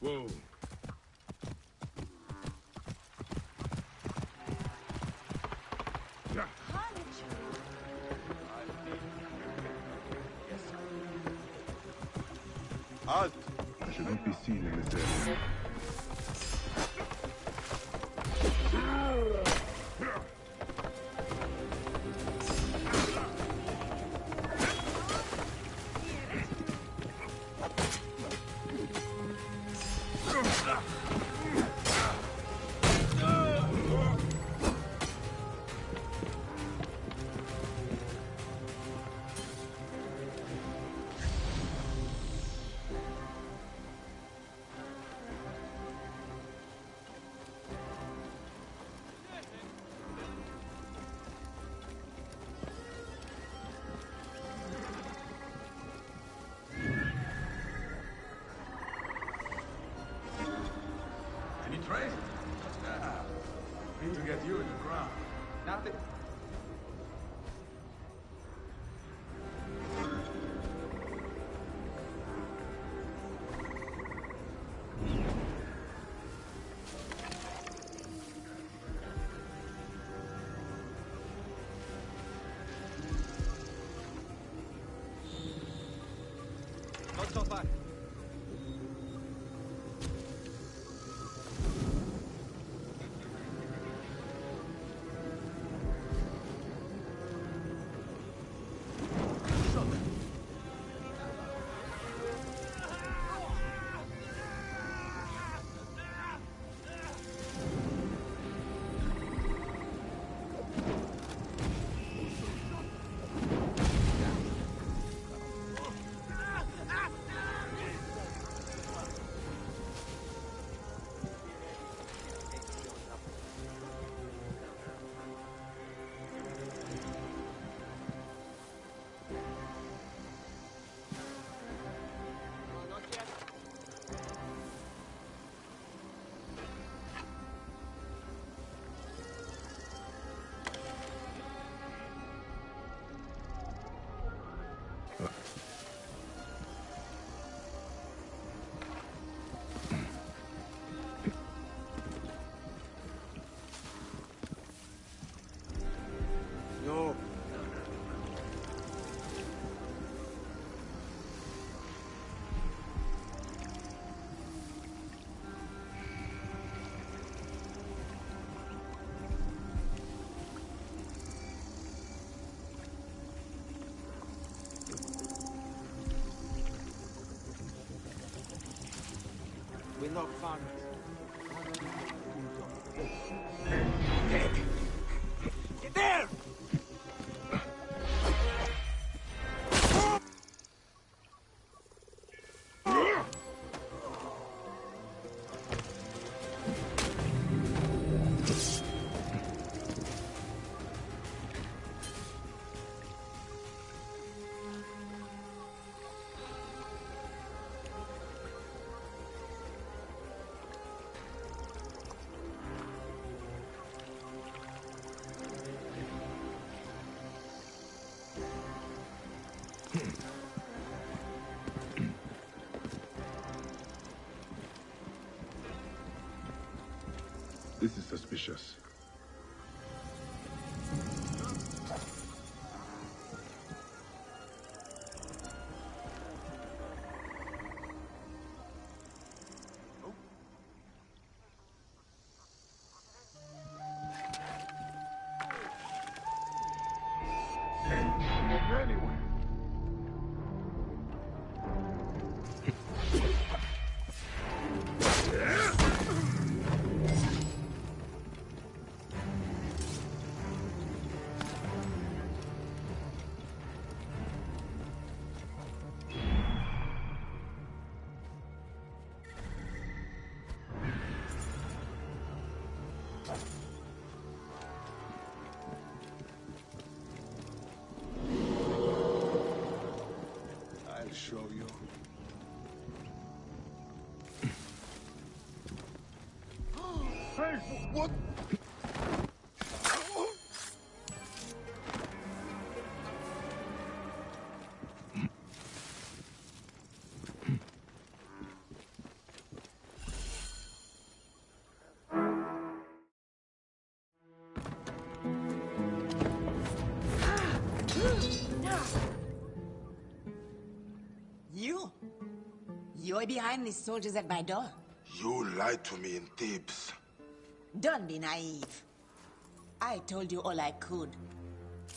Whoa. Halt! I should not be seen in this area. Any trace? Need to get you in the ground. Nothing. Not so far. No. We're not farmers. Get there! This is suspicious. Anyway. I'll show you. Hey, what? You're behind these soldiers at my door. You lied to me in Thebes. Don't be naive. I told you all I could.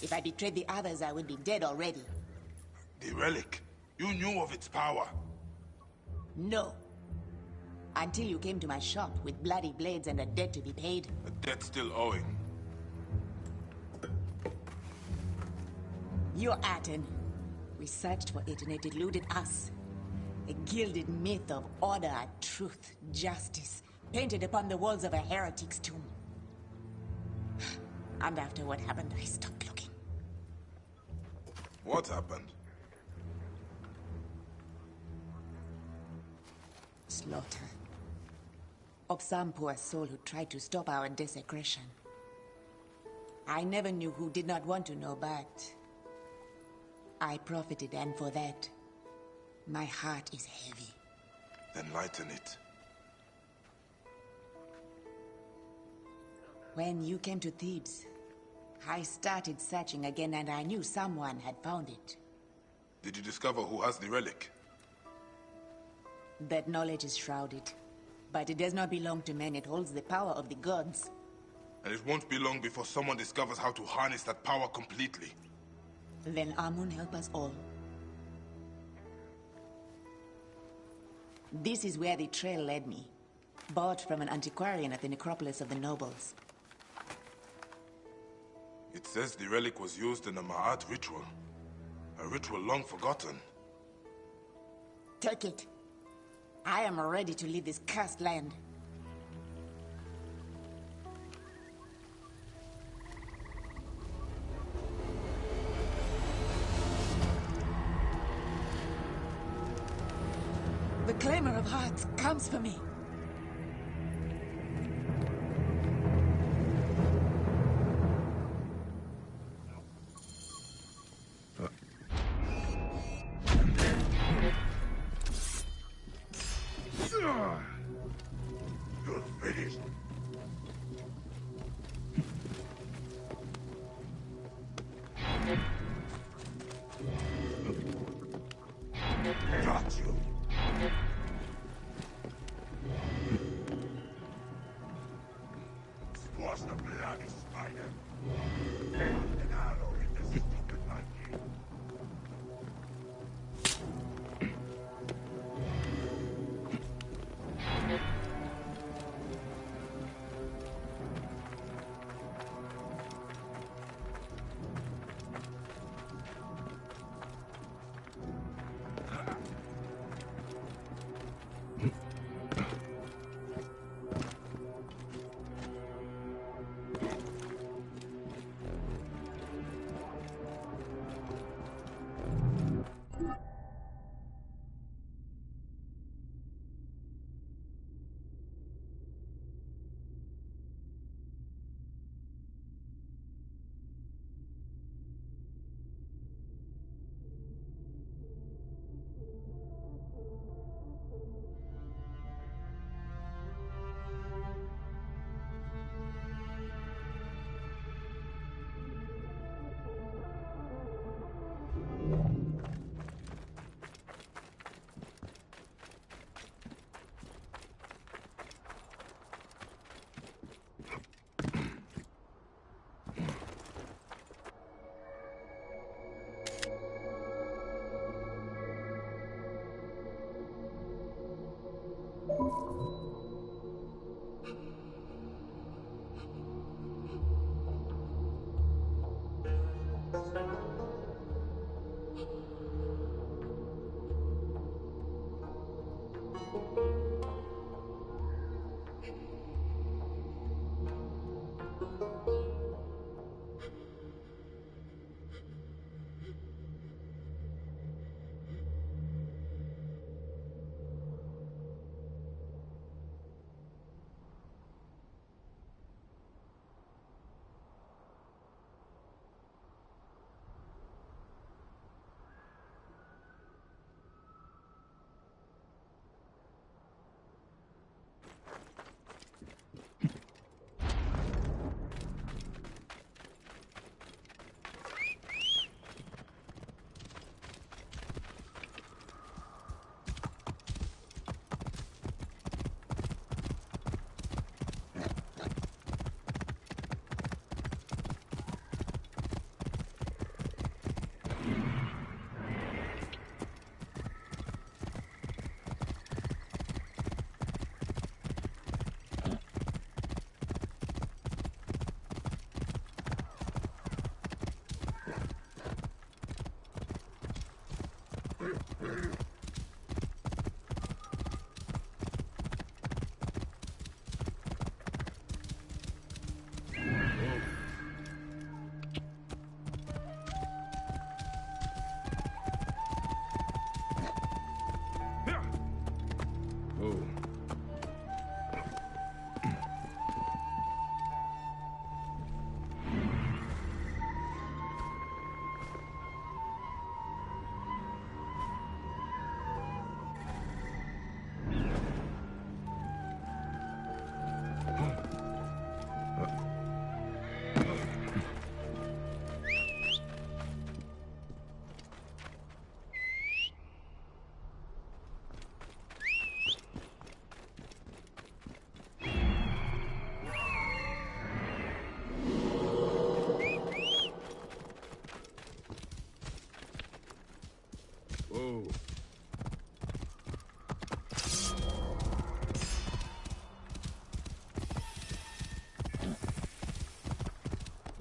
If I betrayed the others, I would be dead already. The relic. You knew of its power. No. Until you came to my shop with bloody blades and a debt to be paid. A debt still owing. You're Aten. We searched for it and it eluded us. A gilded myth of order, truth, justice, painted upon the walls of a heretic's tomb. And after what happened, I stopped looking. What happened? Slaughter. Of some poor soul who tried to stop our desecration. I never knew who did not want to know, but I profited, and for that, my heart is heavy. Then lighten it. When you came to Thebes, I started searching again and I knew someone had found it. Did you discover who has the relic? That knowledge is shrouded. But it does not belong to men, it holds the power of the gods. And it won't be long before someone discovers how to harness that power completely. Then Amun help us all. This is where the trail led me. Bought from an antiquarian at the necropolis of the nobles. It says the relic was used in a Ma'at ritual. A ritual long forgotten. Take it. I am ready to leave this cursed land. The Claimer of Hearts comes for me. You're finished. Got you. Squash the bloody spider. An arrow in the stupid monkey.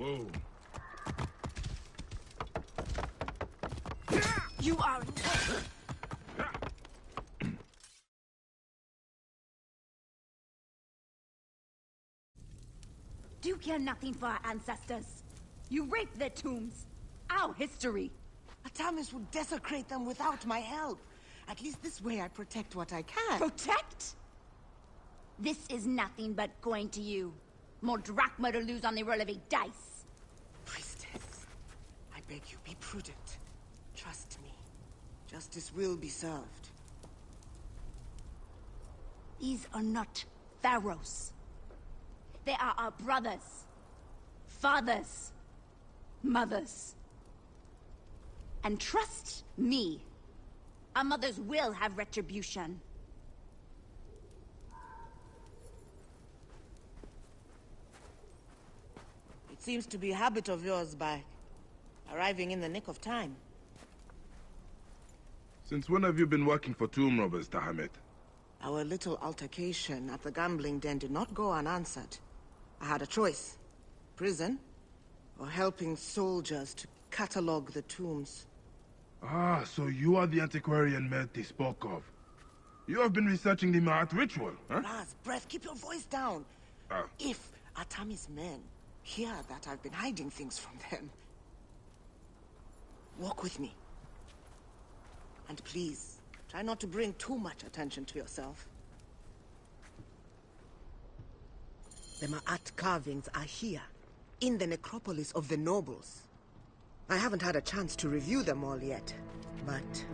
Whoa. You are... Do you care nothing for our ancestors? You raped their tombs. Our history. Atamis would desecrate them without my help. At least this way I protect what I can. Protect? This is nothing but going to you. More drachma to lose on the roll of a dice. Priestess, I beg you, be prudent. Trust me. Justice will be served. These are not pharaohs. They are our brothers, fathers, mothers. And trust me, our mothers will have retribution. It seems to be a habit of yours by arriving in the nick of time. Since when have you been working for tomb robbers, Tahamet? Our little altercation at the gambling den did not go unanswered. I had a choice. Prison, or helping soldiers to catalog the tombs. Ah, so you are the antiquarian Melty spoke of. You have been researching the Ma'at ritual, huh? Raz, breath, keep your voice down. If Atami's men hear that I've been hiding things from them... Walk with me. And please, try not to bring too much attention to yourself. The Ma'at carvings are here, in the necropolis of the nobles. I haven't had a chance to review them all yet, but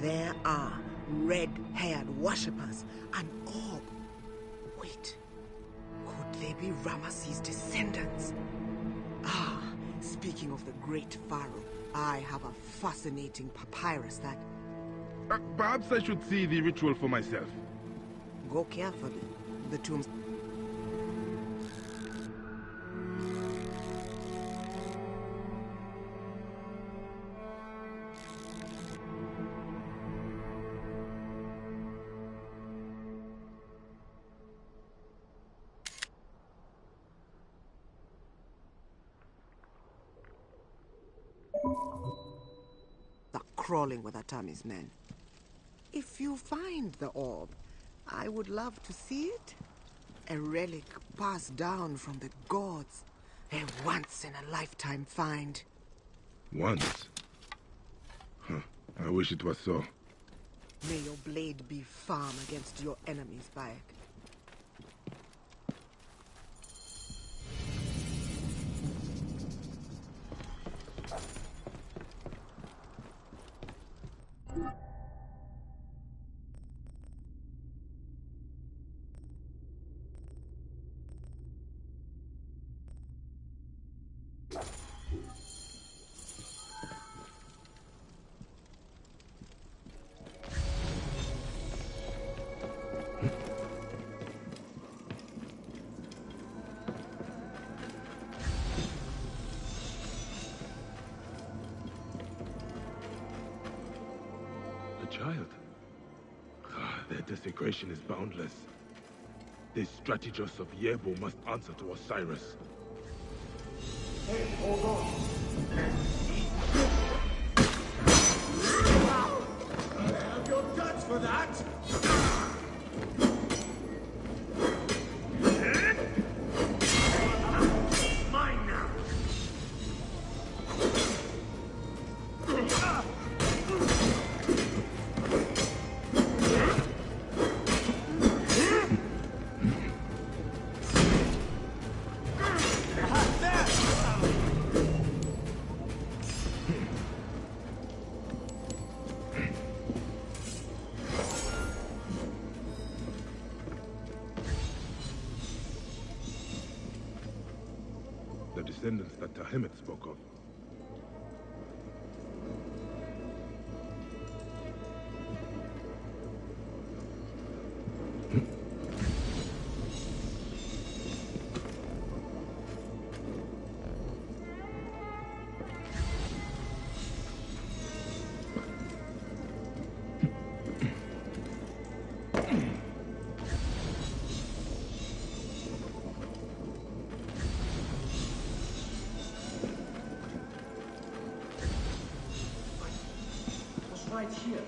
there are red-haired worshippers, an orb. Wait, could they be Ramesses' descendants? Ah, speaking of the great pharaoh, I have a fascinating papyrus that... Perhaps I should see the ritual for myself. Go carefully. The tombs... are crawling with Atami's men. If you find the orb, I would love to see it. A relic passed down from the gods. A once-in-a-lifetime find. Once? Huh. I wish it was so. May your blade be firm against your enemies, Bayek. Child. Their desecration is boundless. The strategos of Yebo must answer to Osiris. Hey, hold on. I have your guts for that. Mine now. The descendants that Tahemet spoke of. right here.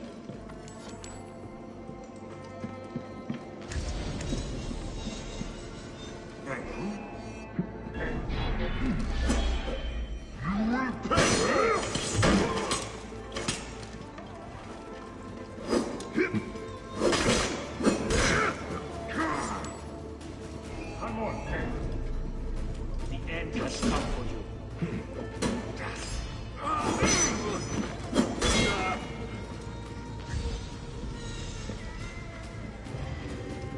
Come on, Pen. The end has come for you.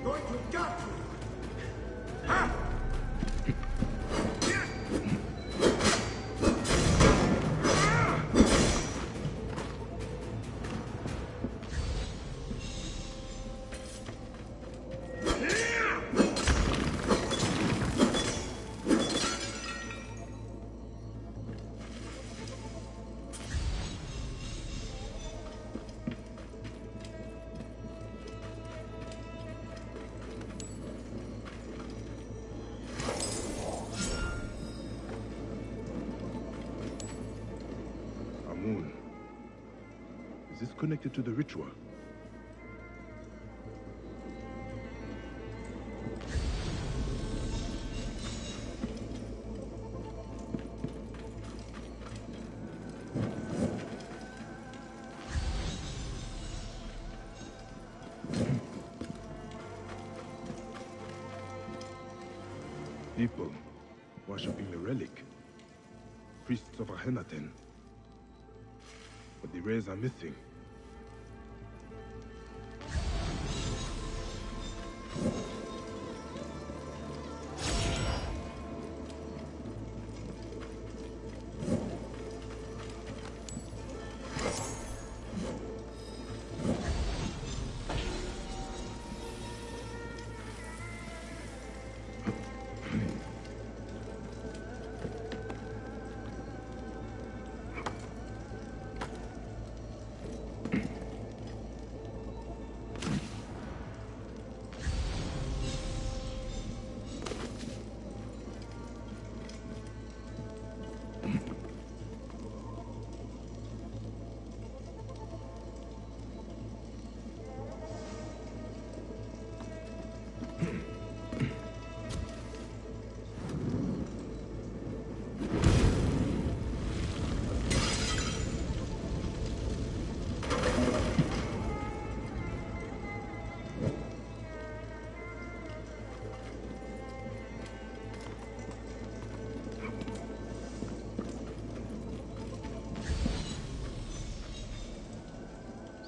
Going to gut you! Amun. Is this connected to the ritual? People worshipping the relic. Priests of Akhenaten. But the rays are missing.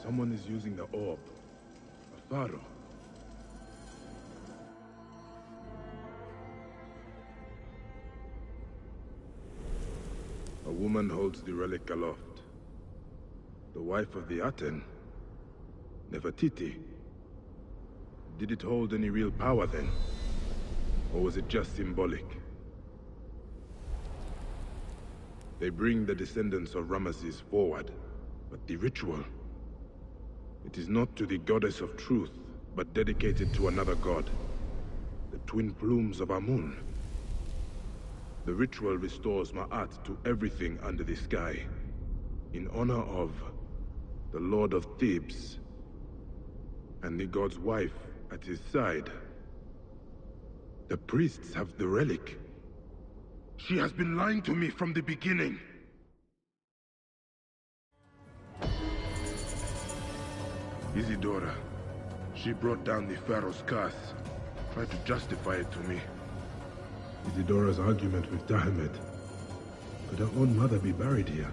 Someone is using the orb. A pharaoh. A woman holds the relic aloft. The wife of the Aten. Nefertiti. Did it hold any real power then? Or was it just symbolic? They bring the descendants of Ramesses forward, but the ritual... It is not to the goddess of truth, but dedicated to another god. The twin plumes of Amun. The ritual restores Ma'at to everything under the sky, in honor of the Lord of Thebes, and the god's wife at his side. The priests have the relic. She has been lying to me from the beginning. Isidora. She brought down the Pharaoh's curse. Tried to justify it to me. Isidora's argument with Dahamet. Could her own mother be buried here?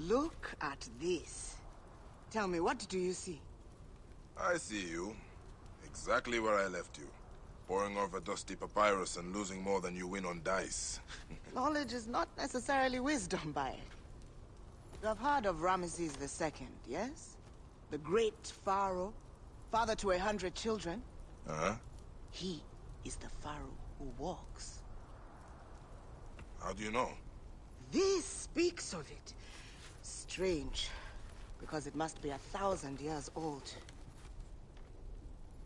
Look at this. Tell me, what do you see? I see you. Exactly where I left you. Poring over dusty papyrus and losing more than you win on dice. Knowledge is not necessarily wisdom, Bayek. You have heard of Ramesses II, yes? The great pharaoh, father to 100 children. Uh-huh. He is the pharaoh who walks. How do you know? This speaks of it. Strange, because it must be 1,000 years old.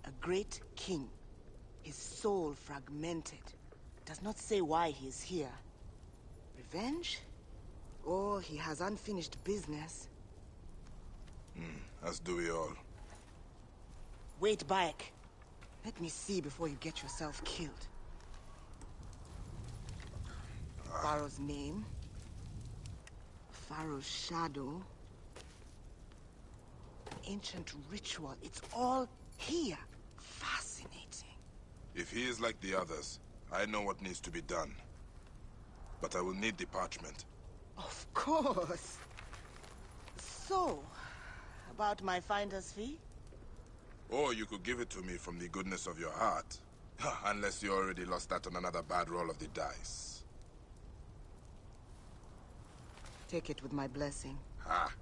A great king, his soul fragmented, does not say why he is here. Revenge? Or he has unfinished business. As do we all. Wait, Bayek. Let me see before you get yourself killed. Pharaoh's name. Pharaoh's shadow. Ancient ritual. It's all here. Fascinating. If he is like the others, I know what needs to be done. But I will need the parchment. Of course. So, about my finder's fee? Or you could give it to me from the goodness of your heart. Unless you already lost that on another bad roll of the dice. Take it with my blessing. Ha!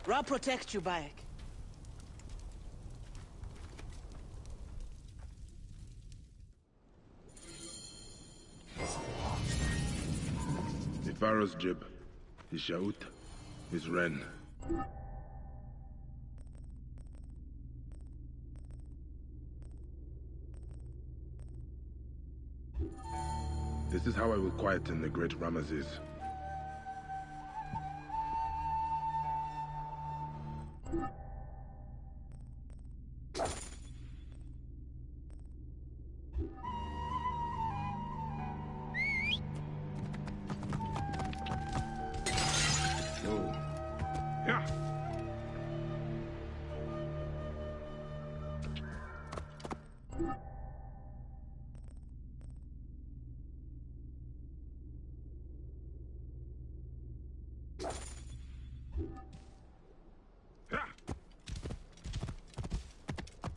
Ra protect you, Bayek. The Pharaoh's jib, his shaut, his wren. This is how I will quieten the great Ramesses. Whoa. Yeah. Yeah.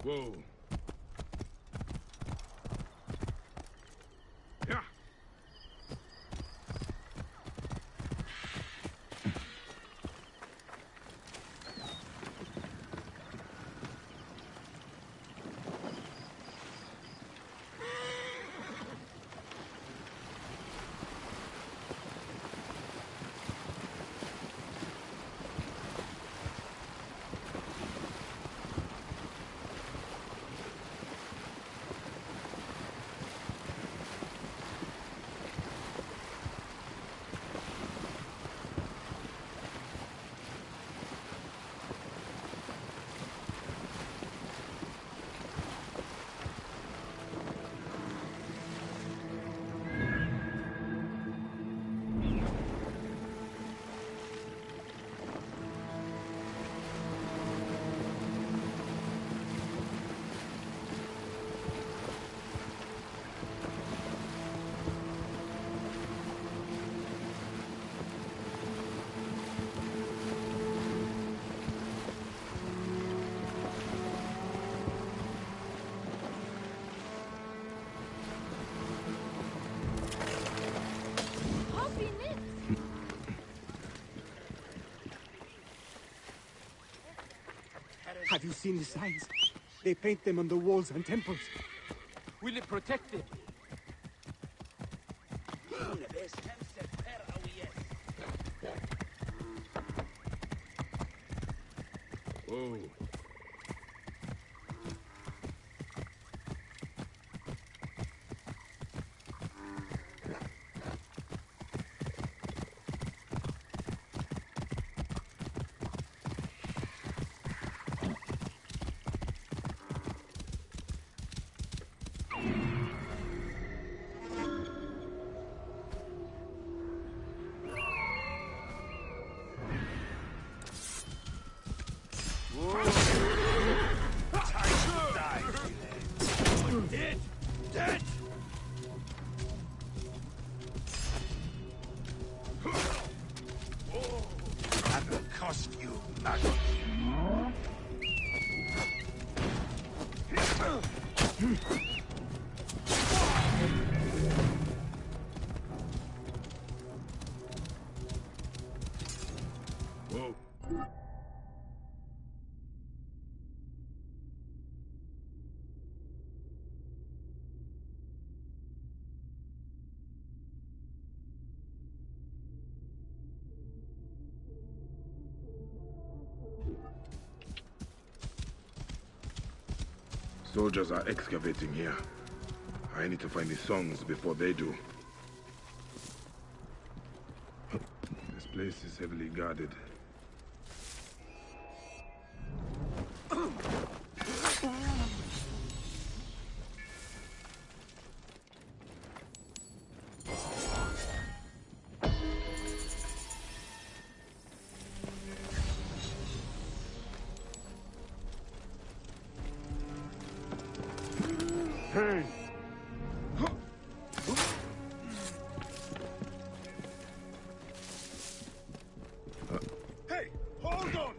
Whoa. Yeah. Have you seen the signs? They paint them on the walls and temples. Will it protect it? Whoa. Whoa! Whoa. Soldiers are excavating here. I need to find the songs before they do. This place is heavily guarded. Hey! Hey, hold on!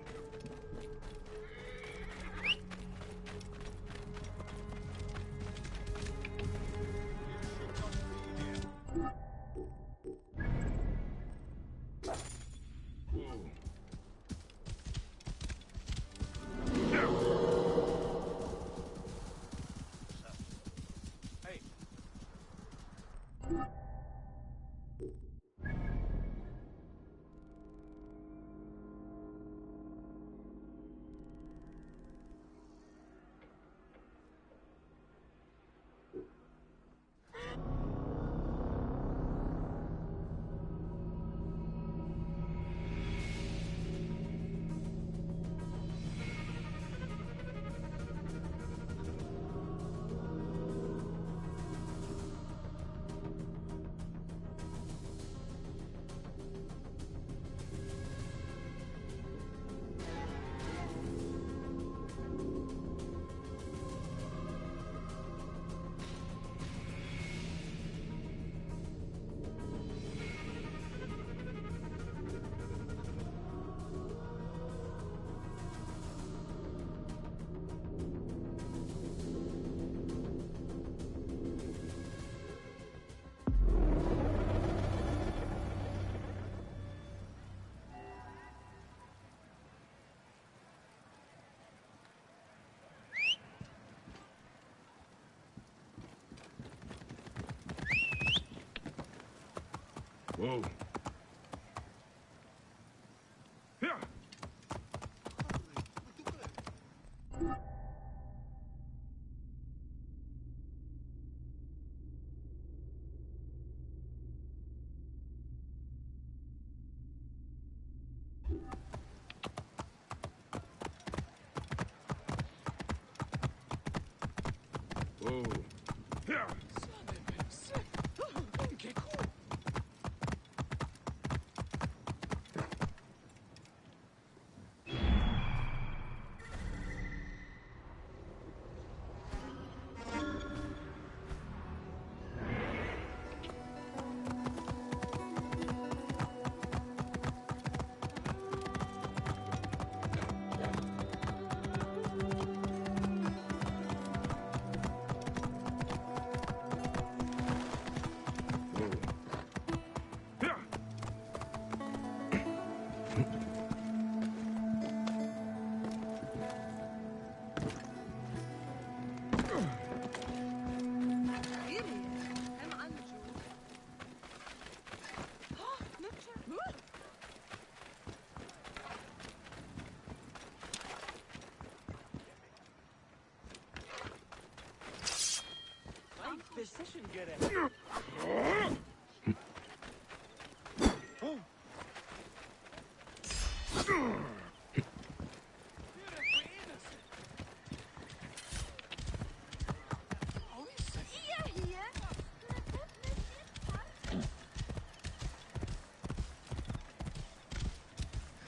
Whoa. Here. Whoa. Here. Precision get it.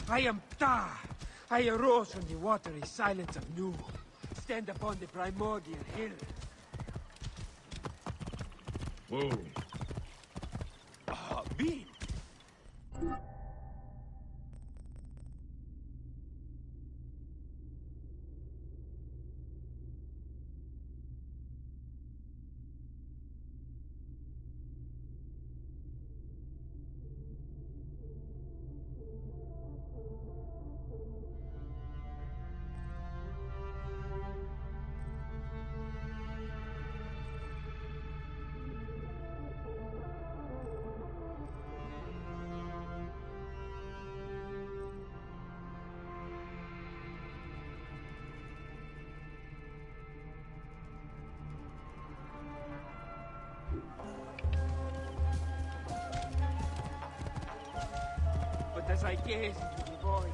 I am Ta. I arose from the watery silence of Nu. Stand upon the primordial hill. Whoa. Beam. but as I gaze into the void,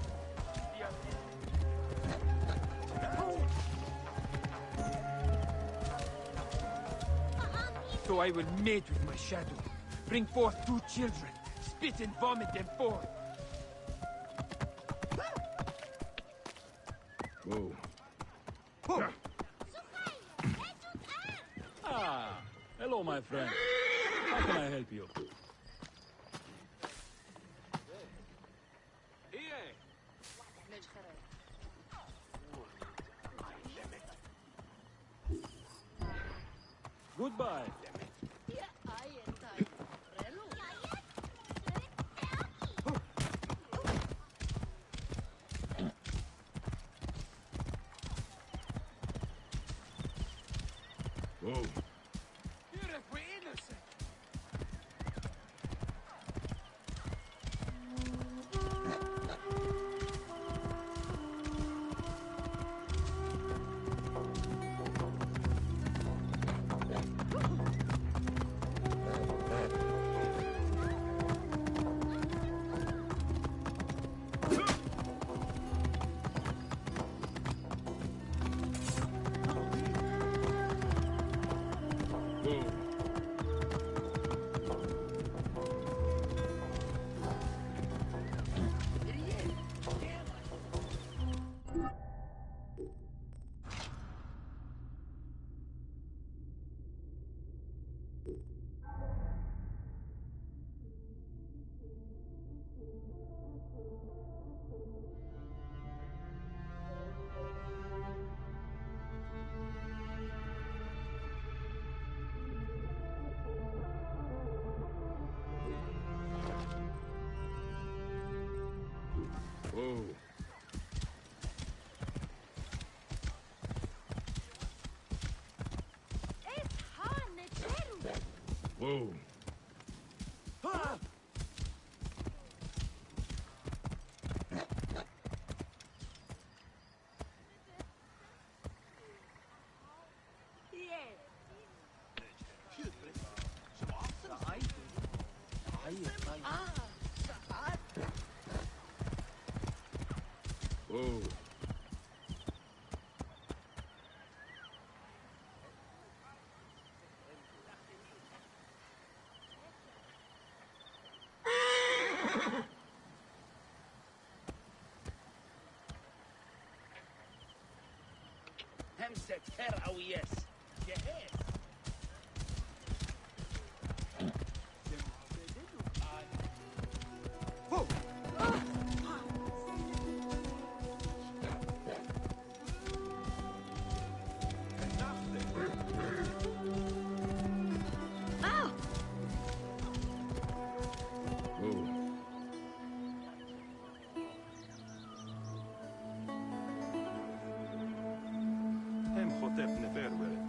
so I will mate with my shadow, bring forth 2 children, spit and vomit them forth. Whoa. Ah, hello, my friend. How can I help you? Goodbye. Whoa. Beautiful, innocent. Whoa. Whoa. Whoa. همسة فرعويس جهاز. Whoa. הם חוטף נפר ורד.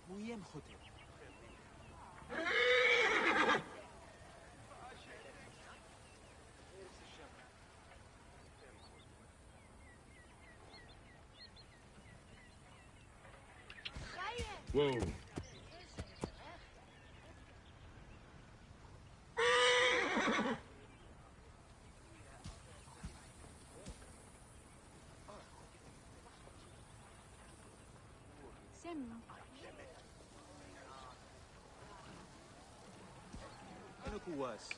مويم خطر. Whoa. أنا كواس.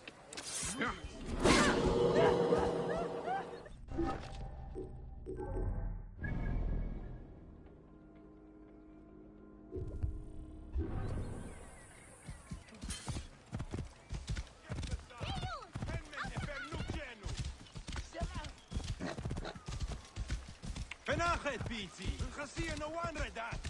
فناخذ بيتي الخاصية نوان ردات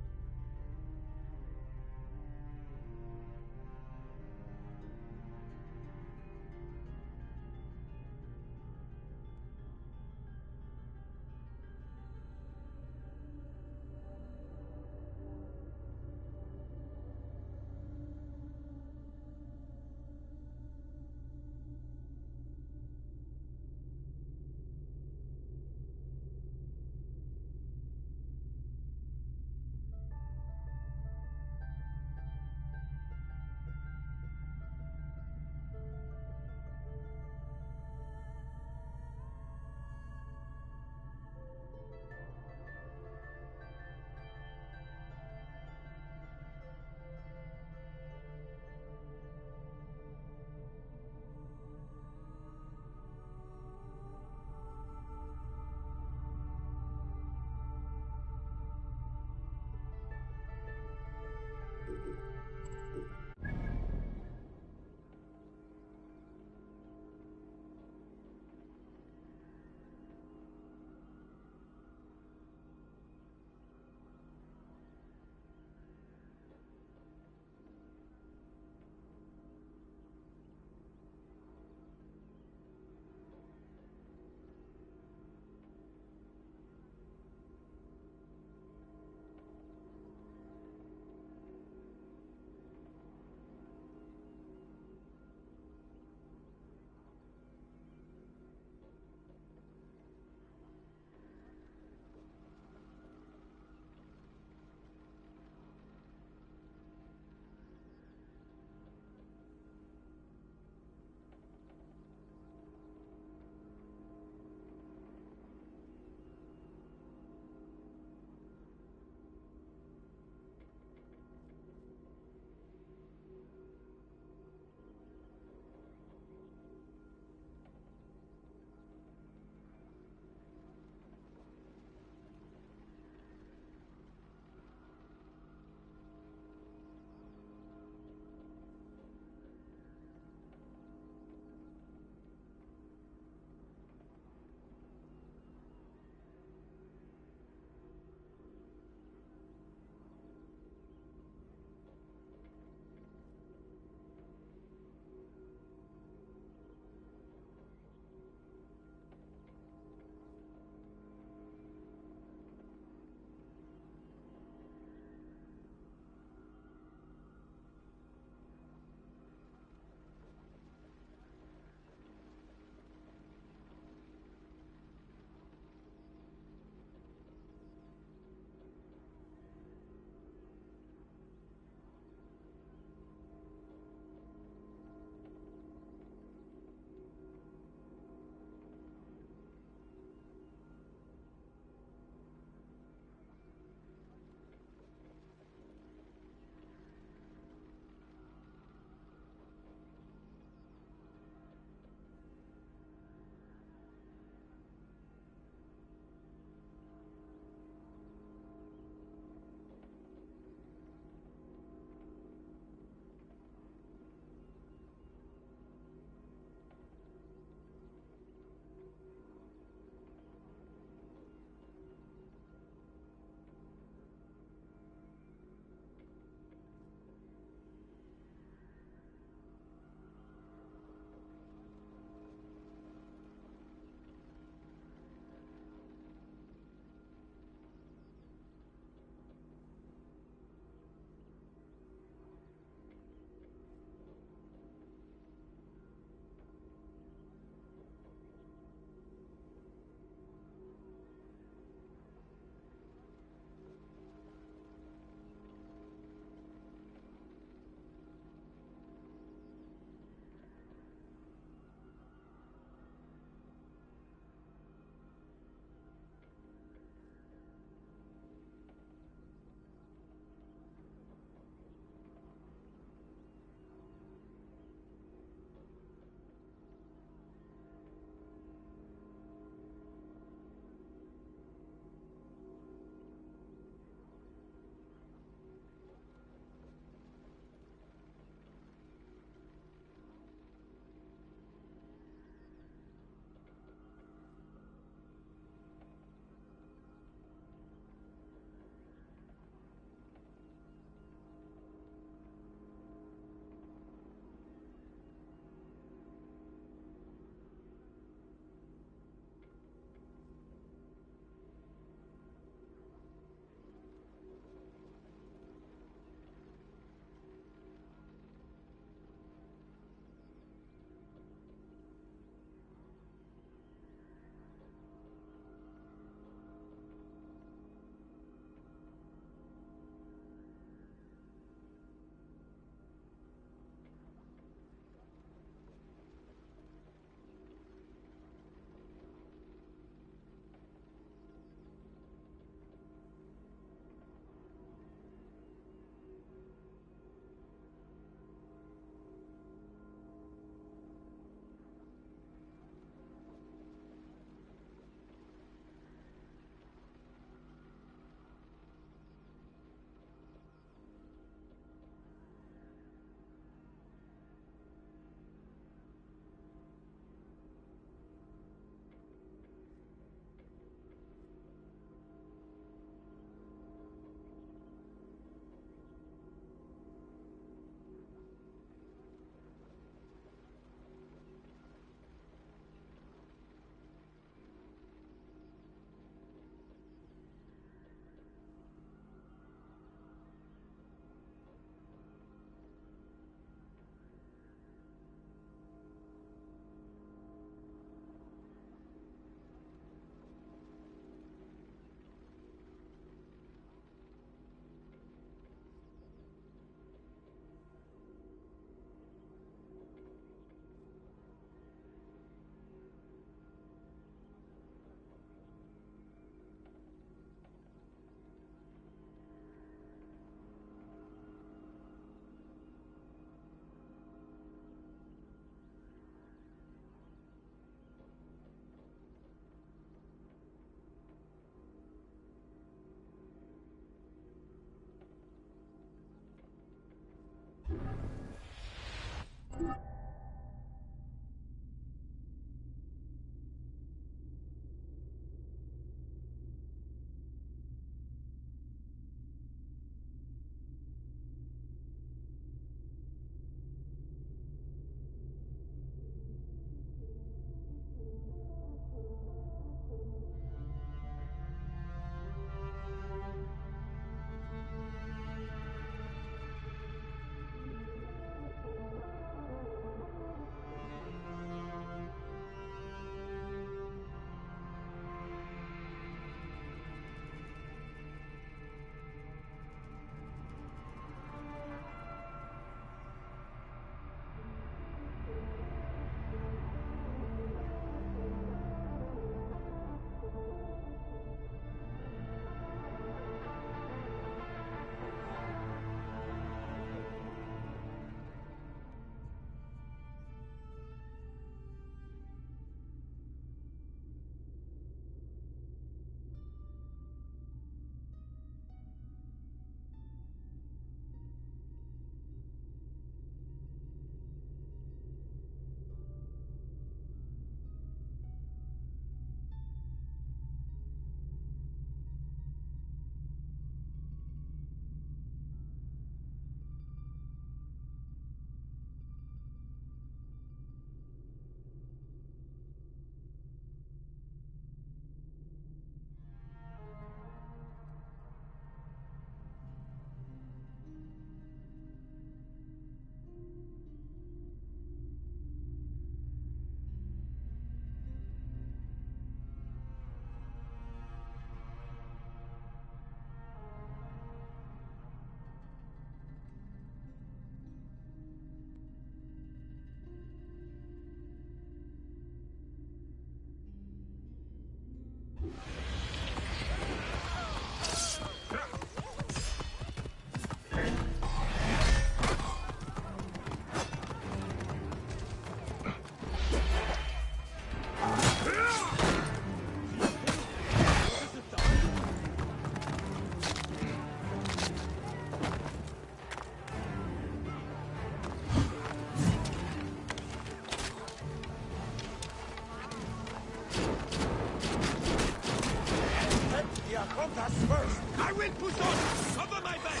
compass first! I will push on! Cover my back!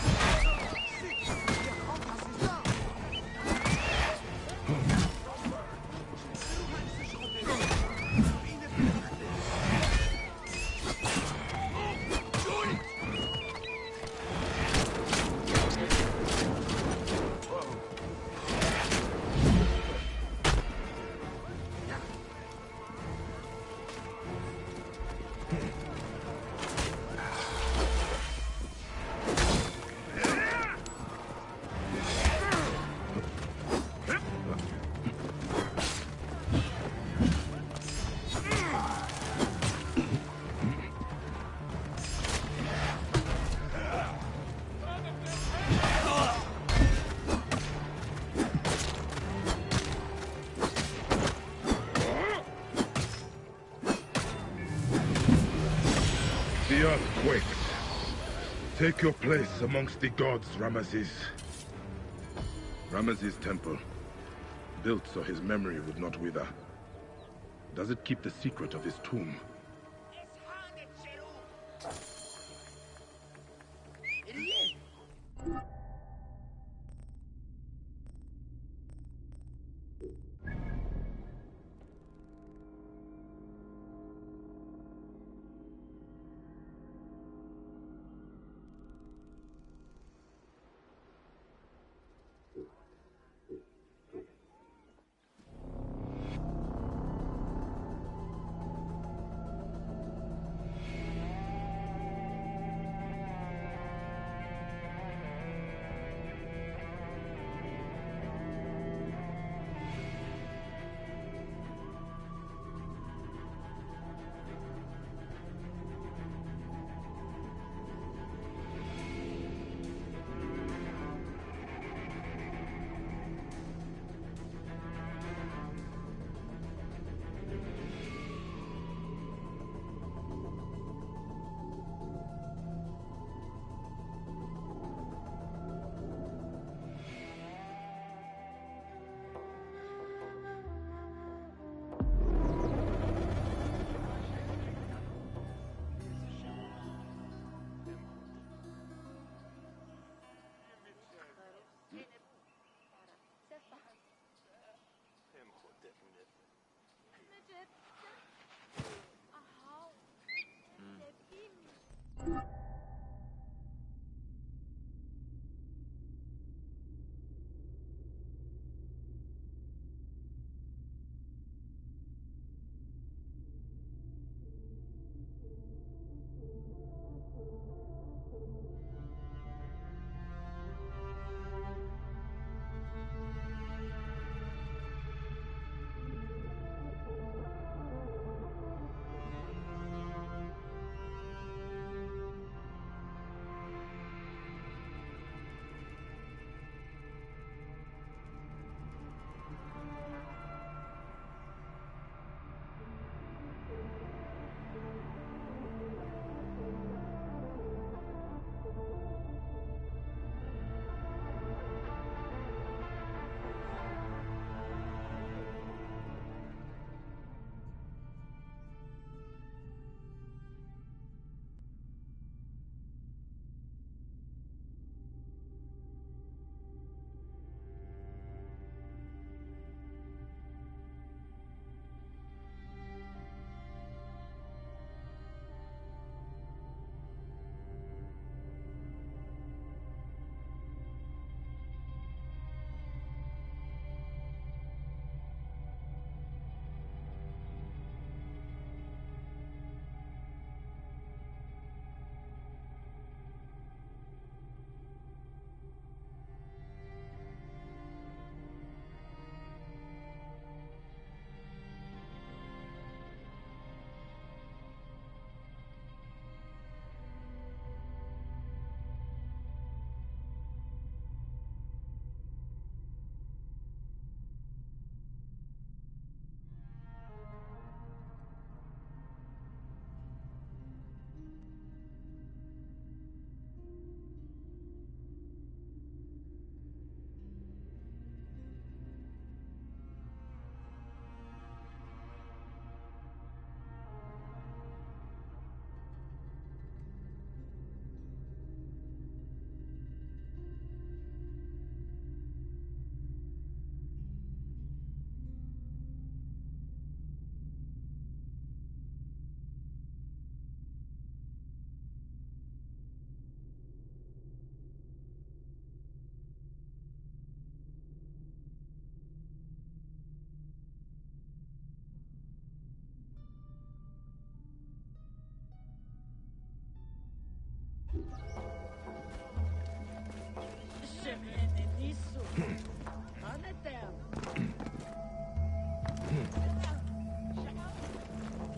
The earth quaked. Take your place amongst the gods, Ramesses. Ramesses' temple, built so his memory would not wither. Does it keep the secret of his tomb?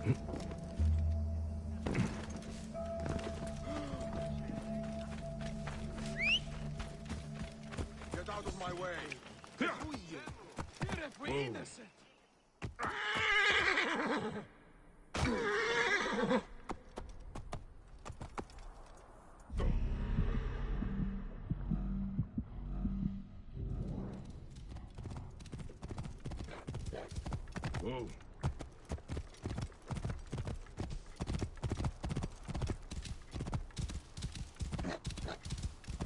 Get out of my way! Here if we innocent! Whoa.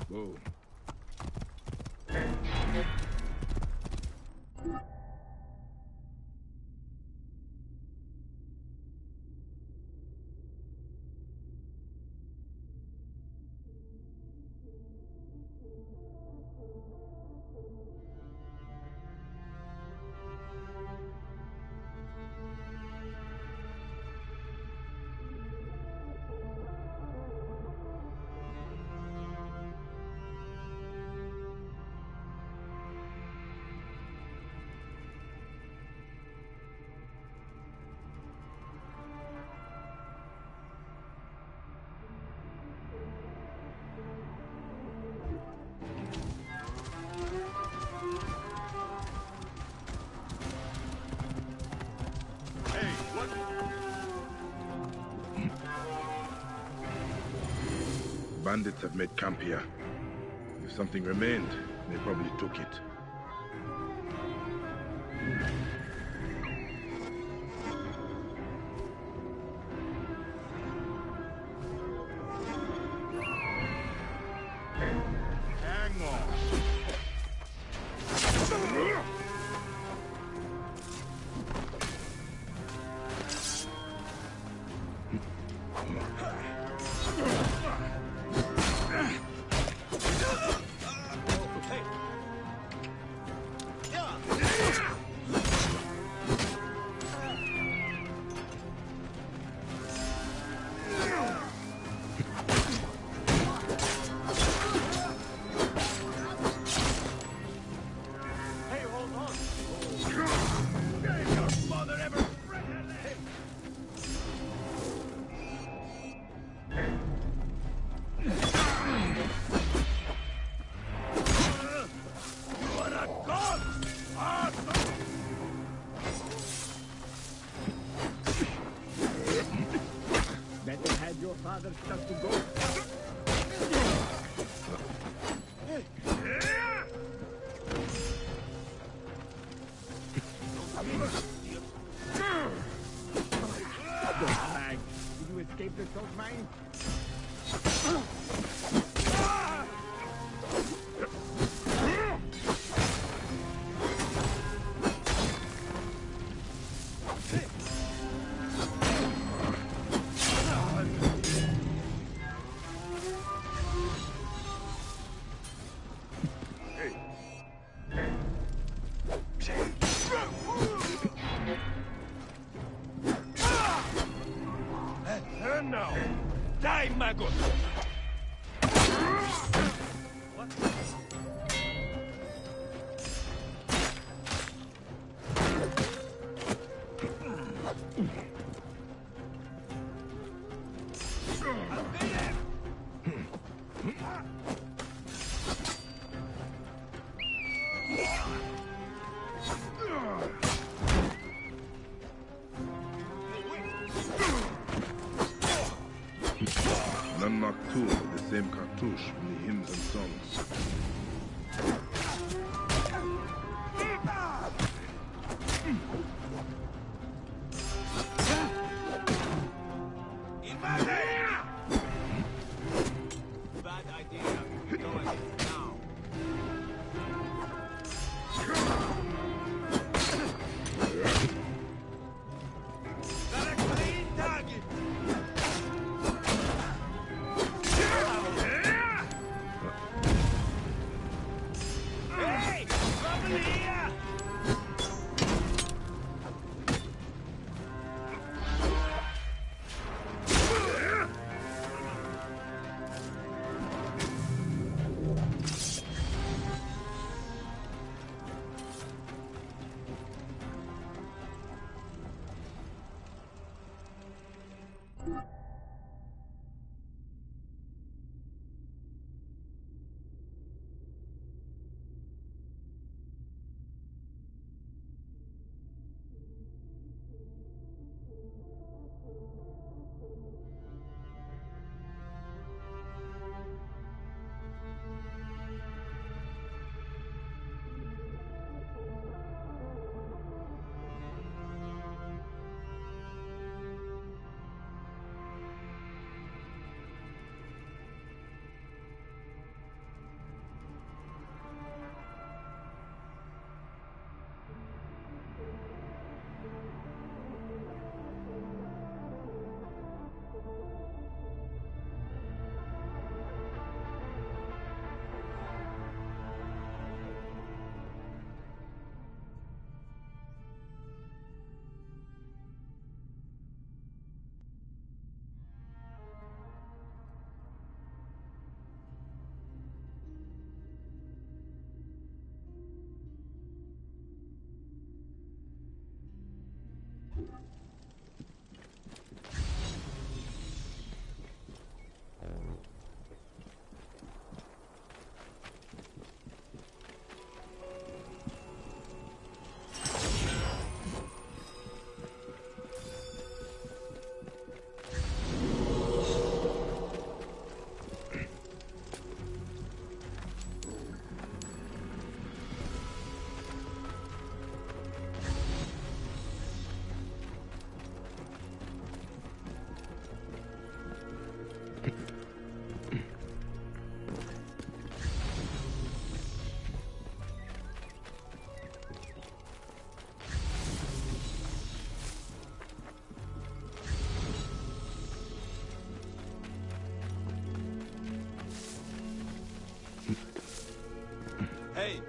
Whoa. Hey, what? Bandits have made camp here. If something remained, they probably took it. Hang on. Hey, hold on. Did your mother ever break her leg? You are a god! Awesome! Better had your father stuck to go. Did you escape the salt mine? And now, die, maggot! What? An unmarked tool with the same cartouche from the hymns and songs. Bad idea. Go ahead now. Got a clean target. Hey!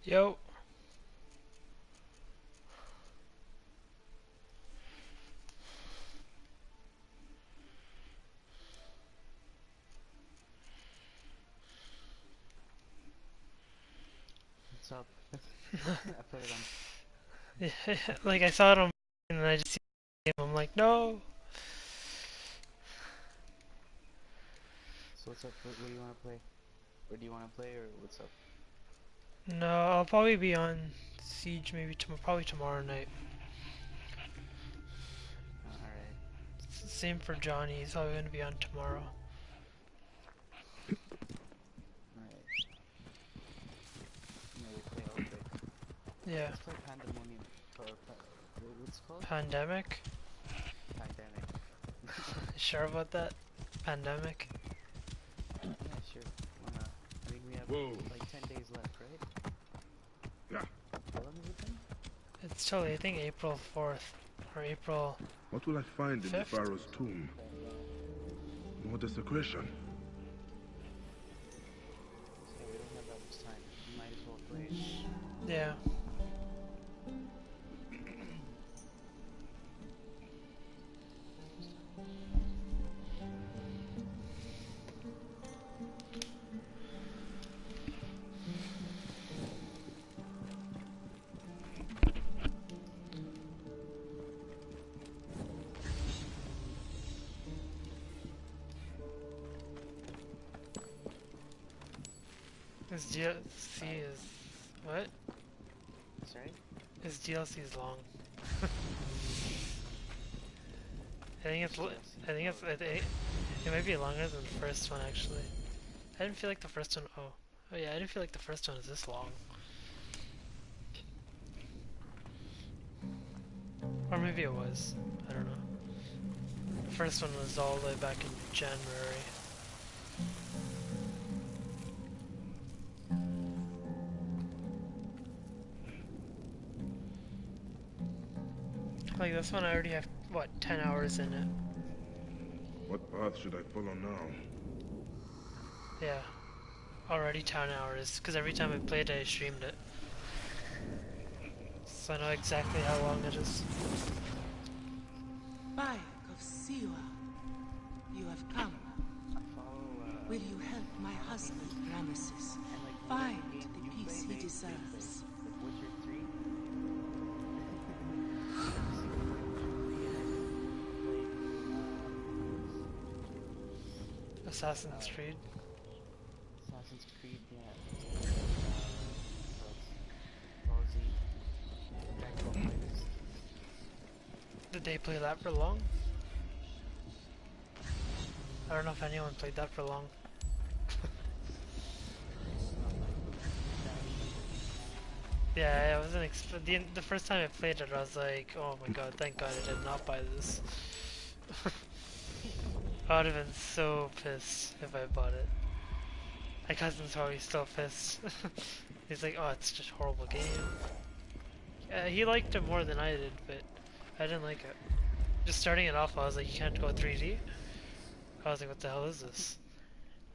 Yo. What's up? I put it on. Yeah, like I saw it on and then I just see it, I'm like, no. So what's up? What do you want to play? Or do you want to play, or what's up? No, I'll probably be on Siege maybe probably tomorrow night. Alright. Same for Johnny, he's probably gonna be on tomorrow. Alright. Yeah, we play all day. Yeah. Let's play Pandemonium. What's it called? Pandemic? Pandemic. Sure about that? Pandemic? Yeah, sure. Why not? I think we have like 10 days left, right? Yeah. How long has it been? It's totally, I think April 4th. Or April... What will I find in the 5th? Pharaoh's tomb? More desecration. So we don't have that much time. We might as well play. Yeah. His DLC is... what? Sorry? His DLC is long. I think it might be longer than the first one actually. I didn't feel like the first one, oh yeah, I didn't feel like the first one was this long. Or maybe it was, I don't know. The first one was all the way back in January. Like this one I already have, what, 10 hours in it. What path should I follow now? Yeah. Already 10 hours, because every time I played it I streamed it. So I know exactly how long it is. Bayek of Siwa, you have come. Will you help my husband, Ramesses, find the peace he deserves? Witcher 3? Assassin's Creed. Assassin's Creed, yeah. Did they play that for long? I don't know if anyone played that for long. Yeah, I wasn't the first time I played it I was like, oh my god, thank god I did not buy this. I would have been so pissed if I bought it. My cousin's probably still pissed. He's like, oh, it's just a horrible game. He liked it more than I did, but I didn't like it. Just starting it off, I was like, you can't go 3D? I was like, what the hell is this?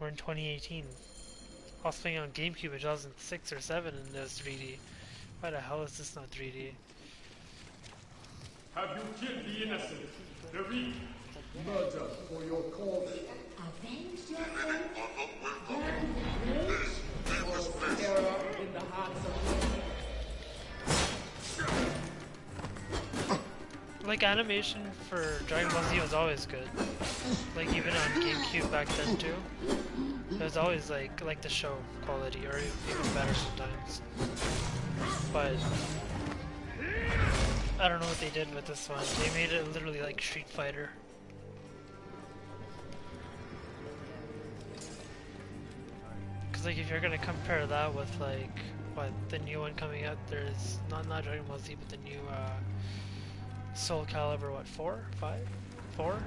We're in 2018. I was playing on GameCube in 2006 or 7 and there's 3D. Why the hell is this not 3D? Have you killed the innocent? The weak? Murder for your cause. Avenge your fate. Burn terror in the hearts of Like, animation for Dragon Ball Z was always good. Like, even on GameCube back then too. It was always like the show quality, or even better sometimes. But I don't know what they did with this one. They made it literally like Street Fighter. Cause like if you're gonna compare that with like what the new one coming out, there's not Dragon Ball Z, but the new Soul Calibur, what, 4? 5? 4?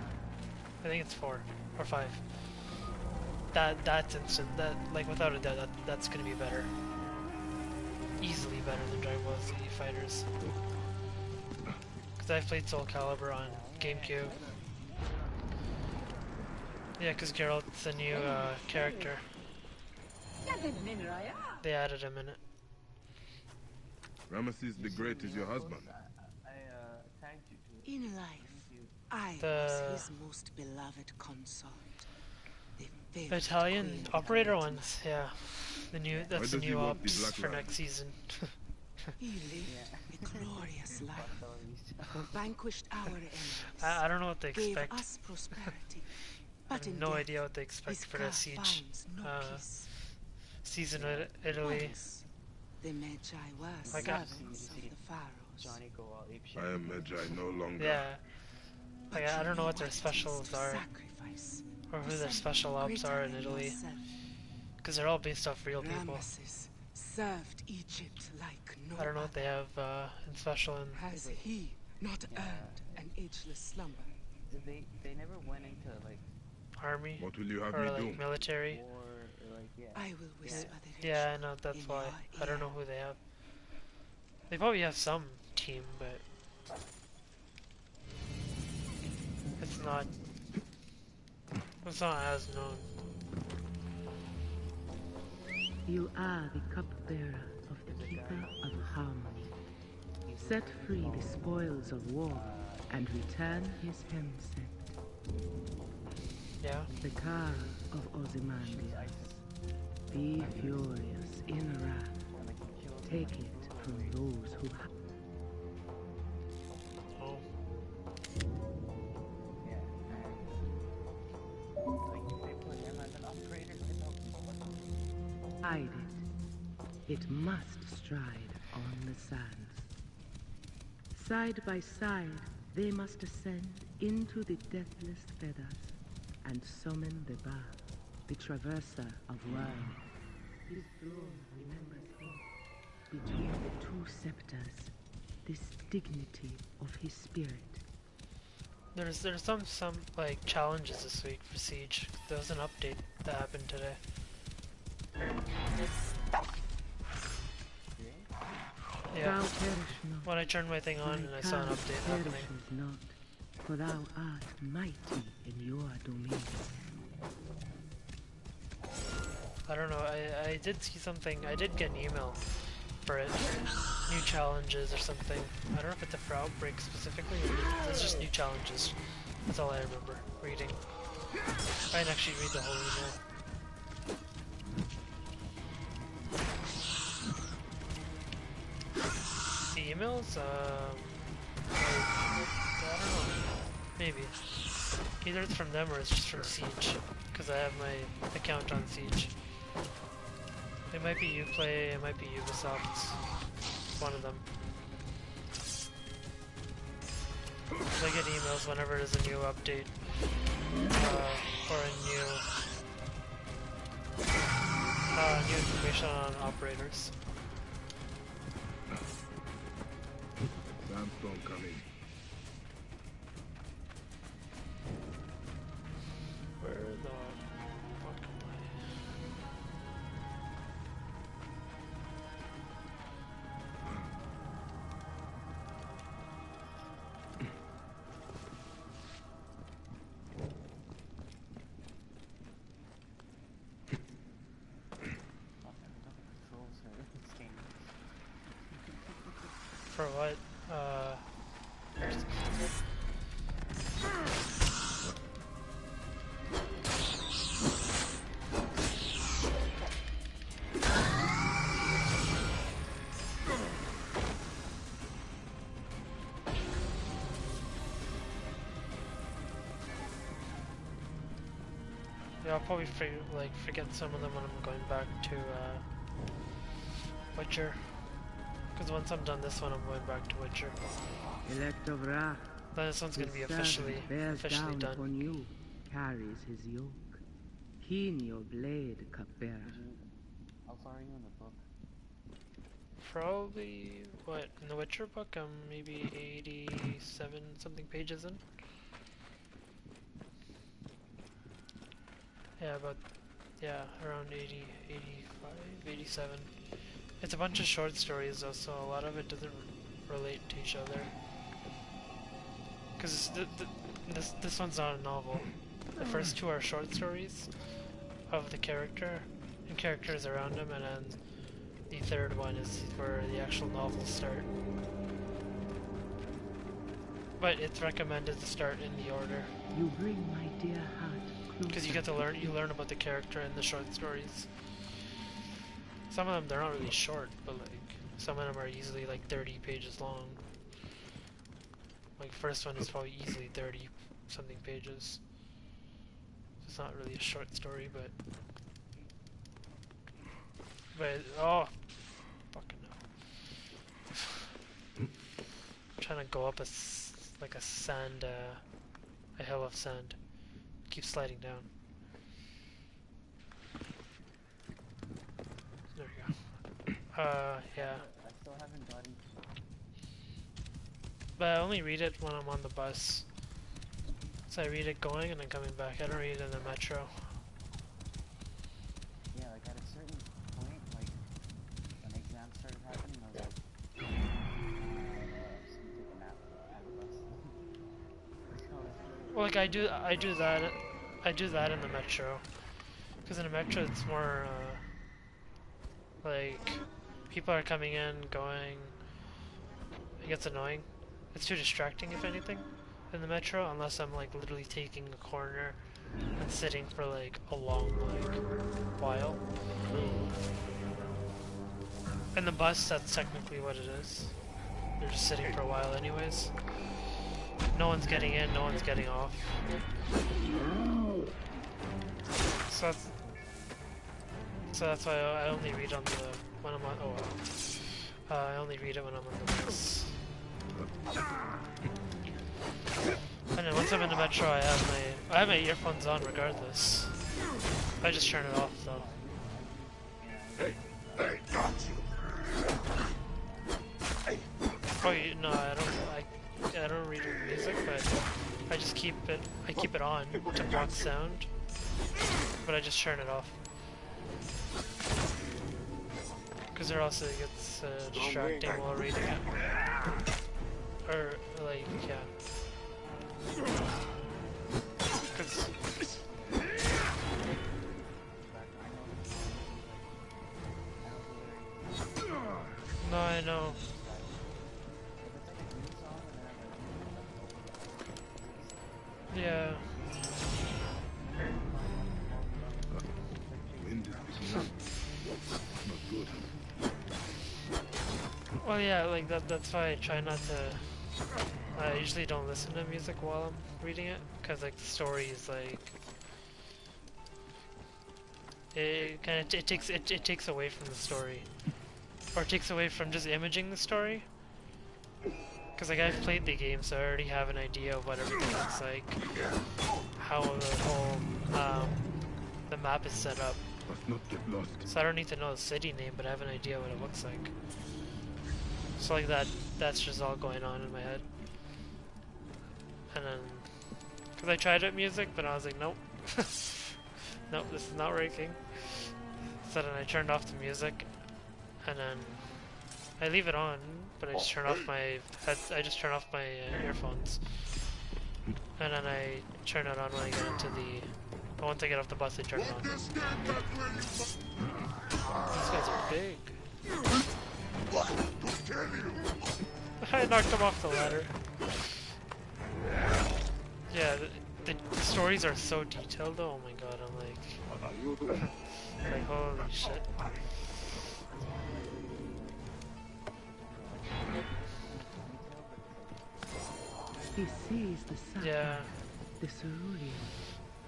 I think it's 4 or 5. That's instant. That, like, without a doubt, that's gonna be better. Easily better than Dragon Ball Z Fighters. Cause I've played Soul Calibur on GameCube. Yeah, cause Geralt's a new character. They added him in it. Ramesses the Great is your husband. I tagged you to it. In life, I was his most beloved consort. The favorite Italian queen of operator the ones, yeah. That's Why the does he new walk the ops black for line? next season. He lived a glorious life, vanquished our enemies, I don't know what they gave expect. us prosperity, I but have in no death, idea what they expect his for the car siege finds no peace. season in Italy. Once, the Magi were Like I- servants of the Pharaohs. Johnny go all apeshit. I am Magi no longer. Yeah. But Like I you don't know know what their it is specials to are, sacrifice, or to who their something special ops greater are in than Italy, yourself. because they're all based off real people. Ramesses served Egypt like no I don't know what they have in special and Has he not earned an ageless slumber? They never went into like army What will you have or me like do? military. war or like I will whisper the Yeah, I ritual know, that's in why. your I don't ear. know who they have. They probably have some team, but it's not as known. You are the cupbearer of the Keeper of Harmony. Set free the spoils of war and return his hemset. Yeah. The car of Ozymandias. Be furious in wrath. Take it from those who Oh. like they put him as an operator. hide it. It must stride on the sands. Side by side, they must ascend into the deathless feathers and summon the Ba, the traverser of worlds. His throne remembers him. Between the two scepters, this dignity of his spirit. There's some like challenges this week for Siege. There was an update that happened today. Yeah. When I turned my thing on and I saw an update happening. Not, for thou art mighty in your domain. I don't know, I did see something, I did get an email for it. New challenges or something. I don't know if it's a for Outbreak specifically, or it's just new challenges. That's all I remember reading. I didn't actually read the whole email. The emails? I don't know. Maybe. Either it's from them or it's just from Siege. Because I have my account on Siege. It might be Uplay, it might be Ubisoft. One of them. I get emails whenever there's a new update. Or a new information on operators. Sandstorm coming. Where the fuck am I? For what? Yeah, I'll probably forget some of them when I'm going back to Witcher. Because once I'm done this one, I'm going back to Witcher. Elect of Ra. Then this one's gonna be officially down done. upon you, carries his yoke. Keen your blade, cupbearer. How far are you in the book? Probably, what, in the Witcher book, I'm maybe 87 something pages in. Yeah, around 80, 85, 87. It's a bunch of short stories though, so a lot of it doesn't relate to each other. Because this one's not a novel. The first two are short stories of the character and characters around him, and then the third one is where the actual novels start. But it's recommended to start in the order. You bring my dear heart closer. Because you get to learn about the character in the short stories. Some of them, they're not really short, but like, some of them are easily like 30 pages long. Like, first one is probably easily 30 something pages. It's not really a short story, but oh, fucking no. I'm trying to go up like a sand, a hill of sand. Keep sliding down. There we go. Yeah. I still haven't gotten. But I only read it when I'm on the bus. So I read it going and then coming back. I don't read it in the metro. Yeah, like at a certain point, like when exams started happening, I was like, just gonna take a nap at the bus. Well, like I do that in the metro. Because in the metro it's more like people are coming in, going. It gets annoying. It's too distracting, if anything, in the metro, unless I'm like literally taking a corner and sitting for like a long while. In the bus, that's technically what it is. You're just sitting for a while anyways. No one's getting in, no one's getting off. So that's why I only read on when I'm on. I only read it when I'm on the bus. And then once I'm in the metro, I have my earphones on regardless. I just turn it off though. Oh no, I don't read music, but I just keep it on to block sound. But I just turn it off. Because it also gets distracting while reading it. Or, like, yeah. Because... No, I know. Yeah. Wind is picking up. Not good. Well, yeah, like that's why I try not to. I usually don't listen to music while I'm reading it, because like the story is like it takes away from the story, or it takes away from just imaging the story. Because like I've played the game, so I already have an idea of what everything looks like, how the whole the map is set up. Must not get lost. So I don't need to know the city name, but I have an idea what it looks like. So like that's just all going on in my head. And then, because I tried it with music, but I was like, nope. Nope, this is not working. So then I turned off the music, and then I leave it on, but I just turn off my earphones. And then I turn it on when I get into the... Once I get off the bus, I turn it on. These guys are big. I knocked him off the ladder. Yeah, the stories are so detailed though, oh my god, I'm like... like, holy shit. He sees the sapphire, yeah. the cerulean,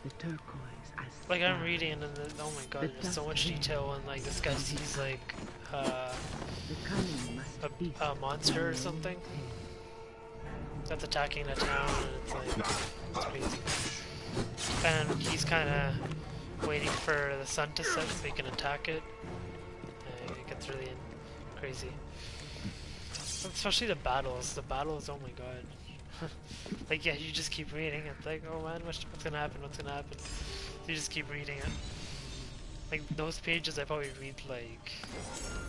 the turquoise as like I'm reading and then oh my god, there's so much detail when like this guy sees like a monster or something that's attacking the town, and it's like it's crazy. And he's kind of waiting for the sun to set so he can attack it. It gets really crazy. Especially the battles. The battles, oh my god. Like, yeah, you just keep reading it. Like, oh man, what's gonna happen? What's gonna happen? So you just keep reading it. Like, those pages I probably read, like,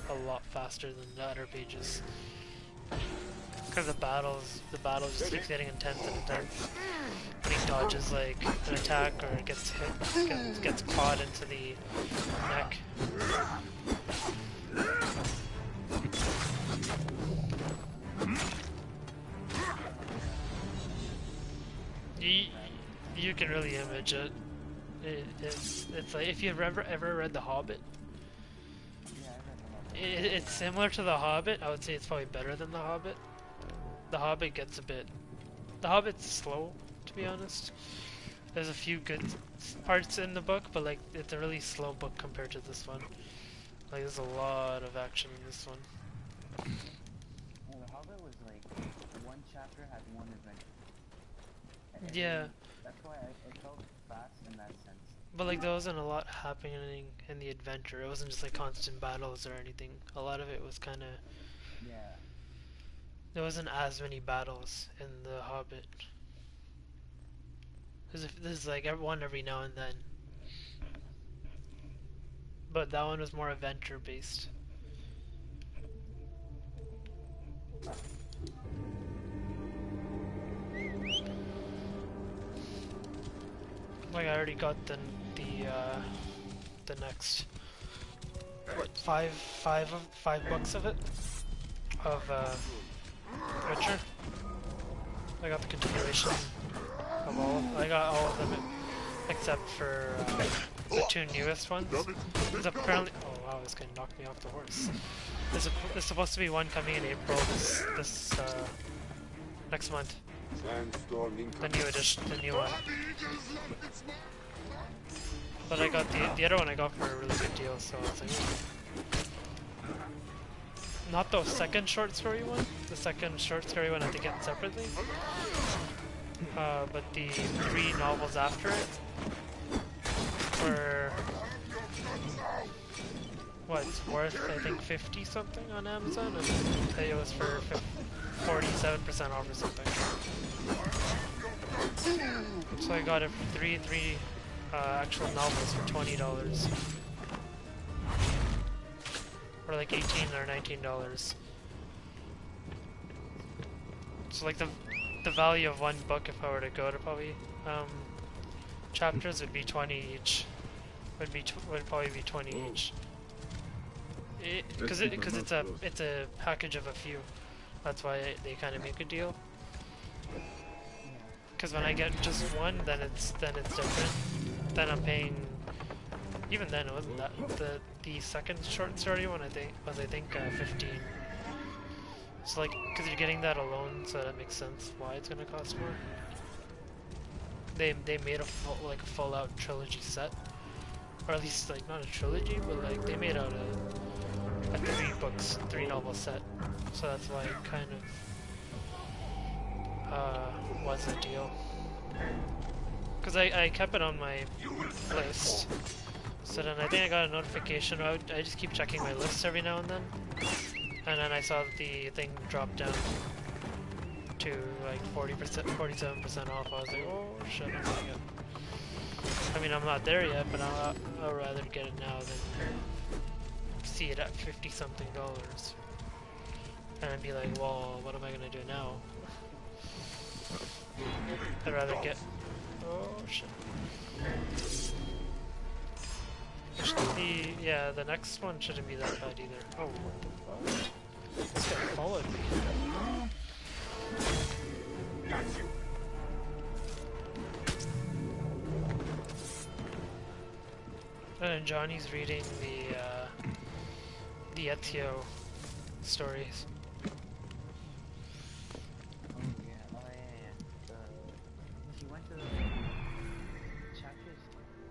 a lot faster than the other pages. Because the battles just keep getting intense and intense. When he dodges, like, an attack or gets hit, gets caught into the neck. You can really image it. It's like if you've ever read The Hobbit. It's similar to The Hobbit. I would say it's probably better than The Hobbit. The Hobbit gets a bit. The Hobbit's slow, to be honest. There's a few good parts in the book, but like it's a really slow book compared to this one. Like there's a lot of action in this one. Well, The Hobbit was like one chapter had one adventure. Yeah. That's why it felt fast in that sense. But like there wasn't a lot happening in the adventure. It wasn't just like constant battles or anything. A lot of it was kind of. Yeah. There wasn't as many battles in The Hobbit. There's like one every now and then. But that one was more adventure based. Like I already got the next what five books of it of Witcher. I got the continuation of all. I got all of them except for the two newest ones. There's apparently wow, this guy knocked me off the horse. There's supposed to be one coming in April this next month. The new edition, the new one. But I got the other one I got for a really good deal, so I was like, not the second short story one. The second short story one I have to get separately. But the 3 novels after it were what? It's worth I think 50 something on Amazon, and it was for 47% off or something. So I got it for three actual novels for $20, or like $18 or $19. So like the value of one book, if I were to go to probably chapters, would be 20 each. Would probably be 20 each. Because it's a package of a few. That's why they kind of make a deal. Because when I get just one, then it's different. Then I'm paying. Even then, it wasn't that. The second short story one was 15. So like, because you're getting that alone, so that makes sense why it's gonna cost more. They made a full out trilogy set, or at least like not a trilogy, but like they made out a 3 novel set. So that's why it kind of was a deal. Because I kept it on my list. So then I think I got a notification. I just keep checking my list every now and then. And then I saw the thing drop down to like 40%, 47% off. I was like, oh shit, I'm gonna get it. I mean, I'm not there yet, but I'll rather get it now than see it at $50 something. And I'd be like, well, what am I gonna do now? I'd rather get. Oh shit. The next one shouldn't be that bad either. Oh, what the fuck? This guy followed me. And Johnny's reading the Ezio stories.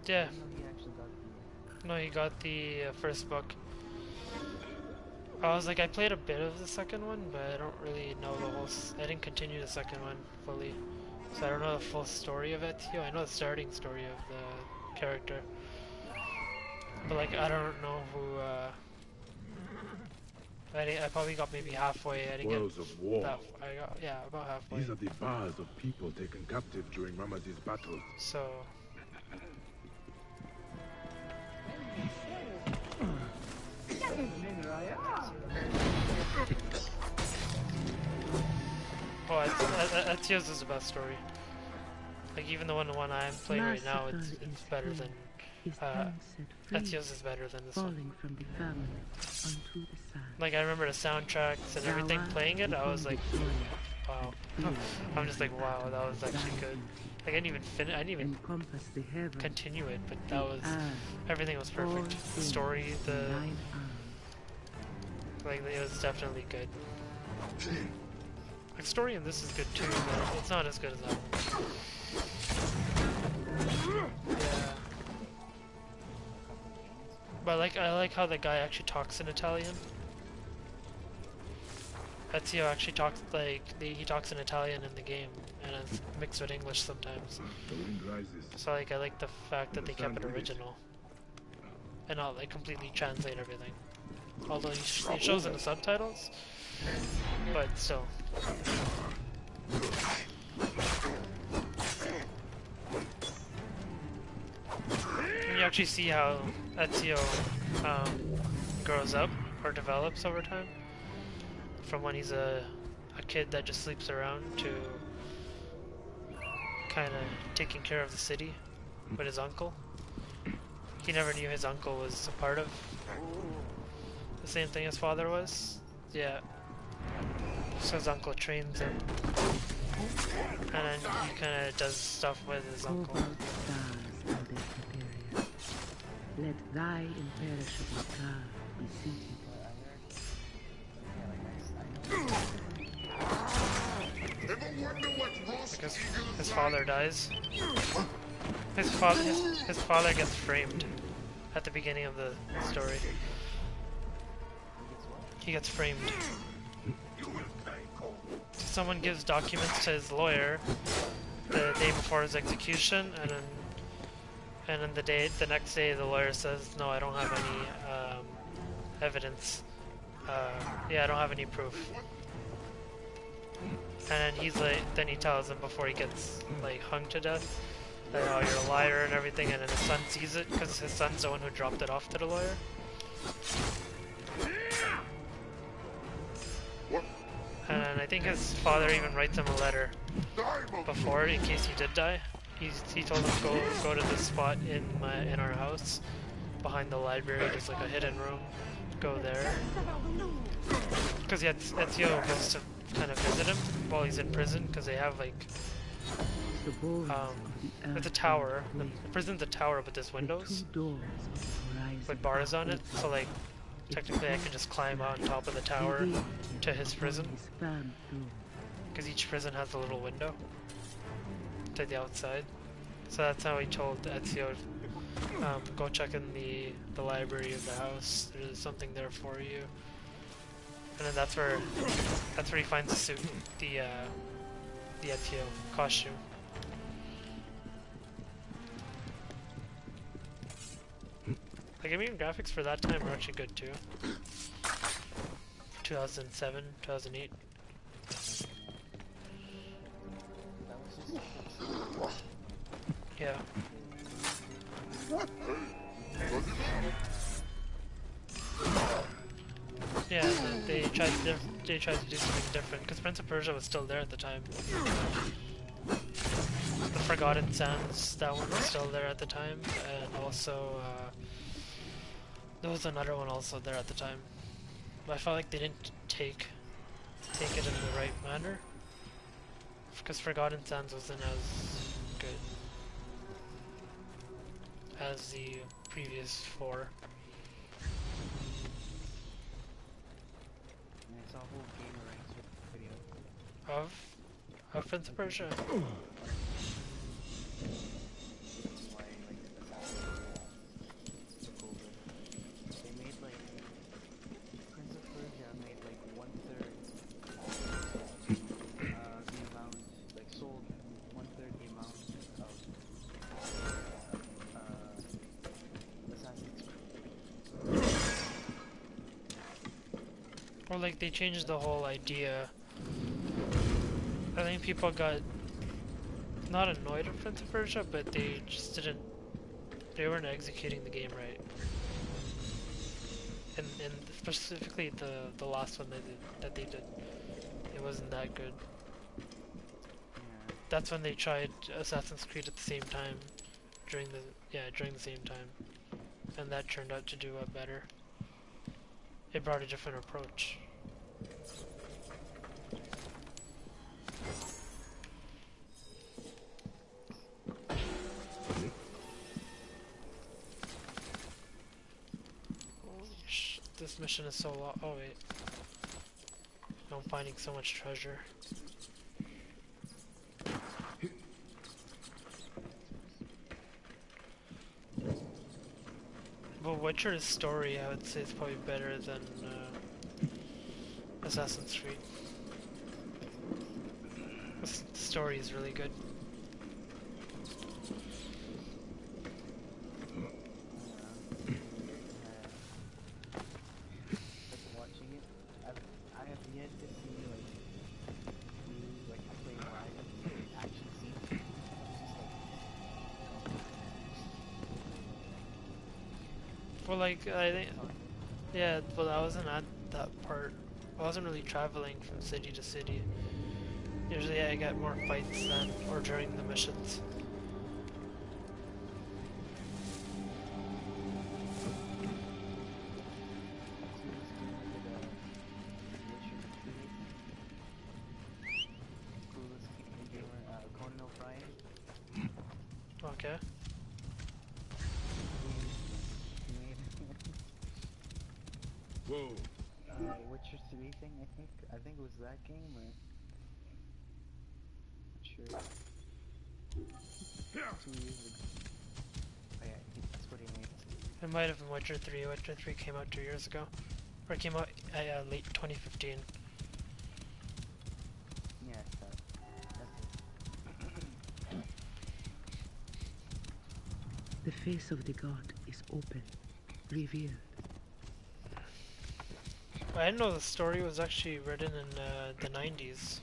Yeah. No, he got the first book. I was like, I played a bit of the second one, but I don't really know the whole. I didn't continue the second one fully, so I don't know the full story of Ezio. I know the starting story of the character, but like I don't know who. I probably got maybe halfway. I didn't Spoils get of war. that. I got about halfway. These are the bars of people taken captive during Ramaz's battles. So. Oh, Ezio's is the best story. Like even the one I'm playing right now, it's better than. Ezio's is better than this one. Like I remember the soundtracks and everything playing it. I was like, wow. I'm just like, wow, that was actually good. Like, I didn't even continue it, but that was, everything was perfect. The story, like, it was definitely good. The story in this is good too, but it's not as good as that one. Yeah. But I like how the guy actually talks in Italian. Ezio actually talks he talks in Italian in the game, and it's mixed with English sometimes. So I like the fact that they kept it original, and not completely translate everything. Although it shows in the subtitles, but still. And you actually see how Ezio grows up or develops over time, from when he's a kid that just sleeps around to kind of taking care of the city with his uncle. He never knew his uncle was a part of the same thing his father was. Yeah. So his uncle trains him, and then he kind of does stuff with his uncle. Let thy imperishable car be seated. Because his father dies. His father gets framed at the beginning of the story. He gets framed. Someone gives documents to his lawyer the day before his execution, and then the next day the lawyer says, "No, I don't have any evidence. Yeah, I don't have any proof." And then then he tells him before he gets hung to death that, "Oh, you're a liar," and everything. And then his son sees it because his son's the one who dropped it off to the lawyer. And I think his father even writes him a letter before, in case he did die. He told him, go to this spot in our house behind the library. There's like a hidden room. Go there. Because Ezio goes to kind of visit him while he's in prison, because they have it's a tower. The prison's a tower, but there's windows with bars on it. So technically I can just climb on top of the tower to his prison, because each prison has a little window to the outside. So that's how he told Ezio, go check in the library of the house. There's something there for you. And then that's where he finds the suit, the Ezio costume. I mean, graphics for that time were actually good too. For 2007, 2008. Yeah. Yeah, they tried to do something different, because Prince of Persia was still there at the time. The Forgotten Sands, that one was still there at the time, and also there was another one also there at the time. But I felt like they didn't take it in the right manner, because Forgotten Sands wasn't as good as the previous four. I saw a whole gamer ranks video. Of Prince of Persia. That's why took over. They made Prince of Persia made 1/3 the amount, sold 1/3 the amount of Assassin's Creed. Or they changed the whole idea. I think people got not annoyed at Prince of Persia, but they just they weren't executing the game right. And specifically the last one that they did, it wasn't that good. That's when they tried Assassin's Creed at the same time, during the same time, and that turned out to do better. It brought a different approach. This mission is so long. Oh wait. I'm finding so much treasure. But Witcher's story, I would say, is probably better than Assassin's Creed. The story is really good. Watching it, I have yet to see like play live action scenes. It's just Well, like I think, yeah. Well, I wasn't at that part. I wasn't really traveling from city to city. Usually, I get more fights than or during the missions. Okay. Whoa. Witcher 3 thing, I think it was that game, or not sure. 2 years ago. Oh, yeah, that's what he made. It might have been Witcher 3. Witcher 3 came out 2 years ago. Or it came out late 2015. Yeah, that's it. The face of the god is open, revealed. I didn't know the story was actually written in the 90s.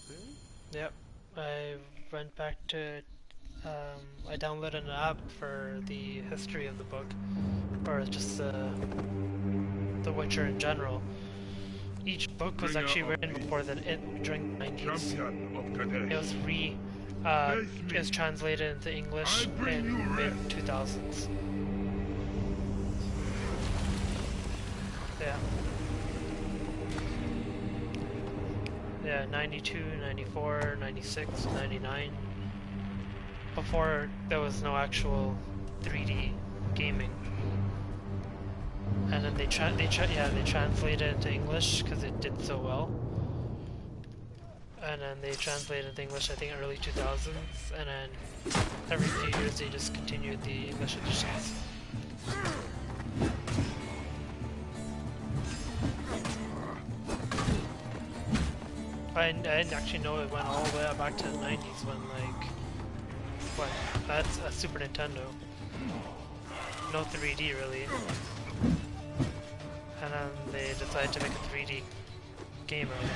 Really? Yep. I went back to... I downloaded an app for the history of the book. Or just The Witcher in general. Each book was actually written before during the 90s. It was it was translated into English in mid-2000s. Yeah. Yeah, 92, 94, 96, 99. Before there was no actual 3D gaming. And then they translated it into English because it did so well. And then they translated it into English, I think, early 2000s. And then every few years they just continued the English editions. I didn't actually know it went all the way back to the 90s when, like, what? That's a Super Nintendo. No 3D really. And then they decided to make a 3D game out of it.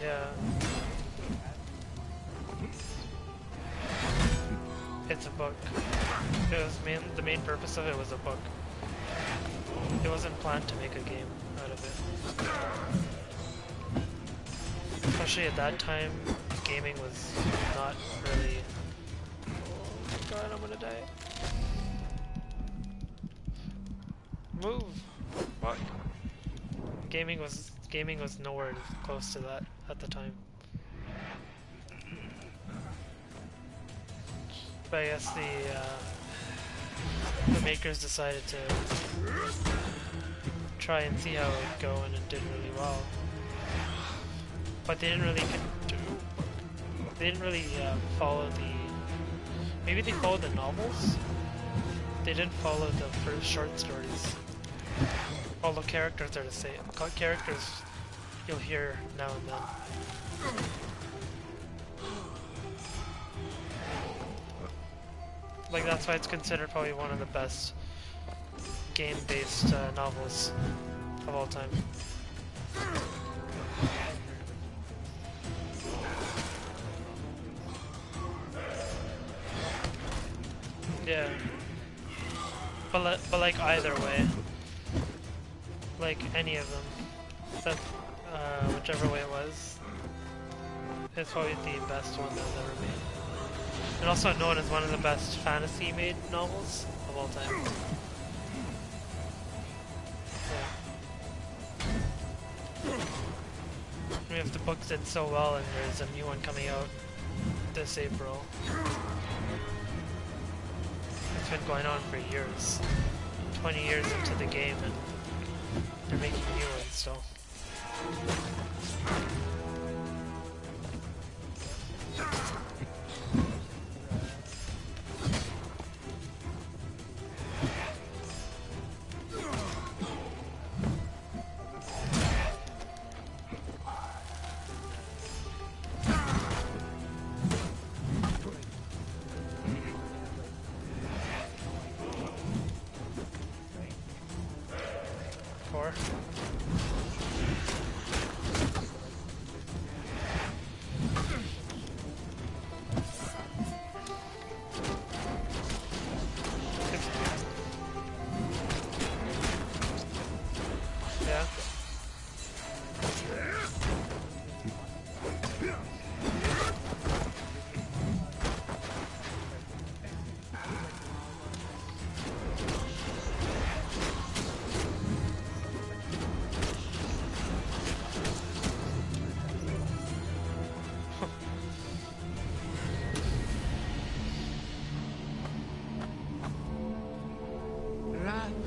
Yeah. It's a book. It was the main purpose of it was a book. It wasn't planned to make a game out of it. Especially at that time, gaming was not really... Oh my god, I'm gonna die. Move! Fuck. Gaming was nowhere close to that at the time. But I guess the makers decided to try and see how it would go, and it did really well. But they didn't really follow the... Maybe they followed the novels? They didn't follow the first short stories. All the characters are the same. Characters you'll hear now and then. Like, that's why it's considered probably one of the best game-based novels of all time. Yeah. But like either way. Like any of them. That, whichever way it was. It's probably the best one that was ever made. And also known as one of the best fantasy-made novels of all time. We have to book it so well, and there's a new one coming out this April. It's been going on for years. 20 years into the game, and they're making new ones still.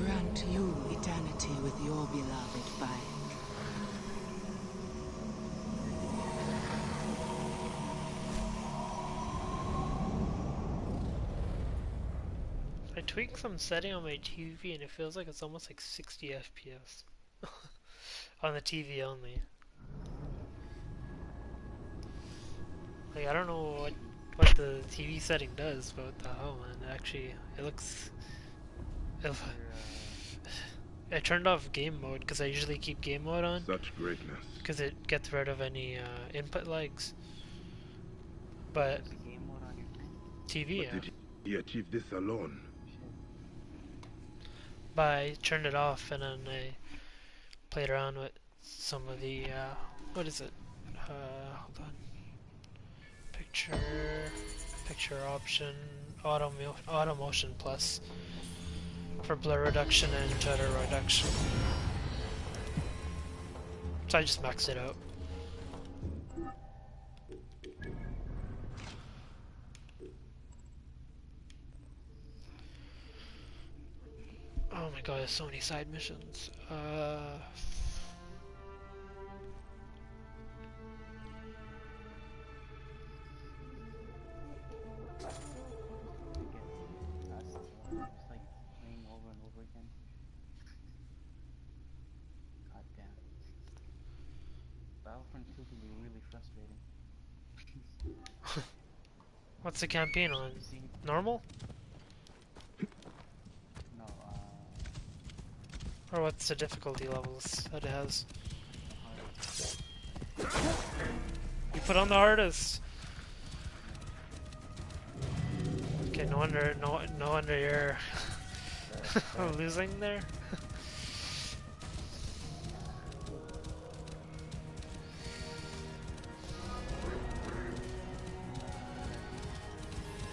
Grant you eternity with your beloved bind. I tweaked some setting on my TV and it feels like it's almost like 60 FPS. On the TV only. Like, I don't know what the TV setting does, but what the hell, man. Actually, it looks... I turned off game mode because I usually keep game mode on. Such greatness. Because it gets rid of any input lags. But TV, yeah. Did he achieve this alone? But I turned it off and then I played around with some of the what is it? Hold on. Picture option, auto motion plus for blur reduction and stutter reduction. So I just maxed it out. Oh my god, there's so many side missions. What's the campaign on? Normal? No, Or what's the difficulty levels that it has? You put on the hardest! Okay, no wonder you're losing there.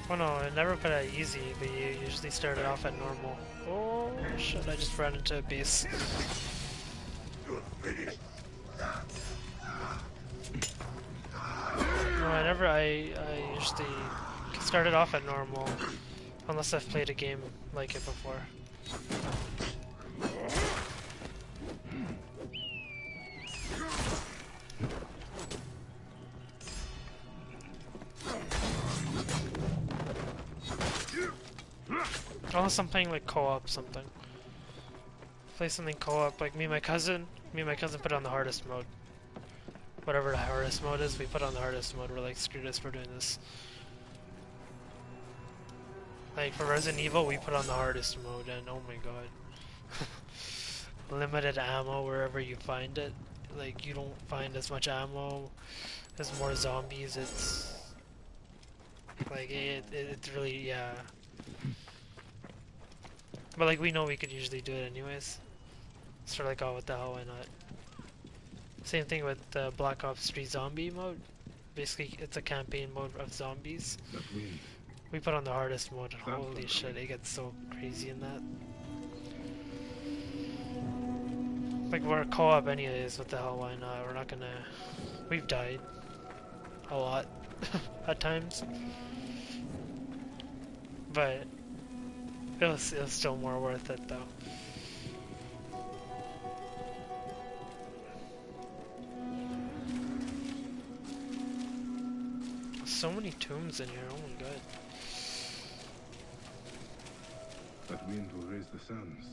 Oh no, I never put it easy, but you usually start it off at normal. Oh shit, I just ran into a base. No, I usually start it off at normal, unless I've played a game like it before. Unless I'm playing like co-op something. Play something co-op, like me and my cousin put on the hardest mode. Whatever the hardest mode is, we put on the hardest mode. We're like, screw this, we're doing this. Like for Resident Evil, we put on the hardest mode, and oh my god. Limited ammo wherever you find it. Like, you don't find as much ammo, there's more zombies, it's... Like, it's really, yeah. But like, we know we could usually do it anyways. So we're like, oh, what the hell, why not? Same thing with the Black Ops 3 zombie mode. Basically, it's a campaign mode of zombies. We put on the hardest mode, and holy shit, it gets so crazy in that. Like, we're co-op anyways, what the hell, why not? We're not gonna... We've died. A lot. At times. But... it was still more worth it, though. So many tombs in here, oh my god. That wind will raise the sands.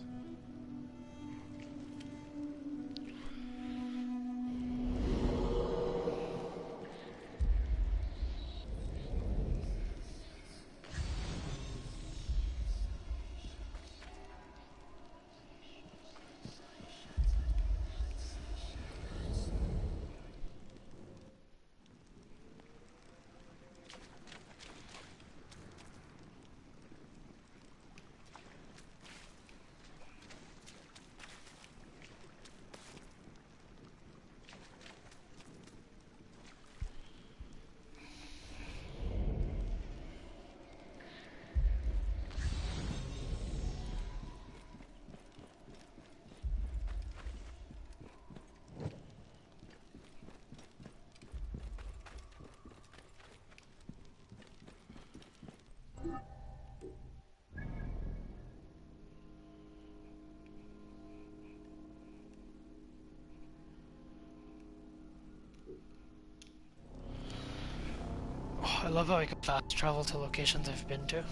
Oh, I love how I can fast travel to locations I've been to.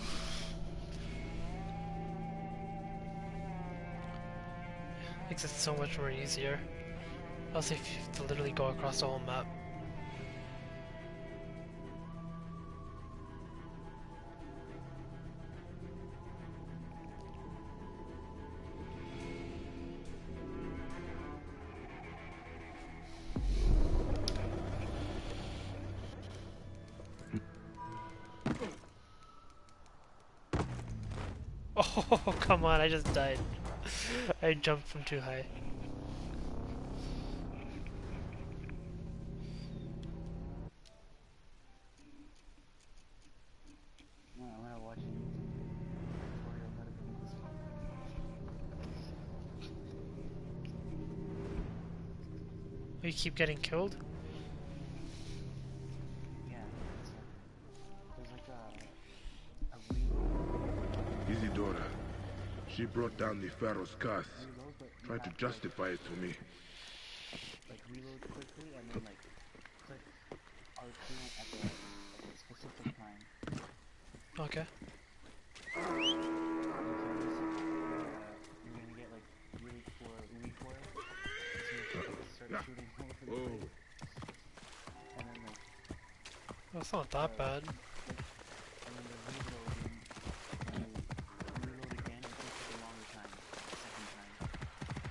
Makes it so much more easier. Also, if you have to literally go across the whole map. Oh, come on, I just died. I jumped from too high. Well, I'm gonna watch tutorial how to beat this game. You keep getting killed? Yeah, there's like a reload. Isidora. She brought down the Pharaoh's curse. Tried to justify it to me. Like reload quickly and then like click R2 at the specific time. Okay. If you miss it, you're gonna get like really poor recoil. So you start shooting all over the place. And then like... That's not that bad. And then the reloading, you reload again, it takes like a longer time, the second time.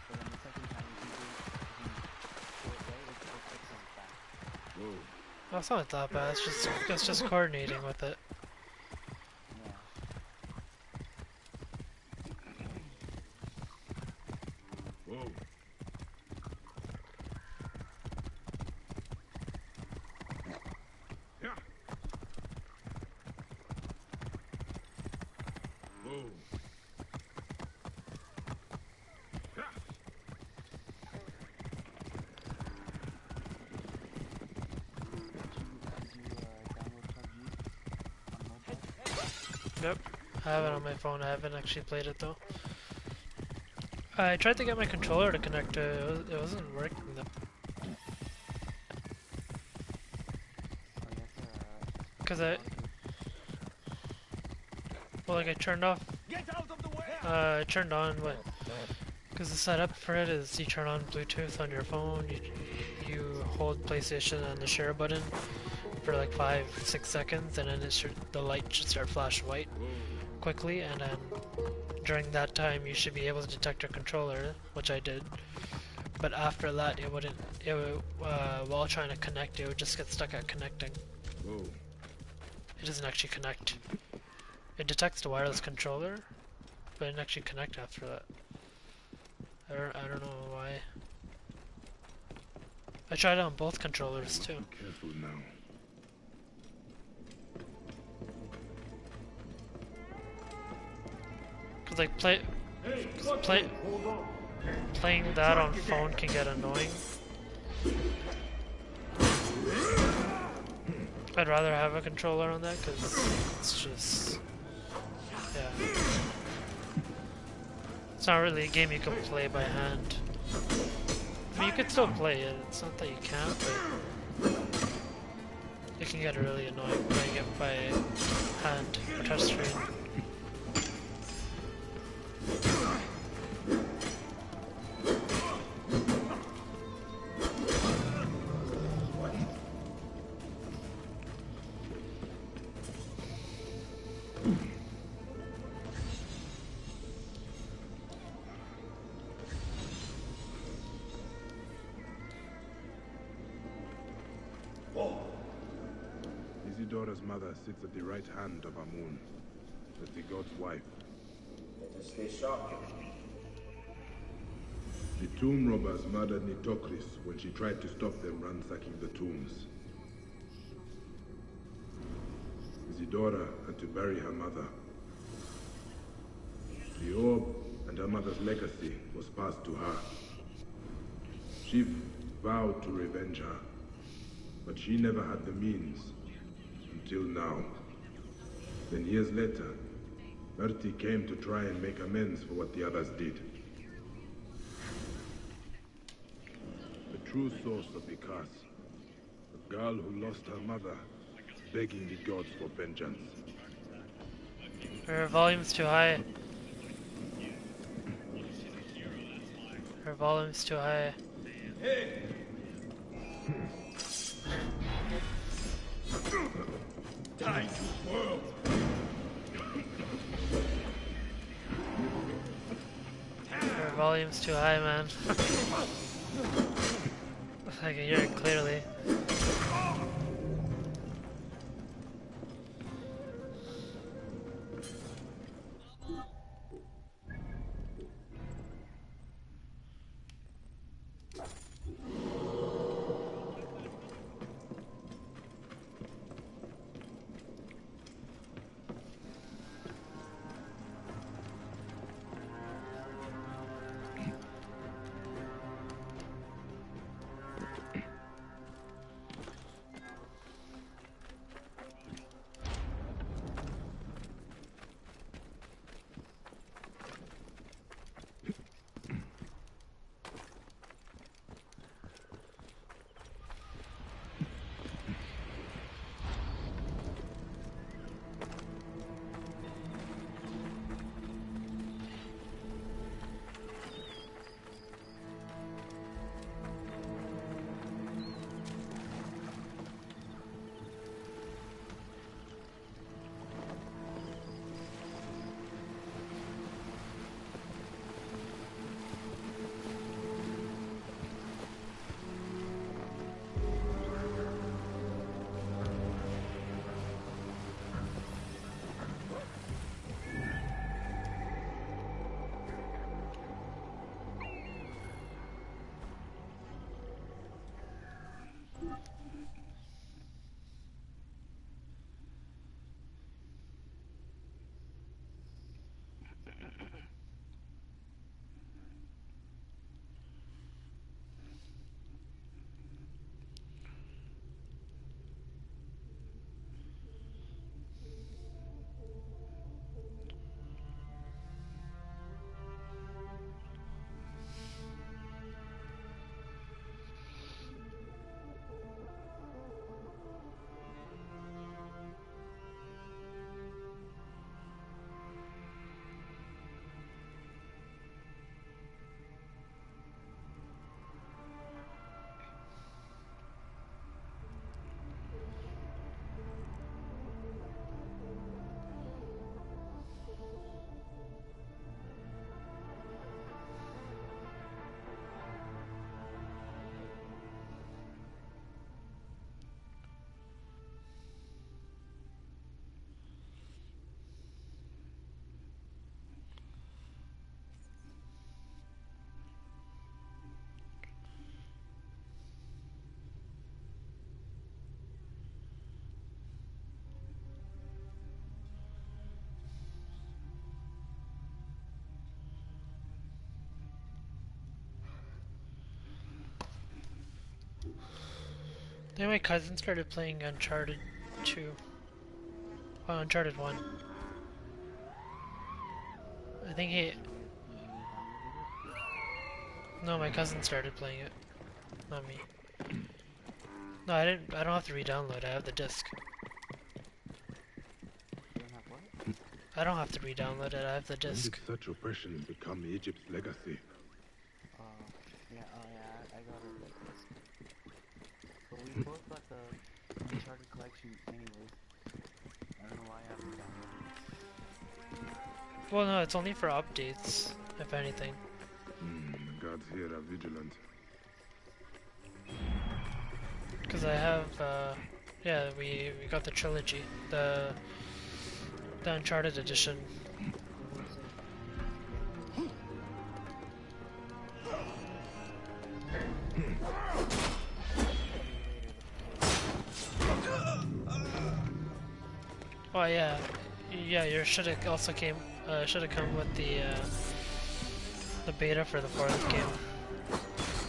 But then the second time, if you do it right, it fixes it back. Whoa. That's not that bad, it's just coordinating with it. Yeah. Whoa. Yeah. Whoa. Yep, I have it on my phone. I haven't actually played it though. I tried to get my controller to connect to it. It wasn't working though. Cause I turned off. I turned on what? Cause the setup for it is you turn on Bluetooth on your phone. You hold PlayStation and the share button for like 5-6 seconds, and then the light should start flash white quickly, and then during that time you should be able to detect your controller, which I did. But after that, it wouldn't. While trying to connect, it would just get stuck at connecting. Whoa. It doesn't actually connect. It detects the wireless controller, but it didn't actually connect after that. I don't know why. I tried it on both controllers too. Be careful now. Cause like play. Playing that on phone can get annoying. I'd rather have a controller on that because it's just, yeah. It's not really a game you can play by hand. I mean, you could still play it, it's not that you can't, but it can get really annoying playing it by hand or touchscreen. Isidora's mother sits at the right hand of Amun, as the god's wife. Let us stay sharp. The tomb robbers murdered Nitocris when she tried to stop them ransacking the tombs. Isidora had to bury her mother. The orb and her mother's legacy was passed to her. She vowed to revenge her, but she never had the means. Until now. Then years later, Bertie came to try and make amends for what the others did. The true source of the curse. A girl who lost her mother, begging the gods for vengeance. Her volume's too high. Her volume's too high. Hey! Time to world! Her volume's too high, man. I can hear it clearly. Yeah, my cousin started playing Uncharted 2. Well, Uncharted 1. I think he... No, my cousin started playing it. Not me. No, I didn't. I don't have to re-download. I have the disc. I don't have to re-download it. I have the When disc. did such oppression become Egypt's legacy? Yeah, I got it like this. But we both got the Uncharted collection anyways. I don't know why I haven't downloaded it. Well, no, it's only for updates, if anything. The gods here are vigilant. Because I have, yeah, we got the trilogy, the Uncharted edition. Oh yeah, you should have also should have come with the beta for the fourth game.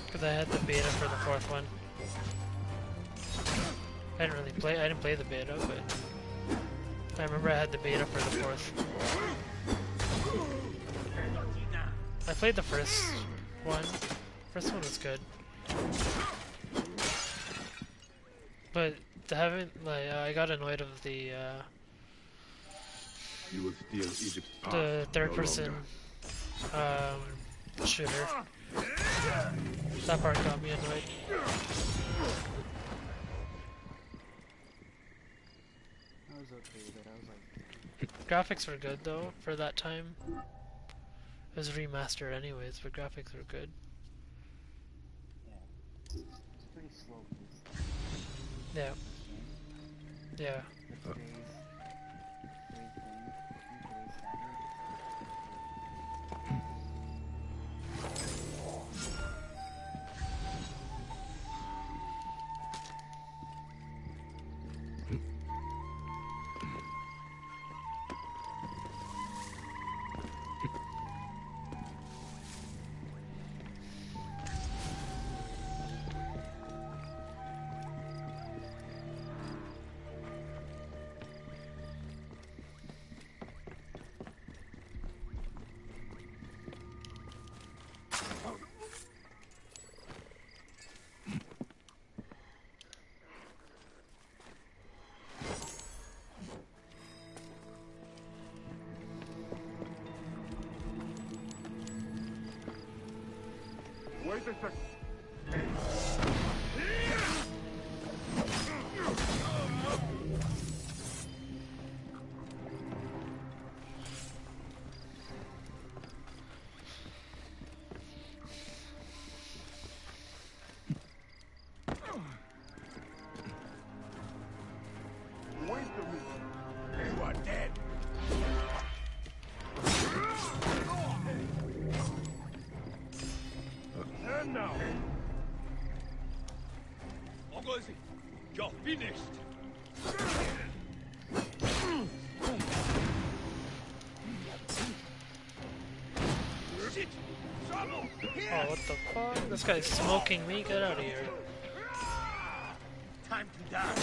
Because I had the beta for the fourth one. I didn't play the beta, but I remember I had the beta for the fourth. I played the first one. First one was good. But I got annoyed of the You will steal Egypt's past the third no person longer. shooter. That part got me annoyed. I was okay with it. I was like... Graphics were good though for that time. It was remastered anyways, but graphics were good. Yeah. It's pretty slow paced. Yeah. Yeah. For today's thing, today's standard. Wait a sec. You are dead. And now. Ogozi, you're finished. Shit! Trouble! Oh, what the fuck? This guy's smoking me. Get out of here. Time to die.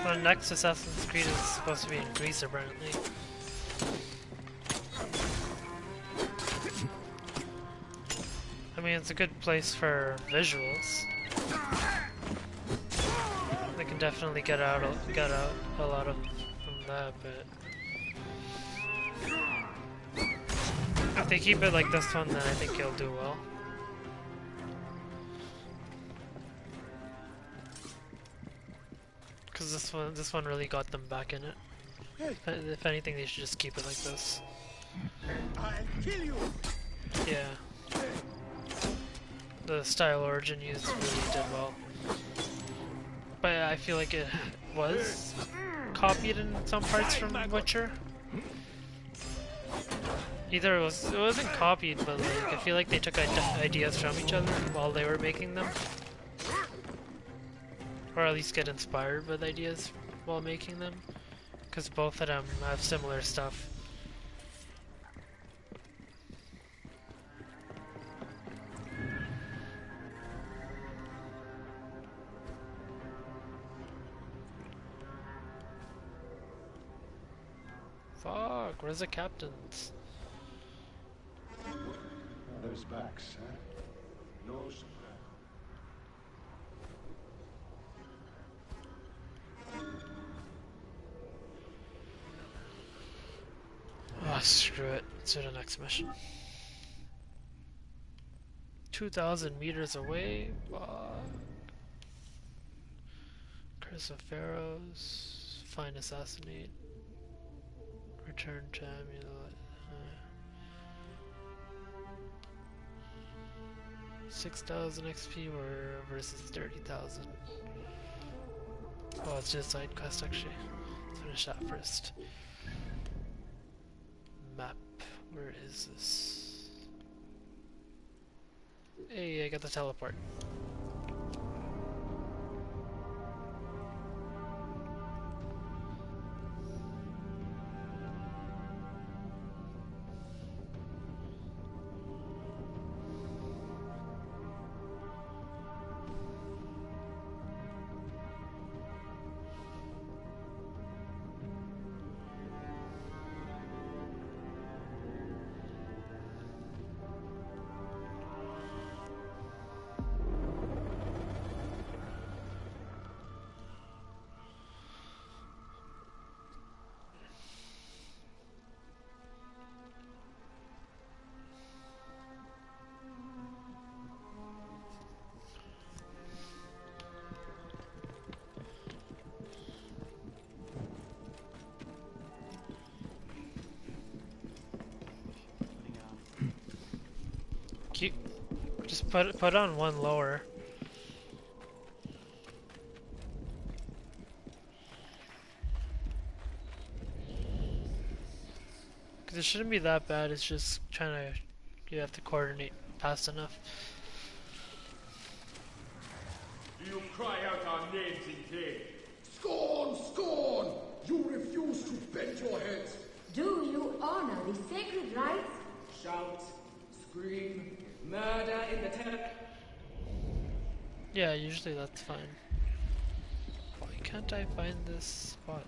The next Assassin's Creed is supposed to be in Greece, apparently. I mean, it's a good place for visuals. They can definitely get out a lot of from that, but If they keep it like this one, then I think it'll do well. Because this one really got them back in it. If anything, they should just keep it like this. I'll kill you. Yeah. The style Origin used really did well. But I feel like it was copied in some parts from Witcher. Either it wasn't copied, but like I feel like they took ideas from each other while they were making them. Or at least get inspired with ideas while making them. Because both of them have similar stuff. Fuck, where's the captains? Those backs, sir. No surprise. Oh, screw it. Let's do the next mission. 2,000 meters away. Fuck. Curse of Pharaohs. Find assassinate. Return to amulet. 6,000 XP versus 30,000. Oh, it's just side quest actually. Let's finish that first. Map. Where is this? Hey, I got the teleport. Just put on one lower. Cause it shouldn't be that bad. It's just trying to you have to coordinate fast enough. Do you cry out our names in vain? Scorn! Scorn! You refuse to bend your heads. Do you honor the sacred rites? Shout, scream, murder in the temple. Yeah, usually that's fine. Why can't I find this spot?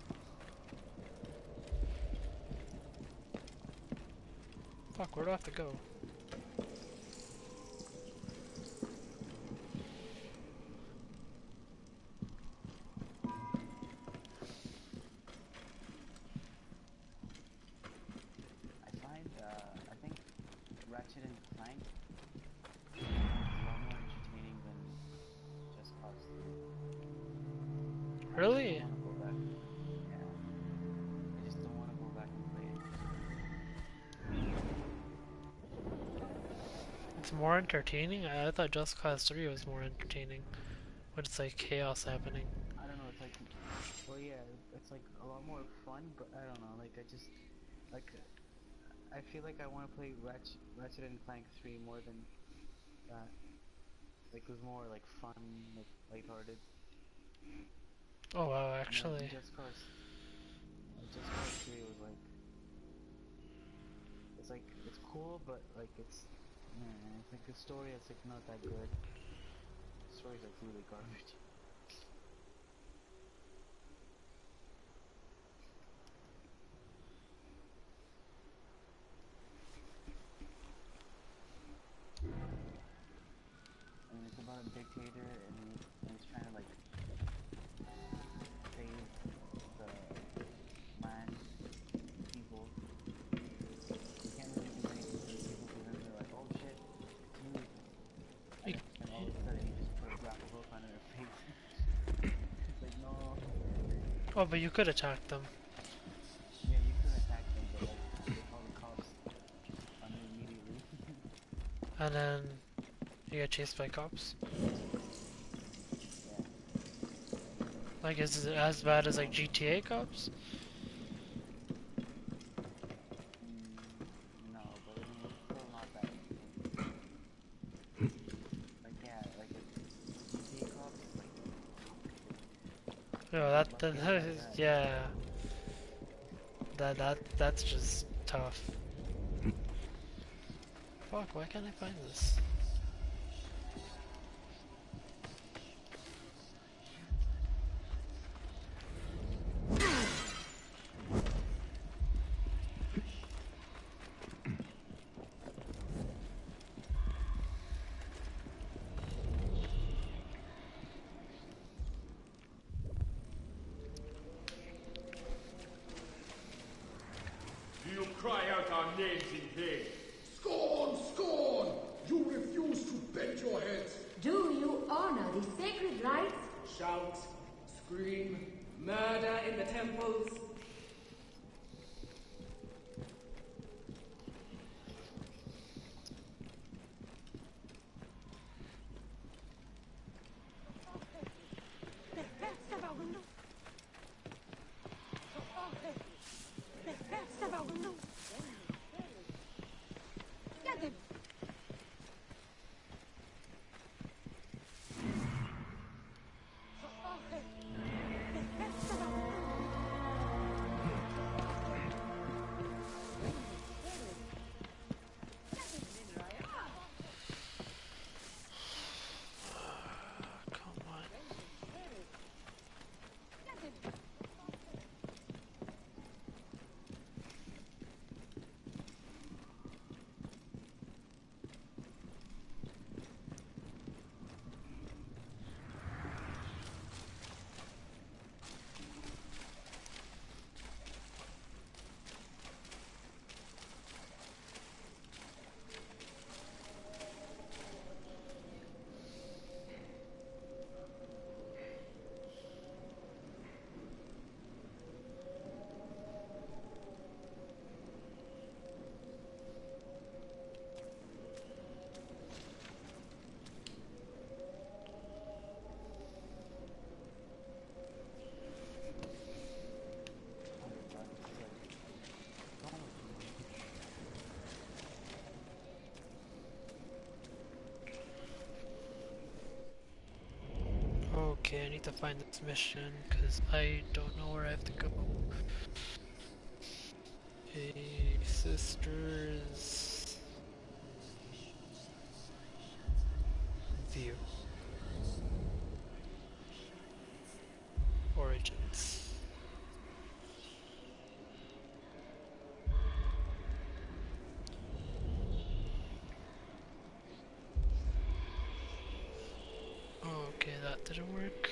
Fuck, where do I have to go? I think Ratchet and Clank is a lot more entertaining than Just Cause 3. Really? I don't wanna go back. Yeah. I just don't want to go back and play it. It's more entertaining? I thought Just Cause 3 was more entertaining. But it's like chaos happening. I don't know, it's like, well yeah, it's like a lot more fun, but I don't know, like I just, like, I feel like I want to play Ratchet and Clank 3 more than that. Like, it was more like fun, like lighthearted. Oh wow, actually. Just Cause 3 was like, it's cool, but like it's like the story is like not that good. The story's like really garbage. And it's about a dictator, and he's trying to like save the land, people. You can't really do anything to save Oh, but you could attack them. Yeah, you could attack them, but like they call the cops on you immediately. And then you get chased by cops. Yeah. Like, is it as bad as like GTA cops? No, but I mean, it's still not that. Like, yeah, like a GTA cop is like. No, that yeah. That's just tough. Fuck, why can't I find this? Do you cry out our names in vain? Scorn! Scorn! You refuse to bend your heads. Do you honor the sacred rites? Shout, scream, murder in the temples. Okay, I need to find this mission because I don't know where I have to go. Hey, sisters. View. Origins. Okay, that didn't work.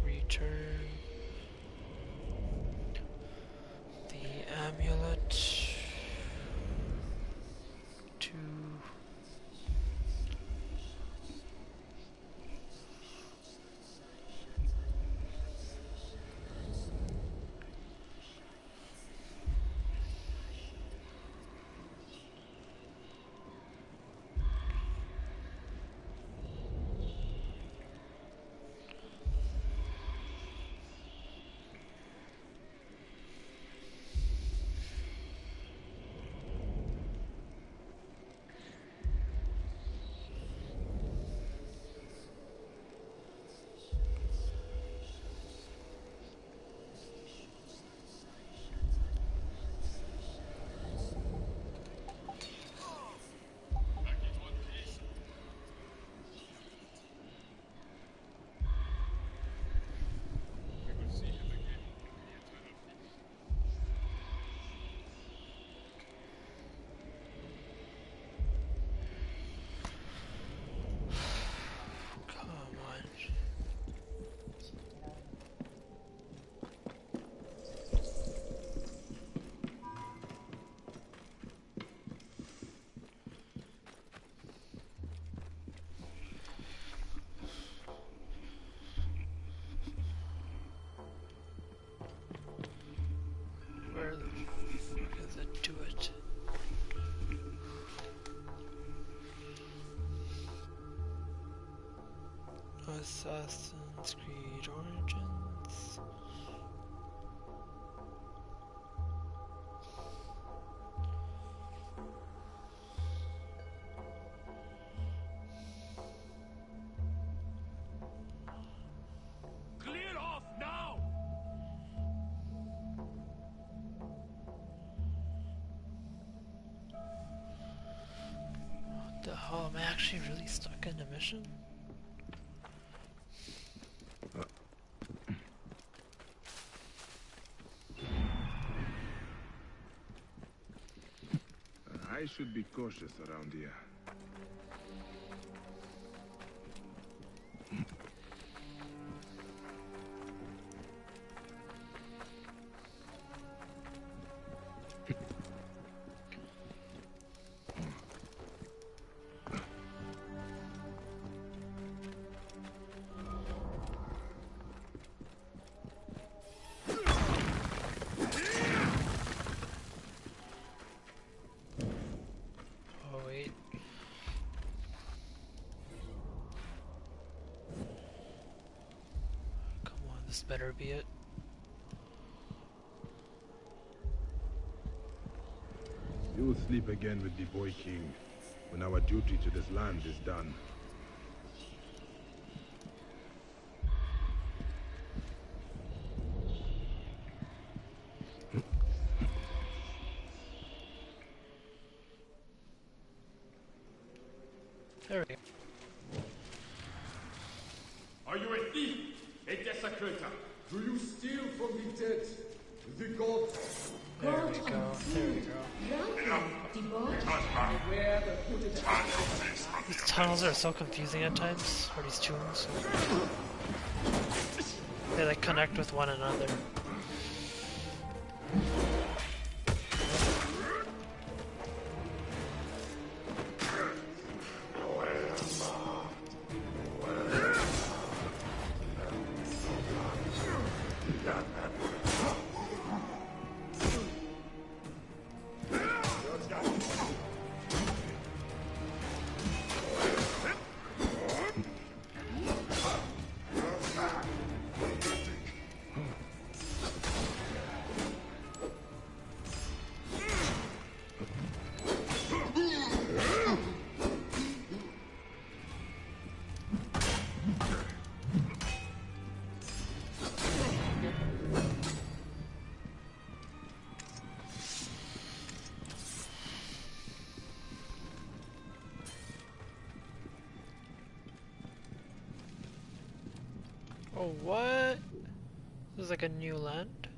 Return the amulet to Assassin's Creed Origins. Clear off now! What the hell? Am I actually really stuck in a mission? I should be cautious around here. Oh wait. Come on, this better be it. You will sleep again with the boy king when our duty to this land is done. There we go. Are you a thief? A desecrator? Do you steal from the dead? The gods? There we go. There we go. These tunnels are so confusing at times, or these tombs. They like connect with one another. Oh, what? This is like a new land?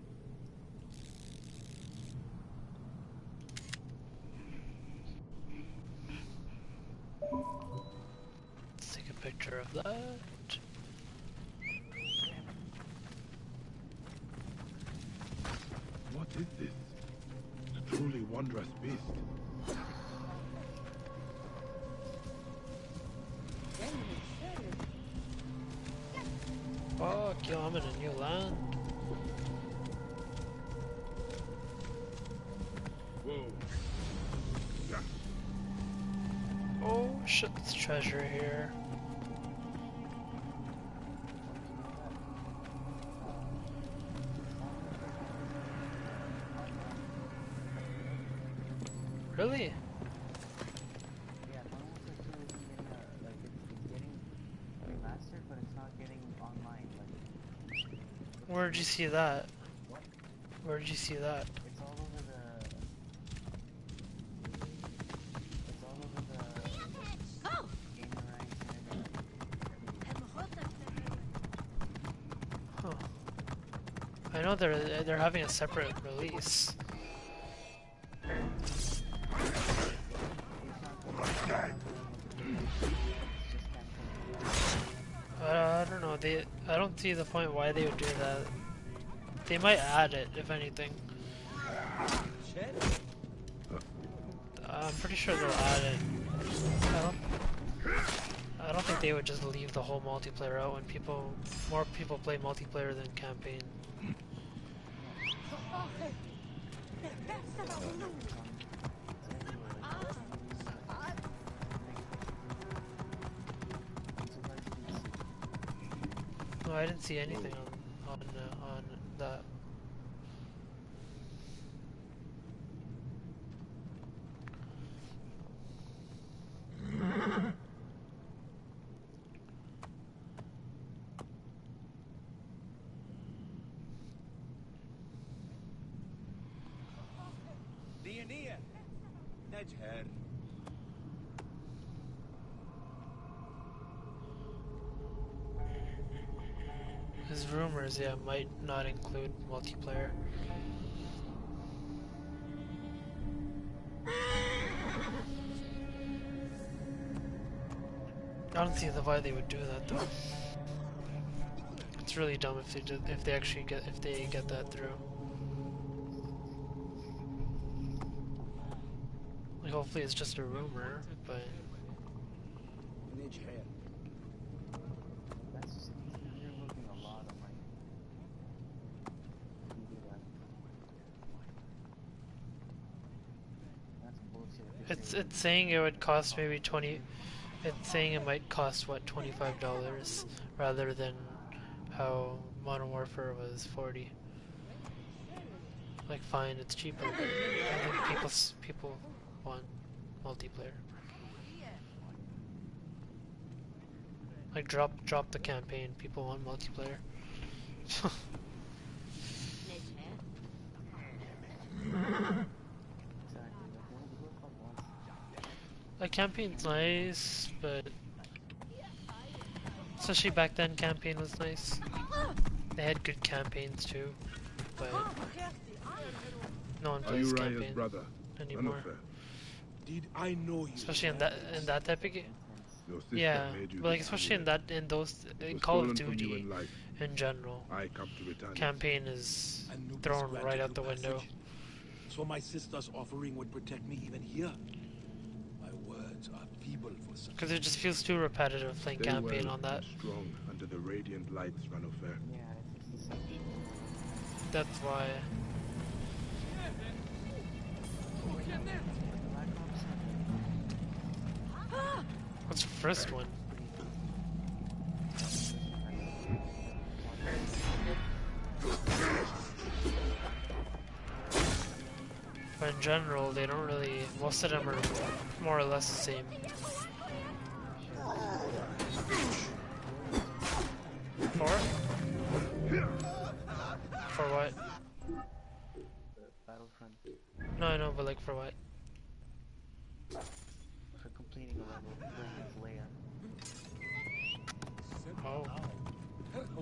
Let's take a picture of that. What is this? A truly wondrous beast. Fuck, yo, I'm in a new land. Whoa. Oh shit, there's treasure here. Really? Yeah, like it's getting remastered, but it's not getting online. Like, Where'd you see that? what? Where'd you see that? It's all over the gamer ranks and everything. Huh. I know they're having a separate release. I don't know. I don't see the point why they would do that. They might add it, if anything. I'm pretty sure they'll add it. I don't think they would just leave the whole multiplayer out when more people play multiplayer than campaign. No, I didn't see anything on that. His rumors, yeah, might not include multiplayer. I don't see why they would do that though. It's really dumb if they actually get that through. Like hopefully it's just a rumor, but That's just you're looking a lot on my. That's bullshit. it's saying it would cost maybe 20. It's saying it might cost what, $25 rather than how Modern Warfare was 40. Like fine, it's cheaper, but I think people want multiplayer. Like drop the campaign. People want multiplayer. Like campaign's nice, but especially back then, campaign was nice. They had good campaigns too, but no one plays campaign anymore. Did I know you? Especially in that type of game. Yeah, but like especially in those in Call of Duty in general, campaign is thrown right out the window. So my sister's offering would protect me even here. My words are feeble for such. Because it just feels too repetitive playing campaign on that. Strong under the radiant lights, Ranofair. Yeah, it's the same. That's why. What's the first one? But in general, they don't really. Most of them are more or less the same. For? For what? Battlefront. No, I know, but like for what? For completing a level, playing as Leia. Oh.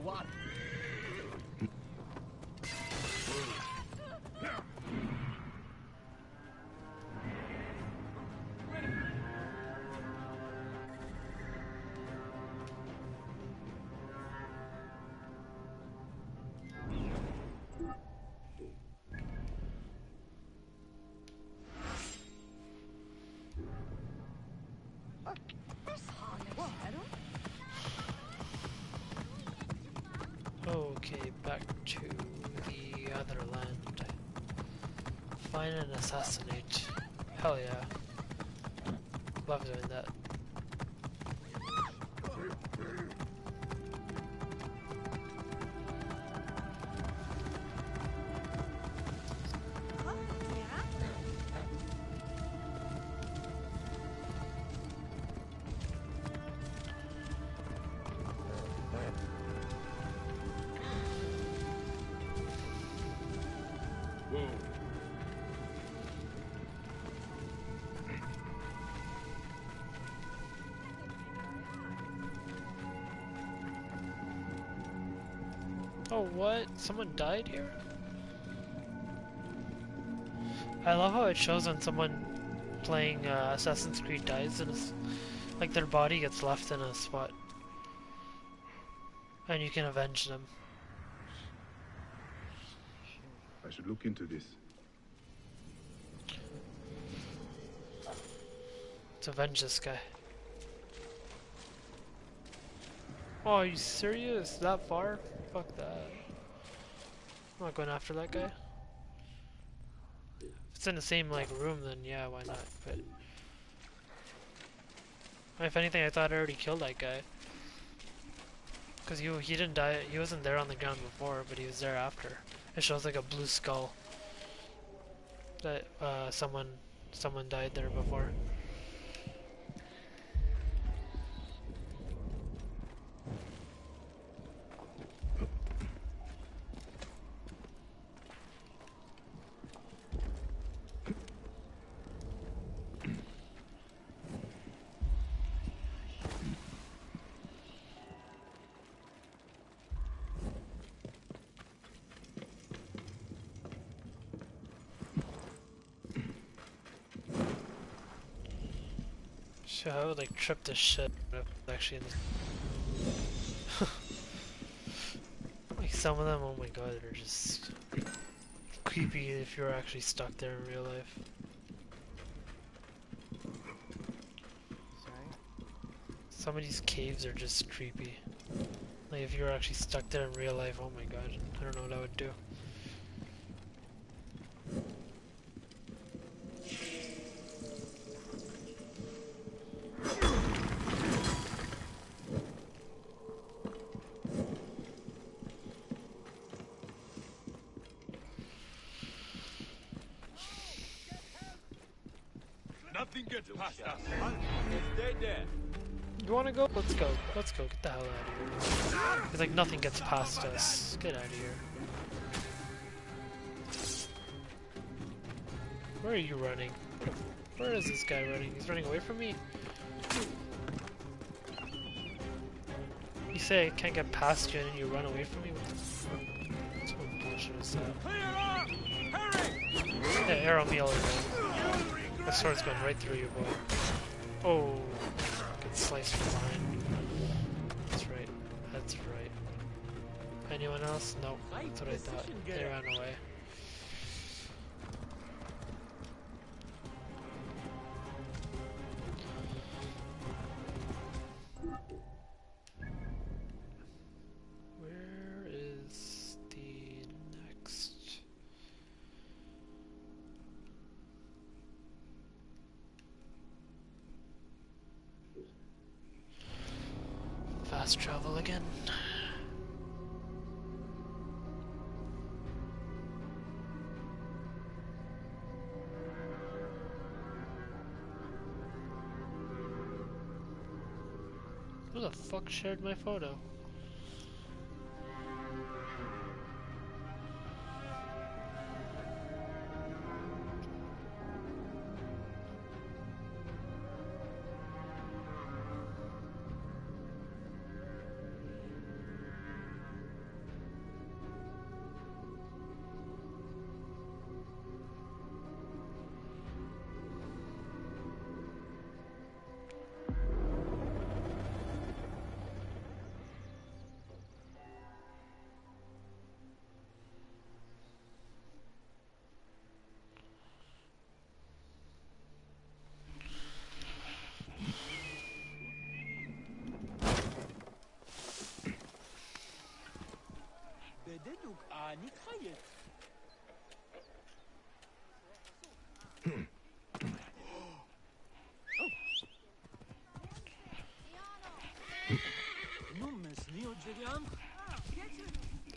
What? Okay, back to the other land. Find and assassinate. Hell yeah. Love doing that. Oh, what? Someone died here? I love how it shows when someone playing Assassin's Creed dies and like their body gets left in a spot. And you can avenge them. I should look into this. To avenge this guy. Oh, are you serious? That far? Fuck that. I'm not going after that guy. If it's in the same like room, then yeah, why not? But if anything, I thought I already killed that guy. Cause he didn't die. He wasn't there on the ground before, but he was there after. It shows like a blue skull. That someone died there before. So I would like trip this shit if it's actually in this. Like some of them, oh my god, are just creepy if you're actually stuck there in real life. Sorry? Some of these caves are just creepy. Like if you're actually stuck there in real life, oh my god, I don't know what I would do. Nothing gets past us. Stay there. You wanna go? Let's go. Let's go. Get the hell out of here. It's like nothing gets past us. Get out of here. Where are you running? Where is this guy running? He's running away from me? You say I can't get past you and then you run away from me? What the fuck? What bullshit is that? Clear up! Hurry! Yeah, arrow me all over. The sword's going right through you, boy. Oh, get sliced from behind. That's right. That's right. Anyone else? Nope. That's what I thought. They ran away. Where is the next? Fast travel again. Who the fuck shared my photo?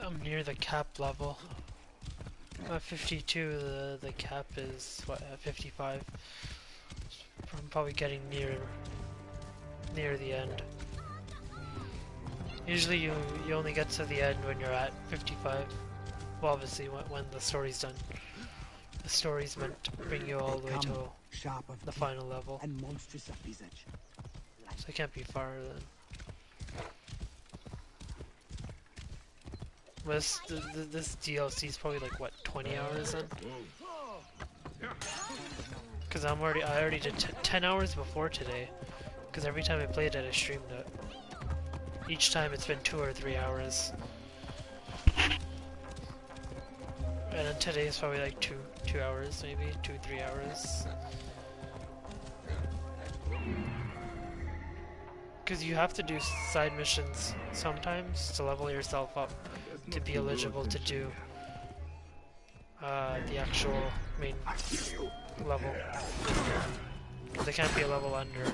I'm near the cap level. I'm at 52, the cap is, what, at 55. I'm probably getting near the end. Usually you only get to the end when you're at 55. Well, obviously when the story's done. The story's meant to bring you all the way to the final level. And monstrous of visage. So I can't be far then. This DLC is probably like what, 20 hours then? Cause I already did 10 hours before today. Cause every time I played it, I streamed it. Each time it's been 2 or 3 hours. And then today's probably like 2 hours, maybe 2-3 hours. Because you have to do side missions sometimes to level yourself up to be eligible to do the actual main level. They can't be a level under.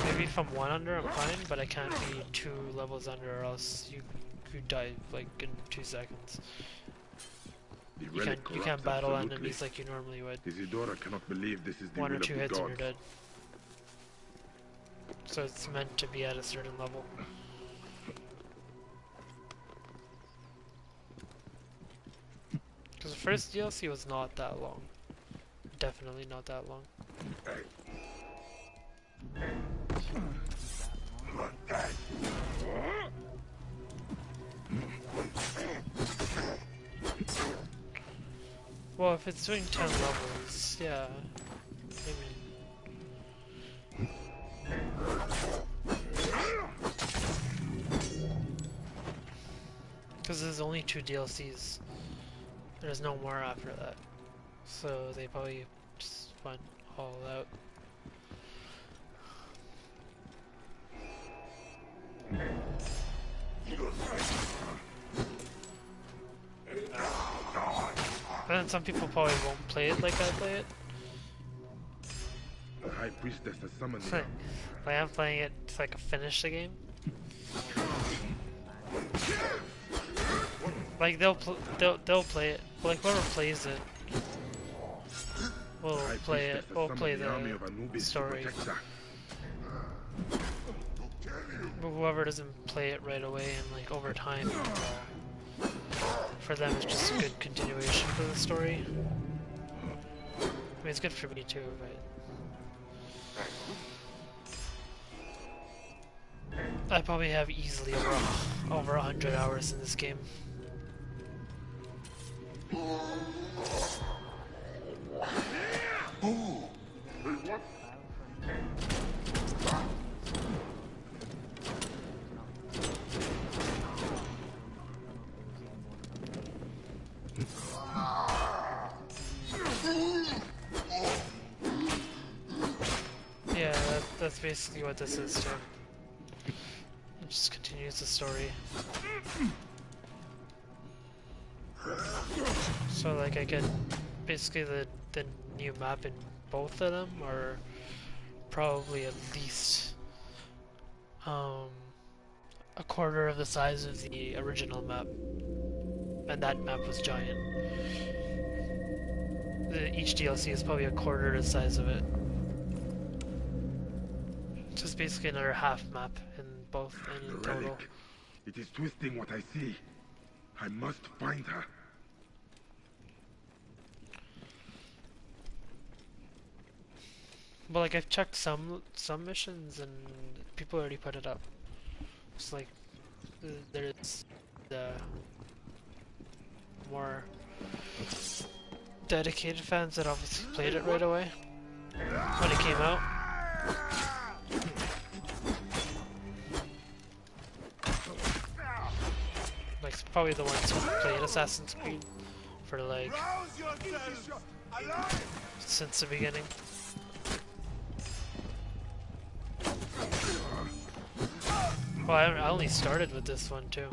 Maybe from 1 under I'm fine, but I can't be 2 levels under or else you die like in 2 seconds. You can't battle enemies like you normally would. Isidora cannot believe this is the 1 or will 2 of the hits and you're gods. dead. So it's meant to be at a certain level. Because the first DLC was not that long. Definitely not that long. Well, if it's doing 10 levels, yeah. I mean... Because there's only 2 DLCs. There's no more after that. So they probably just went all out. And then some people probably won't play it like I play it. The High Priestess has summoned me. Like I'm playing it so I can finish the game. Like they'll play it. Like whoever plays it will play it. Will play the story. But whoever doesn't play it right away and like over time, for them it's just a good continuation for the story. I mean it's good for me too, but I probably have easily over 100 hours in this game. Yeah, that's basically what this is too. It just continues the story. So like I get basically the new map in both of them are probably at least a quarter of the size of the original map. And that map was giant. Each DLC is probably a quarter the size of it. Just basically another half map in both in total. It is twisting what I see. I must find her. But like I've checked some missions and people already put it up. It's like there's the more dedicated fans that obviously played it right away when it came out. Like probably the ones who played Assassin's Creed for like since the beginning. Well, I only started with this one too.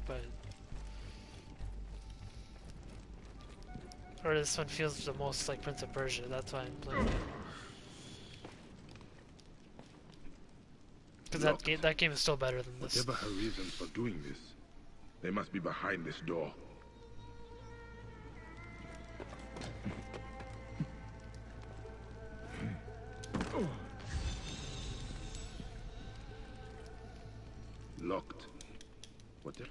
But or this one feels the most like Prince of Persia, that's why I'm playing it. Because that game is still better than this. Whatever her reasons for doing this, they must be behind this door. Locked. Whatever.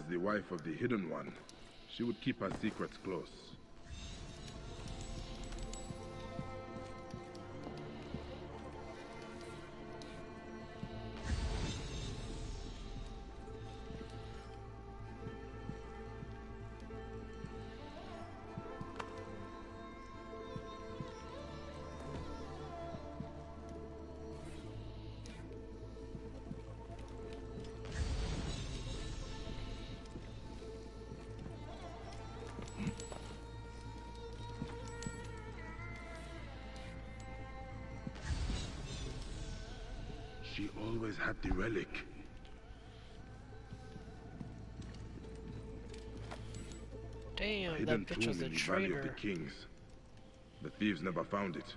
the wife of the Hidden One, she would keep her secrets close. She always had the relic. Damn, A hidden that bitch was tomb a in the Valley of the traitor. Kings. The thieves never found it.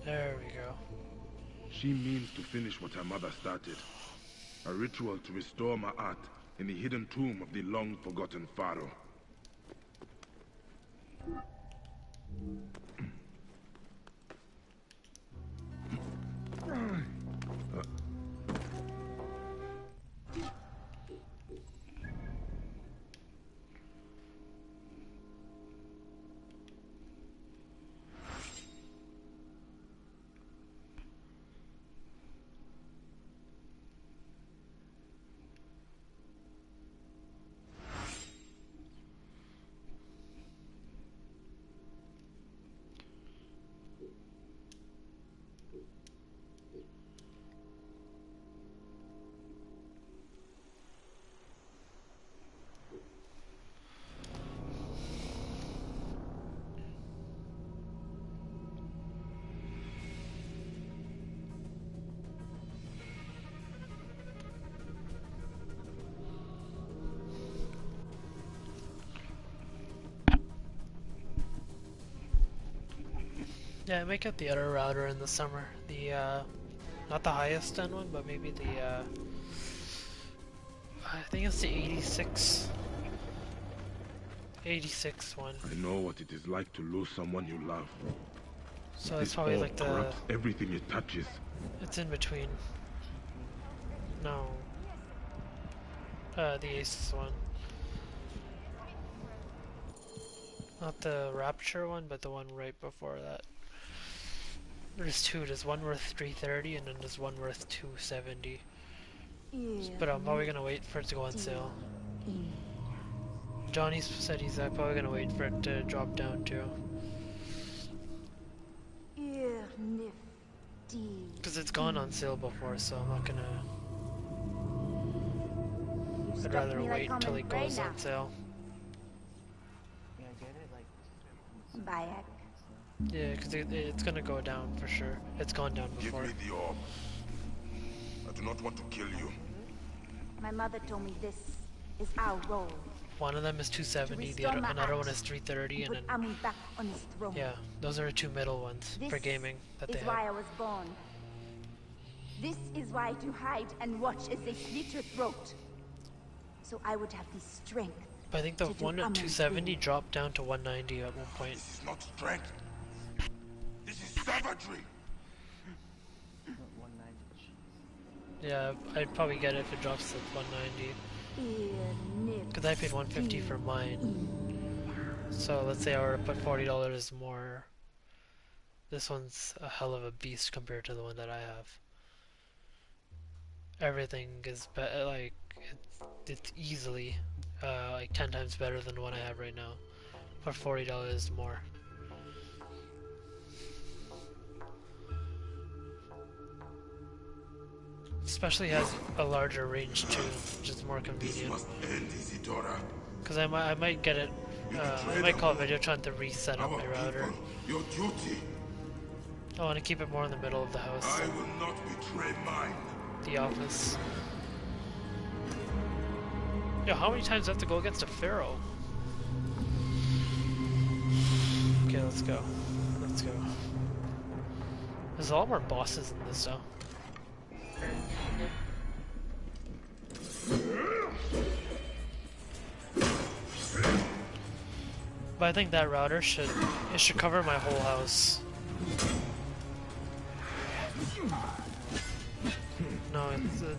There we go. She means to finish what her mother started. A ritual to restore Ma'at in the hidden tomb of the long-forgotten Pharaoh. Yeah, I might get the other router in the summer. The, not the highest end one, but maybe the, I think it's the 86 one. I know what it is like to lose someone you love. So This it's probably orb like the... corrupts everything it touches. It's in between. No. The Aces one. Not the Rapture one, but the one right before that. There's two. There's one worth 330 and then there's one worth 270. But I'm probably gonna wait for it to go on sale. Johnny said he's probably gonna wait for it to drop down too. Because it's gone on sale before, so I'm not gonna... I'd rather wait until it goes on sale. Yeah, I get it, like... Bayek. Yeah, because it's gonna go down for sure. It's gone down before. Give me the orb. I do not want to kill you. My mother told me this is our role. One of them is 270, the other, another one is 330, and then... Amun back on his throne. Yeah, those are the two middle ones for gaming that they have. This is why I was born. This is why to hide and watch as they slit your throat. So I would have the strength. But I think the one at 270 dropped down to 190 at one point. This is not strength. This is savagery. Yeah, I'd probably get it if it drops to 190. Because I paid 150 for mine. So let's say I were to put $40 more. This one's a hell of a beast compared to the one that I have. Everything is like it's easily like 10 times better than the one I have right now for $40 more. Especially has a larger range too, which is more convenient. Because I might get it. I might call Videotron to reset up my router. I want to keep it more in the middle of the house. I will not betray mine. The office. Yo, how many times do I have to go against a Pharaoh? Okay, let's go. Let's go. There's a lot more bosses in this though. But I think that router should cover my whole house. No,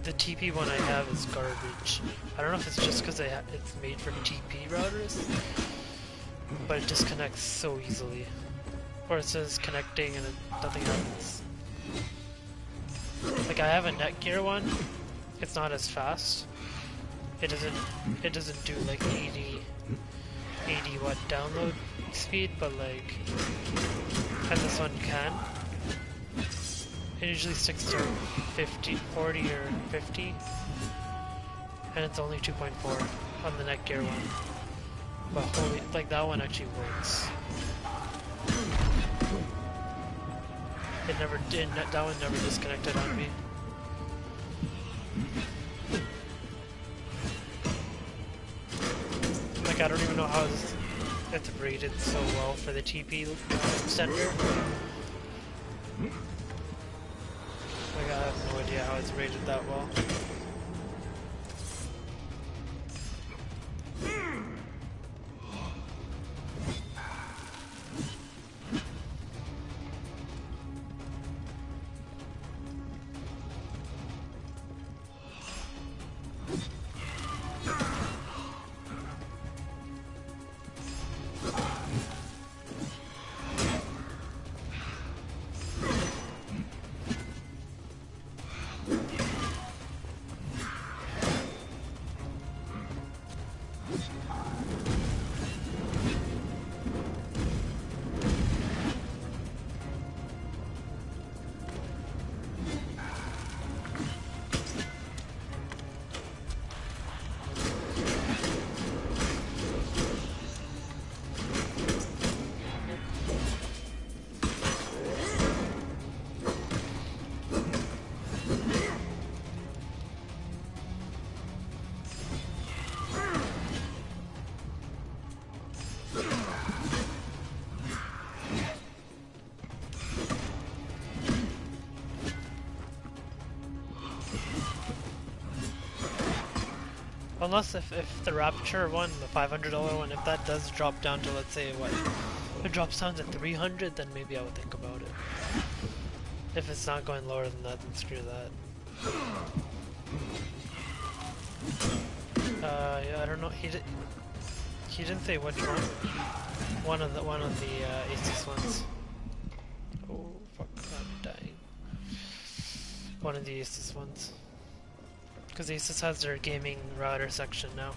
the TP one I have is garbage. I don't know if it's just because it's made for TP routers, but it disconnects so easily. Or it says connecting and nothing happens. Like I have a Netgear one, it's not as fast. It doesn't do like 80 watt download speed, but like, and this one can. It usually sticks to 40 or 50, and it's only 2.4 on the Netgear one. But holy, like that one actually works. It never did. That one never disconnected on me. Like I don't even know how it's rated so well for the TP extender. Like I have no idea how it's rated that well. Unless if the Rapture one, the $500 one, if that does drop down to, let's say, what? If it drops down to 300, then maybe I would think about it. If it's not going lower than that, then screw that. Yeah, I don't know. He didn't say which one. One of the Asus ones. Oh fuck! I'm dying. One of the Asus ones. Because Asus has their gaming router section now,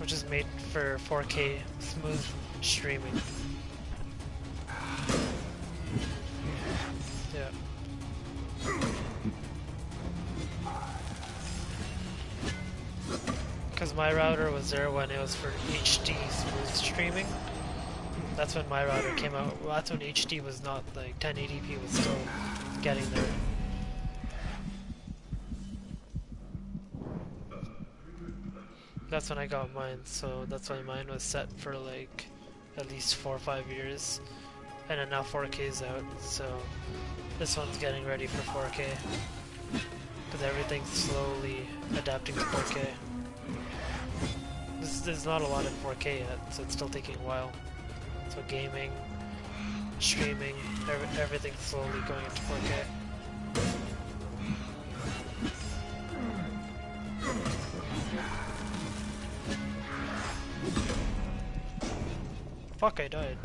which is made for 4K smooth streaming. Yeah. Because my router was there when it was for HD smooth streaming. That's when my router came out. Well, that's when HD was not, like 1080p was still getting there. That's when I got mine, so that's why mine was set for like at least 4 or 5 years, and then now 4K's out, so this one's getting ready for 4K because everything's slowly adapting to 4K. There's not a lot in 4K yet, so it's still taking a while. So gaming, streaming, everything's slowly going into 4K. Fuck, I died.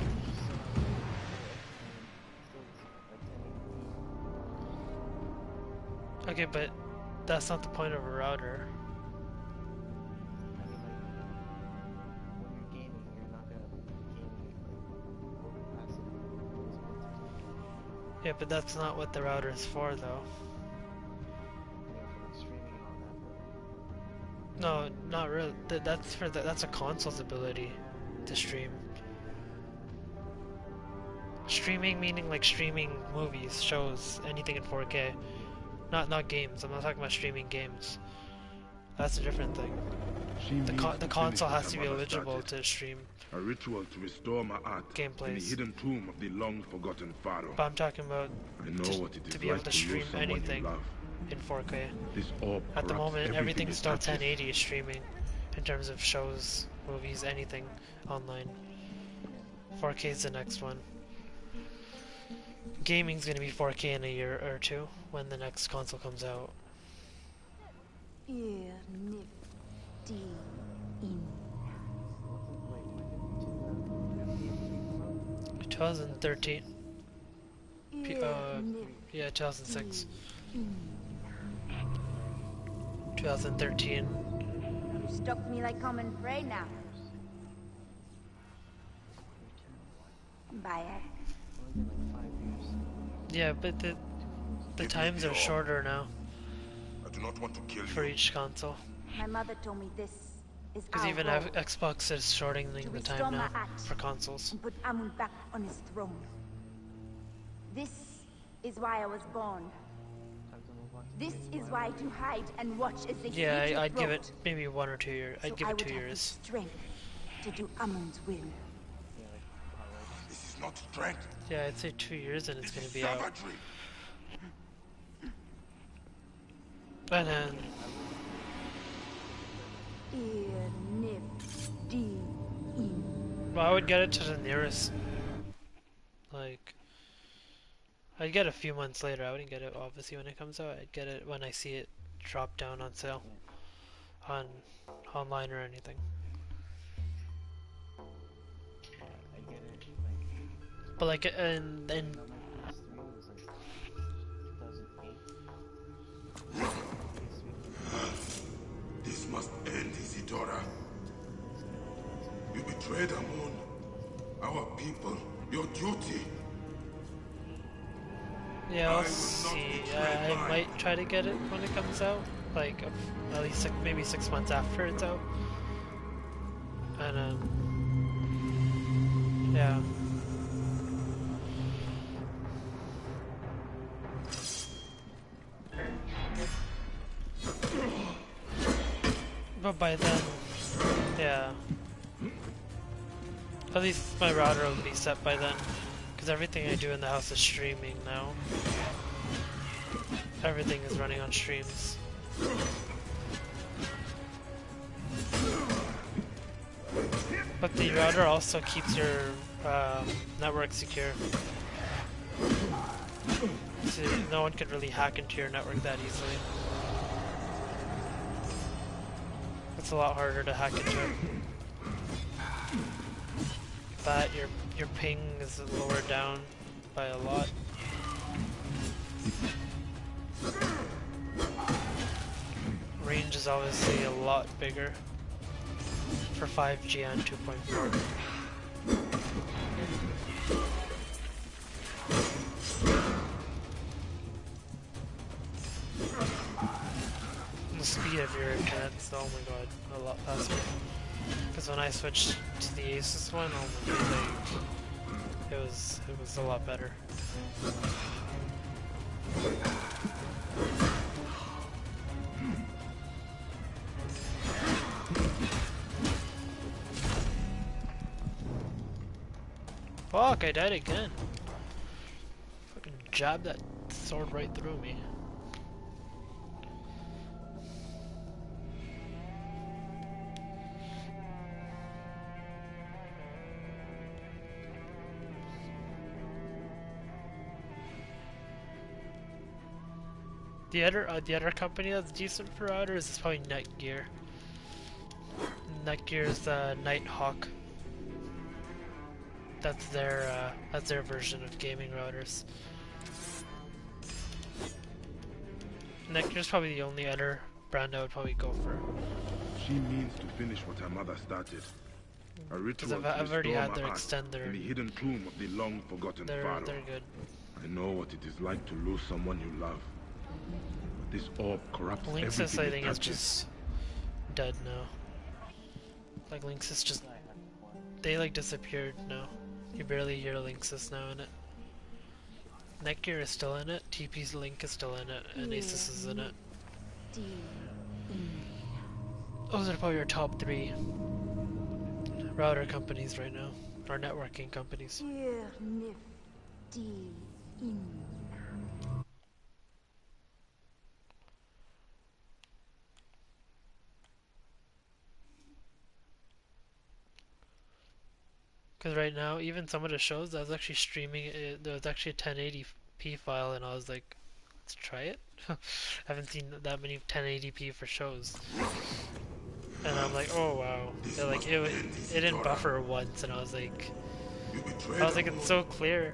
Okay, but that's not the point of a router. Yeah, but that's not what the router is for, though. No, not really. That's a console's ability to stream. Streaming meaning like streaming movies, shows, anything in 4K. Not games. I'm not talking about streaming games. That's a different thing. The console has to be eligible to stream. A ritual to restore my art in the hidden tomb of the long-forgotten Pharaoh. But I'm talking about to be able to stream anything in 4K. At the moment, everything's still 1080 streaming in terms of shows, movies, anything online. 4K is the next one. Gaming's gonna be 4K in a year or two when the next console comes out. 2013. Yeah, 2006. 2013. You stuck me like common prey now. Bye. Yeah, but the times are shorter now. I do not want to kill you. For each console. My mother told me this is because even Xbox is shortening the time now for consoles. And put Amun back on his throne. This is why I was born. This is why to hide and watch as they yeah, I'd give it maybe 1 or 2 years. I'd give it 2 years. Strength to do Amun's will. This is not strength. Yeah, I'd say 2 years and it's gonna be out. And then well, I would get it to the nearest. Like, I'd get it a few months later. I wouldn't get it obviously when it comes out. I'd get it when I see it drop down on sale on online or anything. But like, and this must end, Isidora. You betrayed Amun, our people, your duty. Yeah, I'll see. I might try to get it when it comes out, like at least maybe 6 months after it's out. And yeah. But by then, yeah. At least my router will be set by then, because everything I do in the house is streaming now. Everything is running on streams. But the router also keeps your network secure. So no one could really hack into your network that easily. It's a lot harder to hack into it. That your ping is lowered down by a lot. Range is obviously a lot bigger for 5G and 2.4. The speed of your internet's, oh my god, a lot faster. Because when I switched to the Asus one, oh my god, it was a lot better. Fuck, I died again. Fucking jabbed that sword right through me. The other company that's decent for routers is probably Netgear. Netgear's the Nighthawk. That's their version of gaming routers. Netgear's probably the only other brand I would probably go for. She means to finish what her mother started. A ritual to I've already had their art extender. In the hidden tomb of the long-forgotten Pharaoh. They're good. I know what it is like to lose someone you love. This orb corrupts Linksys, everything I think, it is touches. just dead now. Like Linksys just they like disappeared now. You barely hear Link's is now in it. Netgear is still in it, TP's Link is still in it, and Asus is in it. Those are probably your top 3 router companies right now, or networking companies. Because right now, even some of the shows, I was actually streaming it, there was actually a 1080p file, and I was like, let's try it? I haven't seen that many 1080p for shows. And I'm like, oh wow. They're like, it didn't buffer once, and I was like, it's so clear.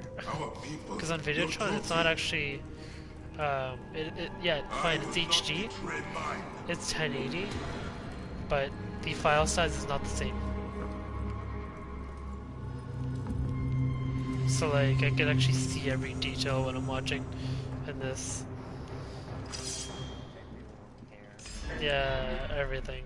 Because on Videotron, it's not actually, yeah, fine, it's HD, it's 1080, but the file size is not the same. So like, I can actually see every detail when I'm watching in this. Yeah, everything.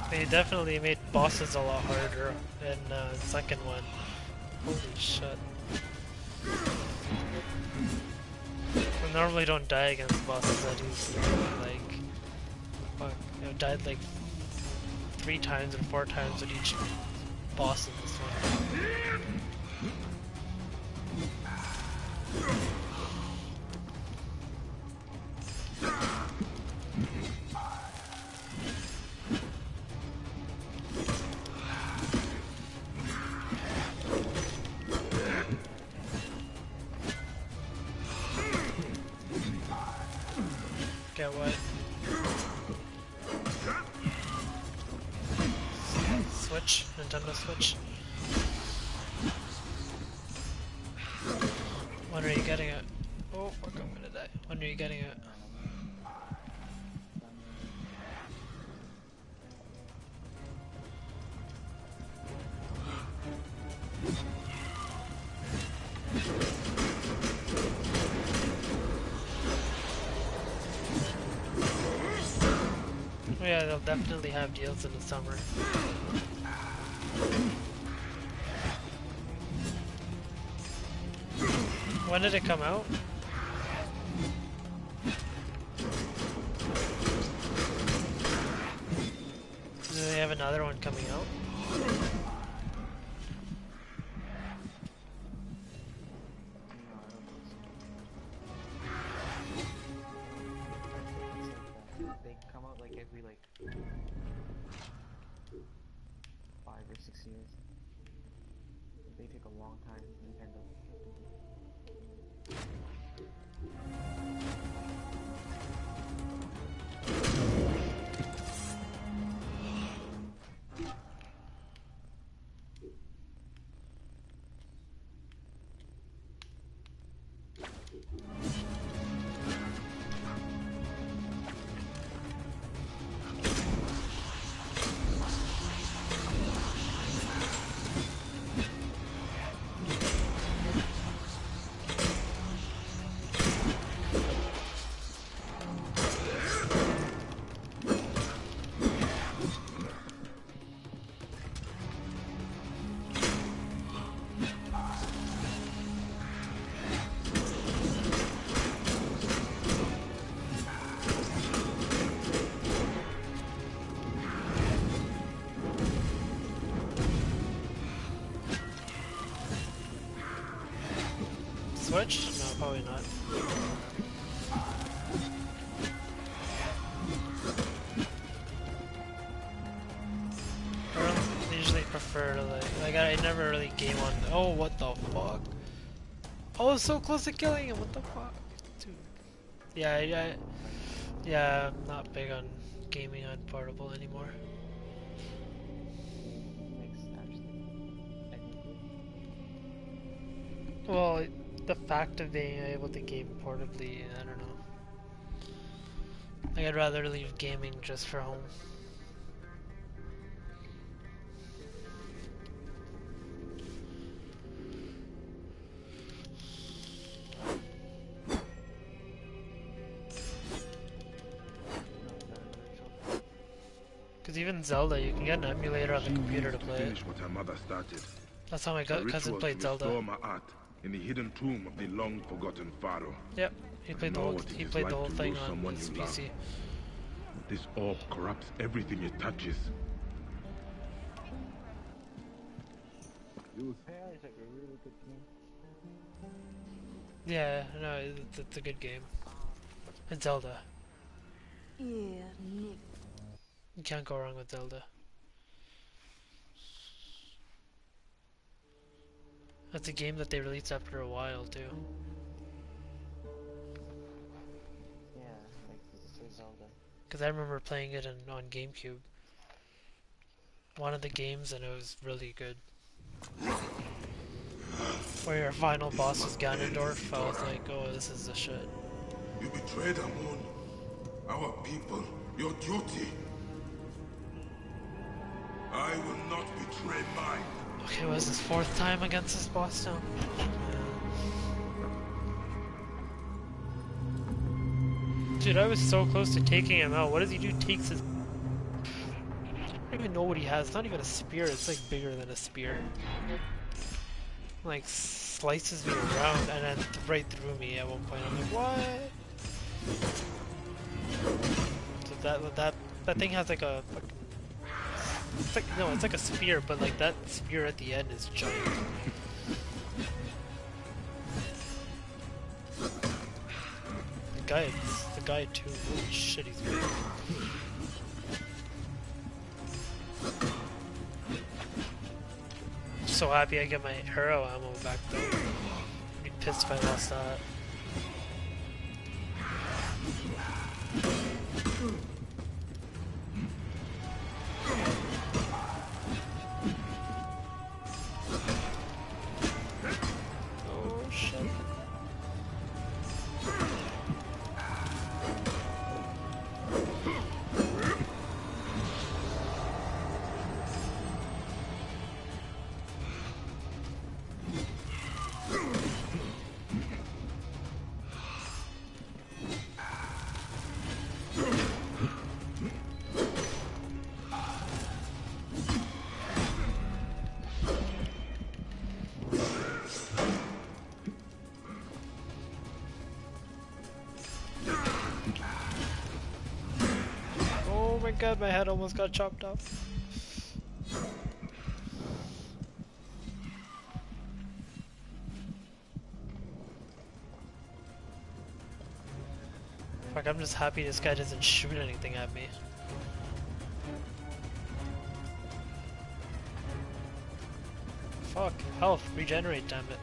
They definitely made bosses a lot harder in the second one. Holy shit. I normally don't die against bosses that easily. Like, fuck, I've died like 3 times and 4 times with each boss in this one. Get what? Switch? Nintendo Switch? When are you getting it? Oh fuck, I'm gonna die. When are you getting it? Oh yeah, they'll definitely have deals in the summer. When did it come out? Do they have another one coming out? They come out like every 5 or 6 years. They take a long time, Nintendo. Switch? No, probably not. I usually prefer to like I never really game on. Oh, what the fuck? Oh, so close to killing him. What the fuck, dude? Yeah, I'm not big on gaming on portable anymore. Well, the fact of being able to game portably, I don't know. Like, I'd rather leave gaming just for home. Because even Zelda, you can get an emulator on the computer to play it. Finish what her mother started. That's how my cousin played Zelda. My art in the hidden tomb of the long-forgotten Pharaoh. Yep, he played the whole thing on his PC. This orb corrupts everything it touches. Yeah, no, it's a good game. It's Zelda. You can't go wrong with Zelda. That's a game that they released after a while too. Yeah, like Zelda. Because I remember playing it on GameCube. One of the games, and it was really good. Where your final boss was Ganondorf, I was like, oh, this is the shit. You betrayed Amun, our people, your duty. I will not betray mine. Okay, was this 4th time against this boss now? Dude, I was so close to taking him out. What does he do? Takes his... I don't even know what he has. It's not even a spear. It's like bigger than a spear. Like slices me around and then right through me at one point. I'm like, what? So that thing has like a... It's like, no, it's like a spear, but like that spear at the end is giant. The guy too. Holy shit, he's big. So happy I get my hero ammo back though. I'd be pissed if I lost that. Oh shit. Oh my god, my head almost got chopped off. Fuck, I'm just happy this guy doesn't shoot anything at me. Fuck, health, regenerate, damn it.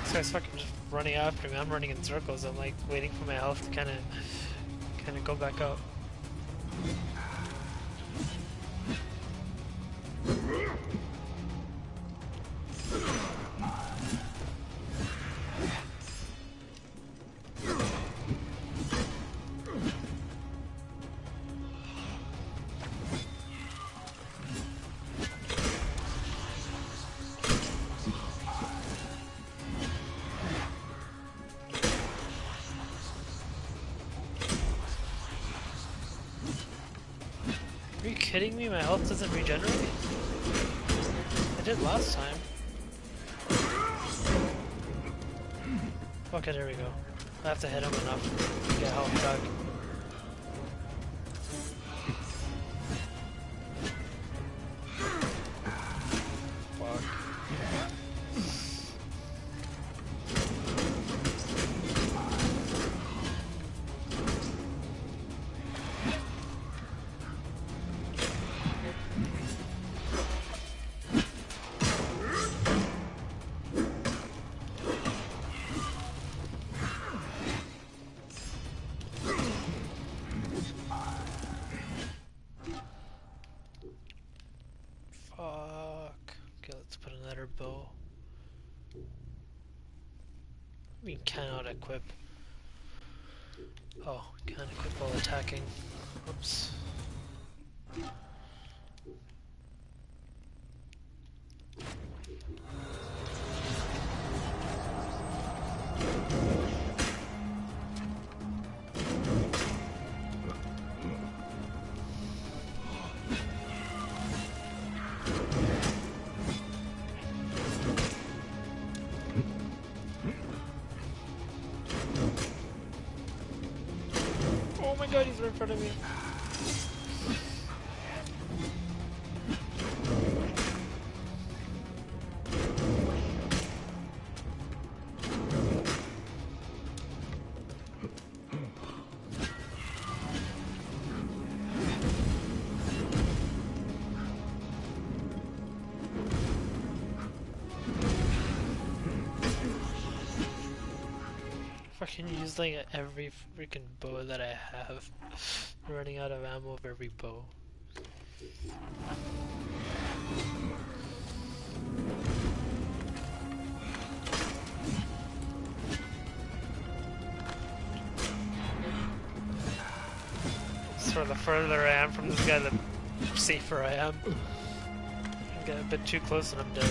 This guy's fucking just running after me. I'm running in circles. I'm like waiting for my health to kind of go back up. Are you kidding me? My health doesn't regenerate? I did last time. Okay, there we go. I have to hit him enough to get health back. Fuck. We cannot equip. Oh, can't equip while attacking. Oops. Oh my god, he's right in front of me. Fucking use like every freaking bow that I have. I'm running out of ammo of every bow. So the further I am from this guy, the safer I am. I get a bit too close and I'm dead.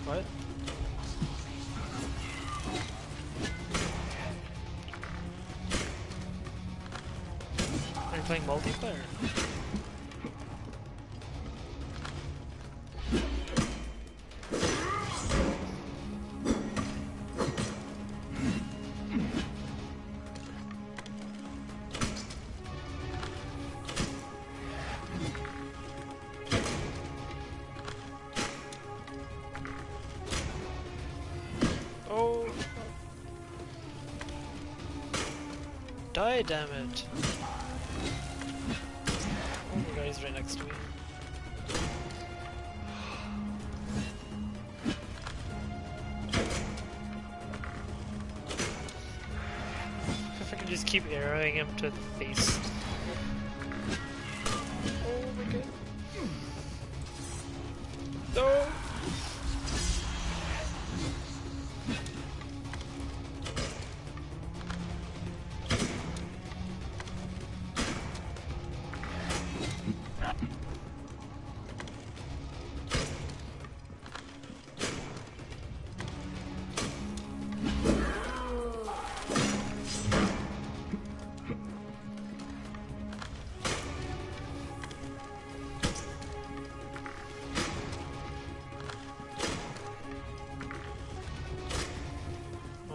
What? Are you playing multiplayer? Oh! Die, damn it! Oh my god, he's right next to me. If I could just keep arrowing him to the face. Oh my god. No!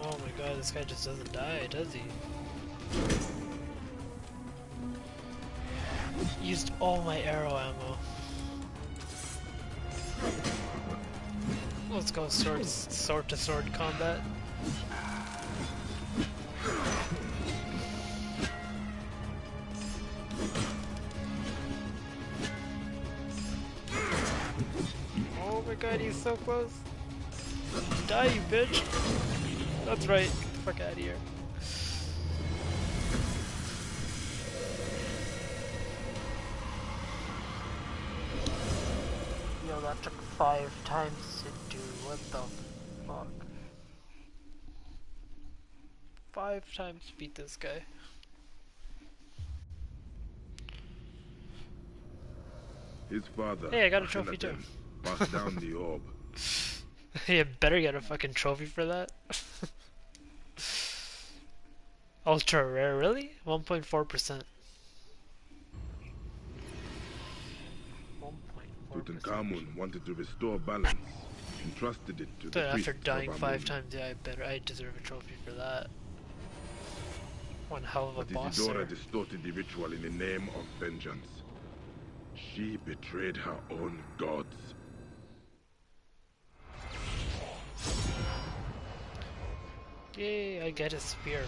Oh my god, this guy just doesn't die, does he? Used all my arrow ammo. Let's go sword to sword combat. Oh my god, he's so close. Die, you bitch! That's right, get the fuck out of here. Yo, that took 5 times to do, what the fuck? 5 times to beat this guy. His father, Hey, I got a trophy too. passed down the orb. You better get a fucking trophy for that. Ultra rare, really? 1.4%. Tutankhamun wanted to restore balance, entrusted it to Dude, the after priests dying of 5 Amun. times, yeah, I deserve a trophy for that. One hell of a But boss Isidora there. distorted the ritual in the name of vengeance. She betrayed her own gods. Yay, I get a spear.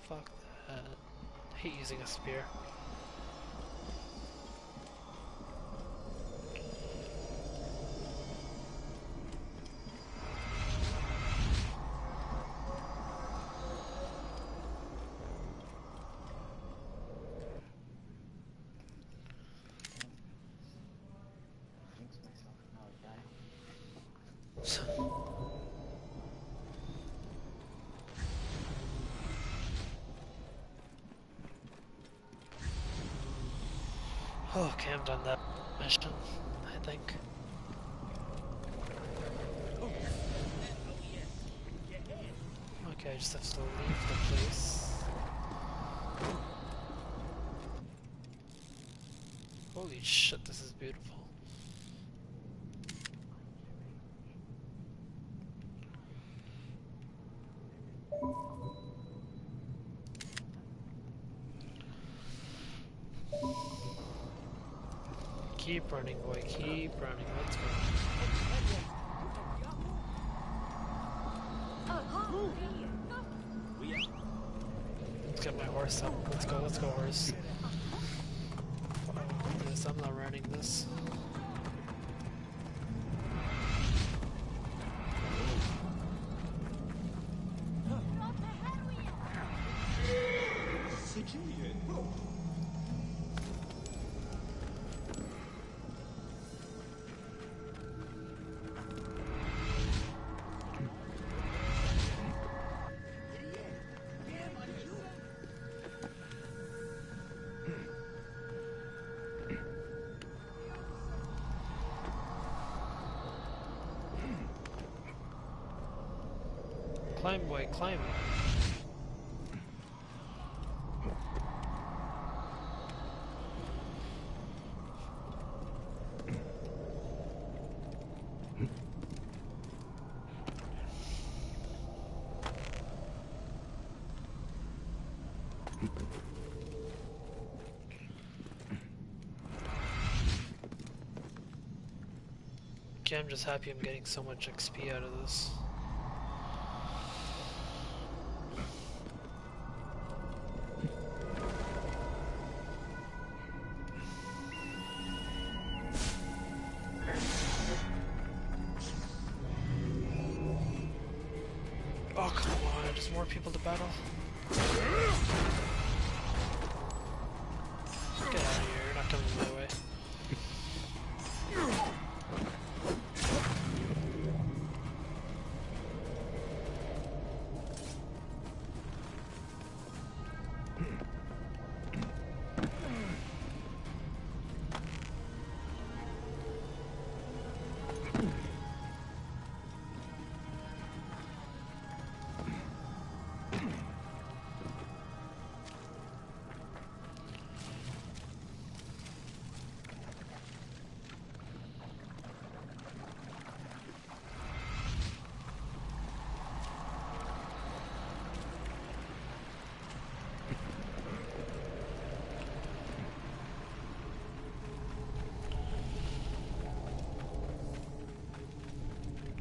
Fuck that. I hate using a spear. Pharaohs. Oh, okay, I'm done that mission, I think. Okay, I just have to leave the place. Holy shit, this is beautiful. Keep running, boy, keep running. Let's go. Let's get my horse up. Let's go, horse. This, I'm not running this. Climb, boy, climb. Okay, I'm just happy I'm getting so much XP out of this. Oh, come on, there's more people to battle. Get out of here, you're not coming my way.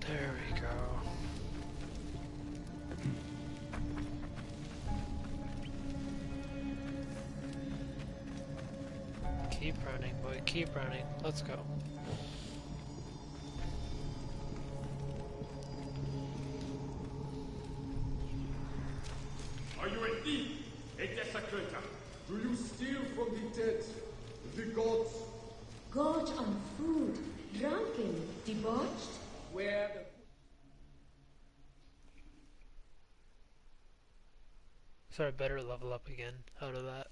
There we go. Keep running, boy, keep running. Let's go. Are you a thief? A desecrator? Do you steal from the dead? The gods? Gorge on food, drunken, debauched? Where the... So I better level up again out of that.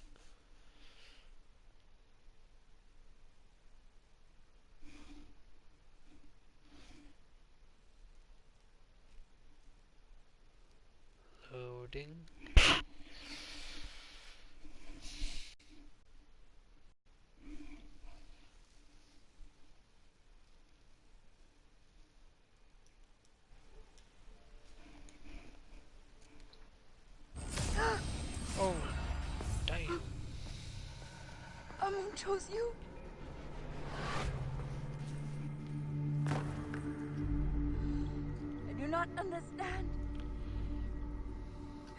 Loading. Oh, damn. Amun chose you. I do not understand.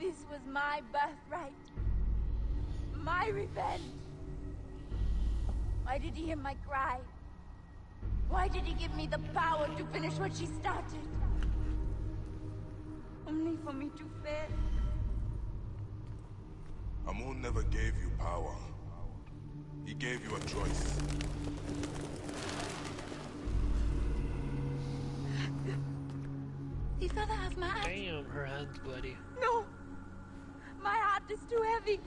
This was my birthright. My revenge. Why did he hear my cry? Why did he give me the power to finish what she started? Only for me to fail. Amun never gave you power. He gave you a choice. Please, Father, have my hand. Damn, her hand's bloody. No! My heart is too heavy.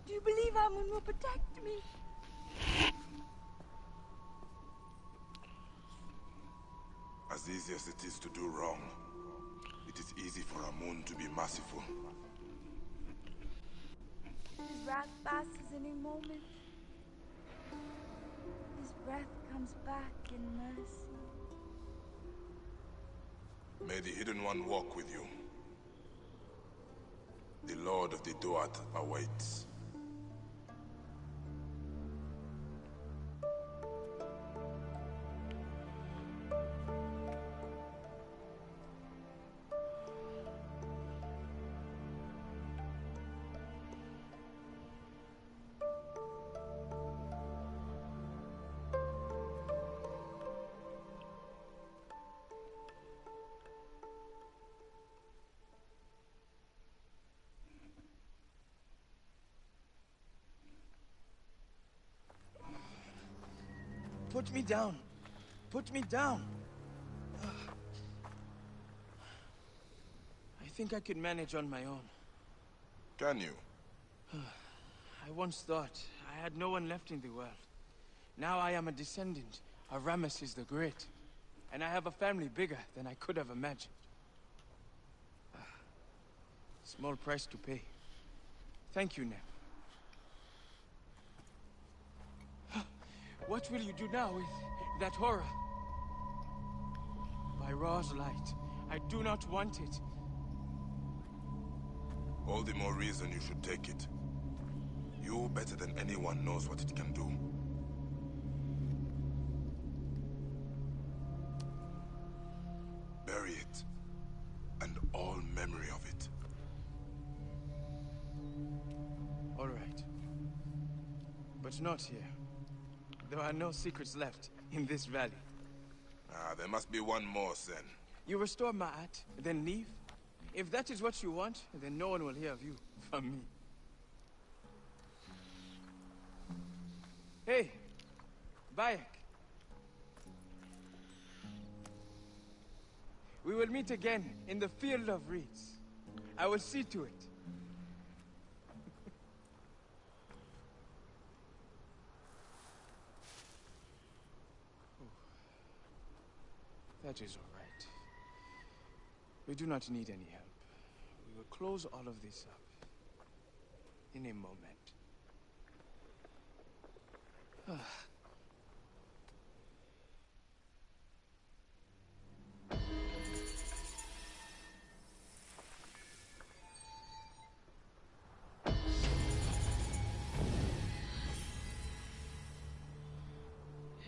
Do you believe Amun will protect me? As easy as it is to do wrong, it is easy for Amun to be merciful. His wrath passes any moment. His breath comes back in mercy. May the Hidden One walk with you. The Lord of the Duat awaits. Put me down. Put me down. I think I could manage on my own. Can you? I once thought I had no one left in the world. Now I am a descendant of Ramesses the Great. And I have a family bigger than I could have imagined. Small price to pay. Thank you, Neb. What will you do now with that horror? By Ra's light, I do not want it. All the more reason you should take it. You, better than anyone, knows what it can do. Bury it, and all memory of it. All right. But not here. There are no secrets left in this valley. There must be one more, Sen. You restore Ma'at, then leave? If that is what you want, then no one will hear of you from me. Hey, Bayek. We will meet again in the Field of Reeds. I will see to it. That is all right. We do not need any help. We will close all of this up in a moment.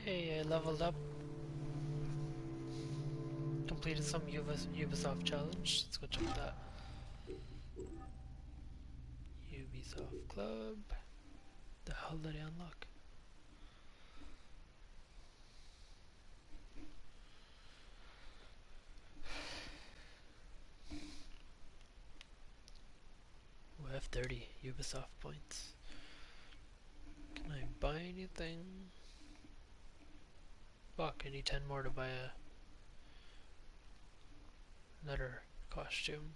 Hey, I leveled up. Completed some Ubisoft challenge. Let's go check that. Ubisoft Club. The hell did I unlock? We have 30 Ubisoft points. Can I buy anything? Fuck, I need 10 more to buy another costume.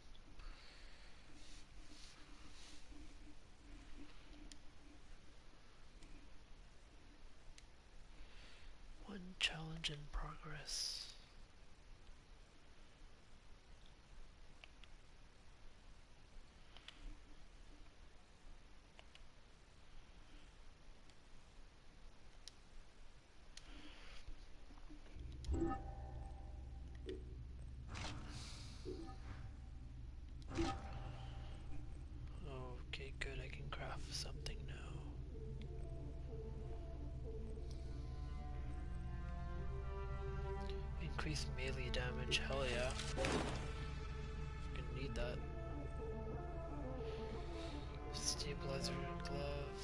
One challenge in progress. Okay, good, I can craft something now. Increased melee damage, hell yeah. Gonna need that. Stabilizer glove.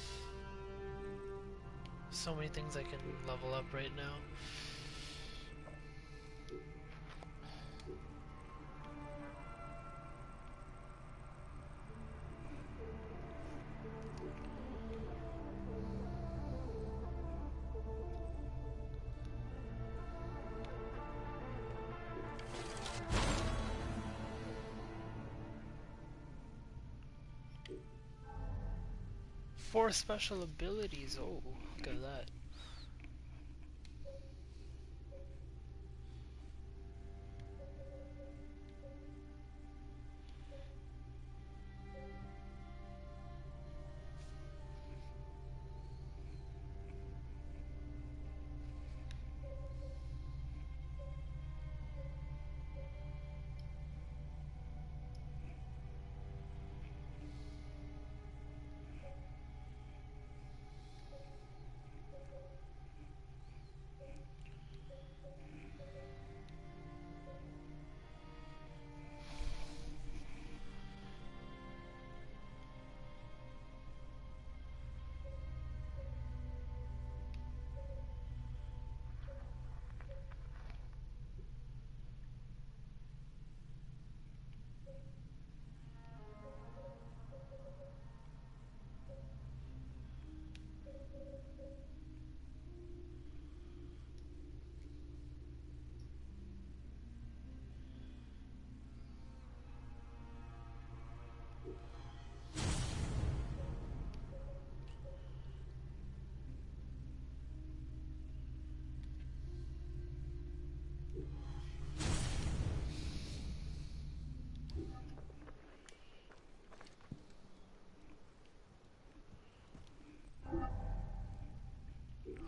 So many things I can level up right now. 4 special abilities. Oh, look at that.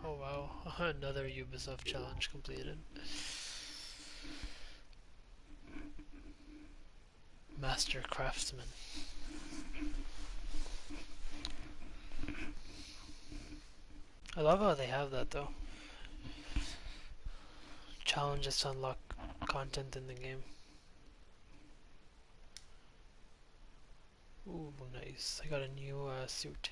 Oh wow, another Ubisoft challenge completed. Master Craftsman. I love how they have that though. Challenges to unlock content in the game. Ooh, nice. I got a new suit.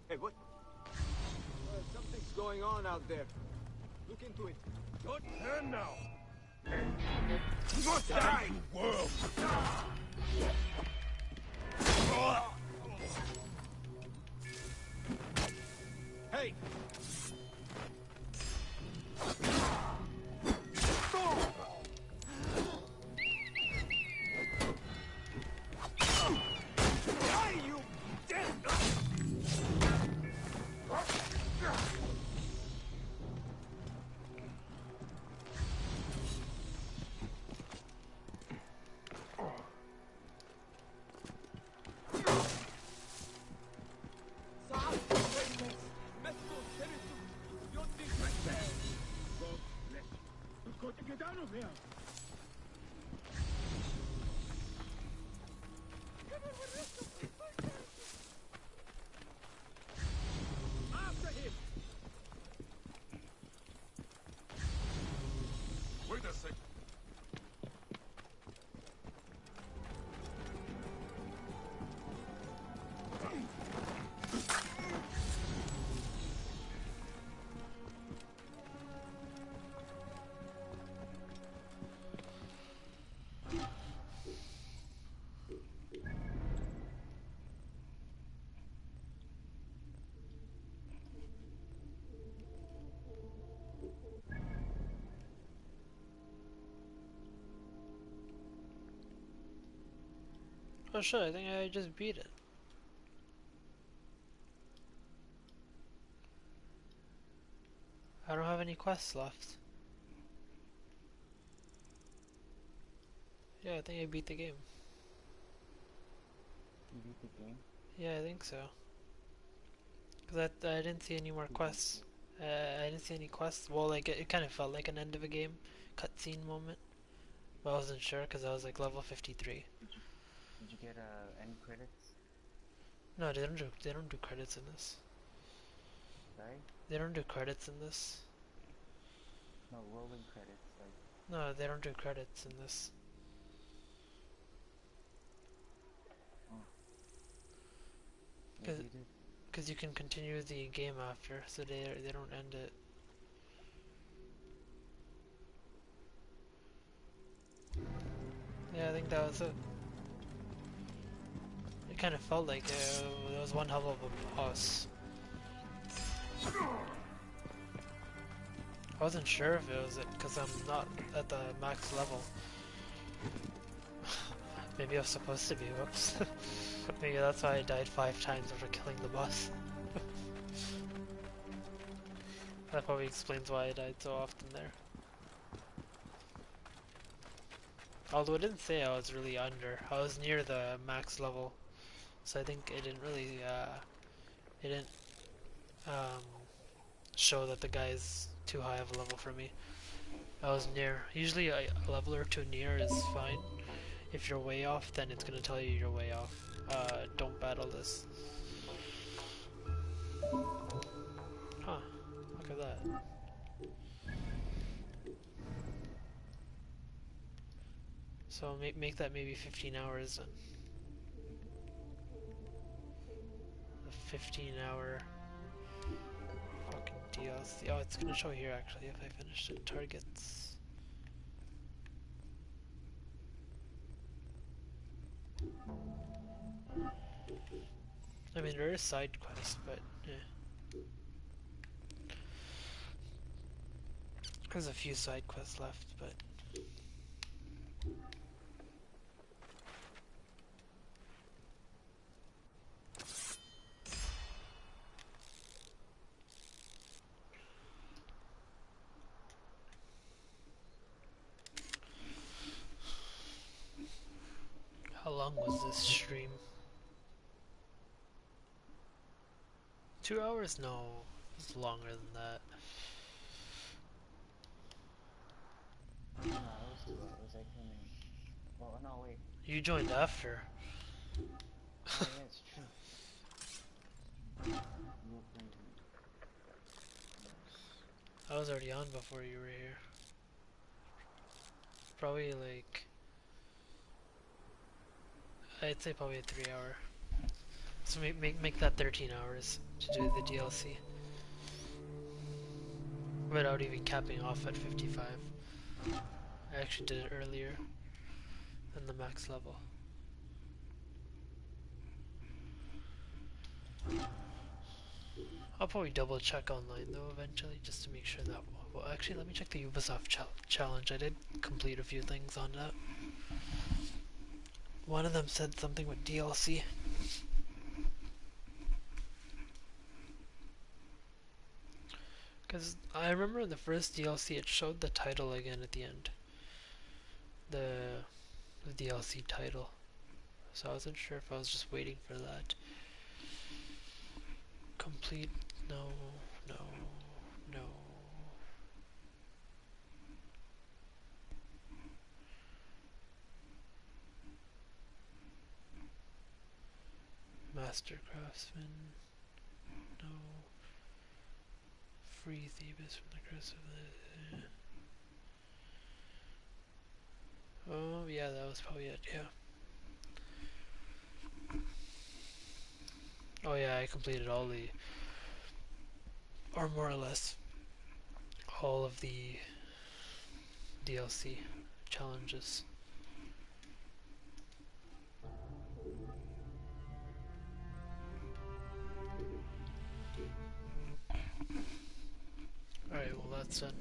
Hey, what? Something's going on out there. Look into it. Don't turn now! You must die! World! Hey! Die, you dead! Get out of here! After him! Wait a sec. Oh shit, I think I just beat it. I don't have any quests left. Yeah, I think I beat the game. You beat the game? Yeah, I think so. Cause I didn't see any more quests I didn't see any quests. Well, like it kind of felt like an end of a game cutscene moment, but I wasn't sure because I was like level 53. Did you get end credits? No, they don't do credits in this. Sorry? They don't do credits in this. No, rolling credits, like. No, they don't do credits in this. Because you can continue the game after, so they don't end it. Yeah, I think that was it. It kind of felt like there was one hell of a boss. I wasn't sure if it was it because I'm not at the max level. Maybe I was supposed to be. Whoops. Maybe that's why I died 5 times after killing the boss. That probably explains why I died so often there. Although it didn't say I was really under. I was near the max level. So I think it didn't really, it didn't show that the guy's too high of a level for me. I was near. Usually a level or 2 near is fine. If you're way off, then it's gonna tell you you're way off. Don't battle this. Huh. Look at that. So make that maybe 15 hours then. A 15-hour fucking DLC. Oh, it's gonna show here actually if I finish it. Targets. I mean, there is side quests, but yeah. There's a few side quests left, but how long was this stream? 2 hours? No, it's longer than that. No, it was 2 hours. I came in. Well, no, wait. You joined after. Oh, yeah, it's true. You were playing. I was already on before you were here. Probably like, I'd say probably a 3 hour. So make that 13 hours to do the DLC. Without even capping off at 55. I actually did it earlier than the max level. I'll probably double check online though eventually just to make sure that. Well, actually, let me check the Ubisoft challenge. I did complete a few things on that. One of them said something with DLC. Because I remember in the first DLC it showed the title again at the end. The DLC title. So I wasn't sure if I was just waiting for that. Complete. No. No. No. Master Craftsman. No. Free Thebes from the curse of the... Oh, yeah, that was probably it, yeah. Oh yeah, I completed all the... or more or less all of the DLC challenges. Alright, well that's done.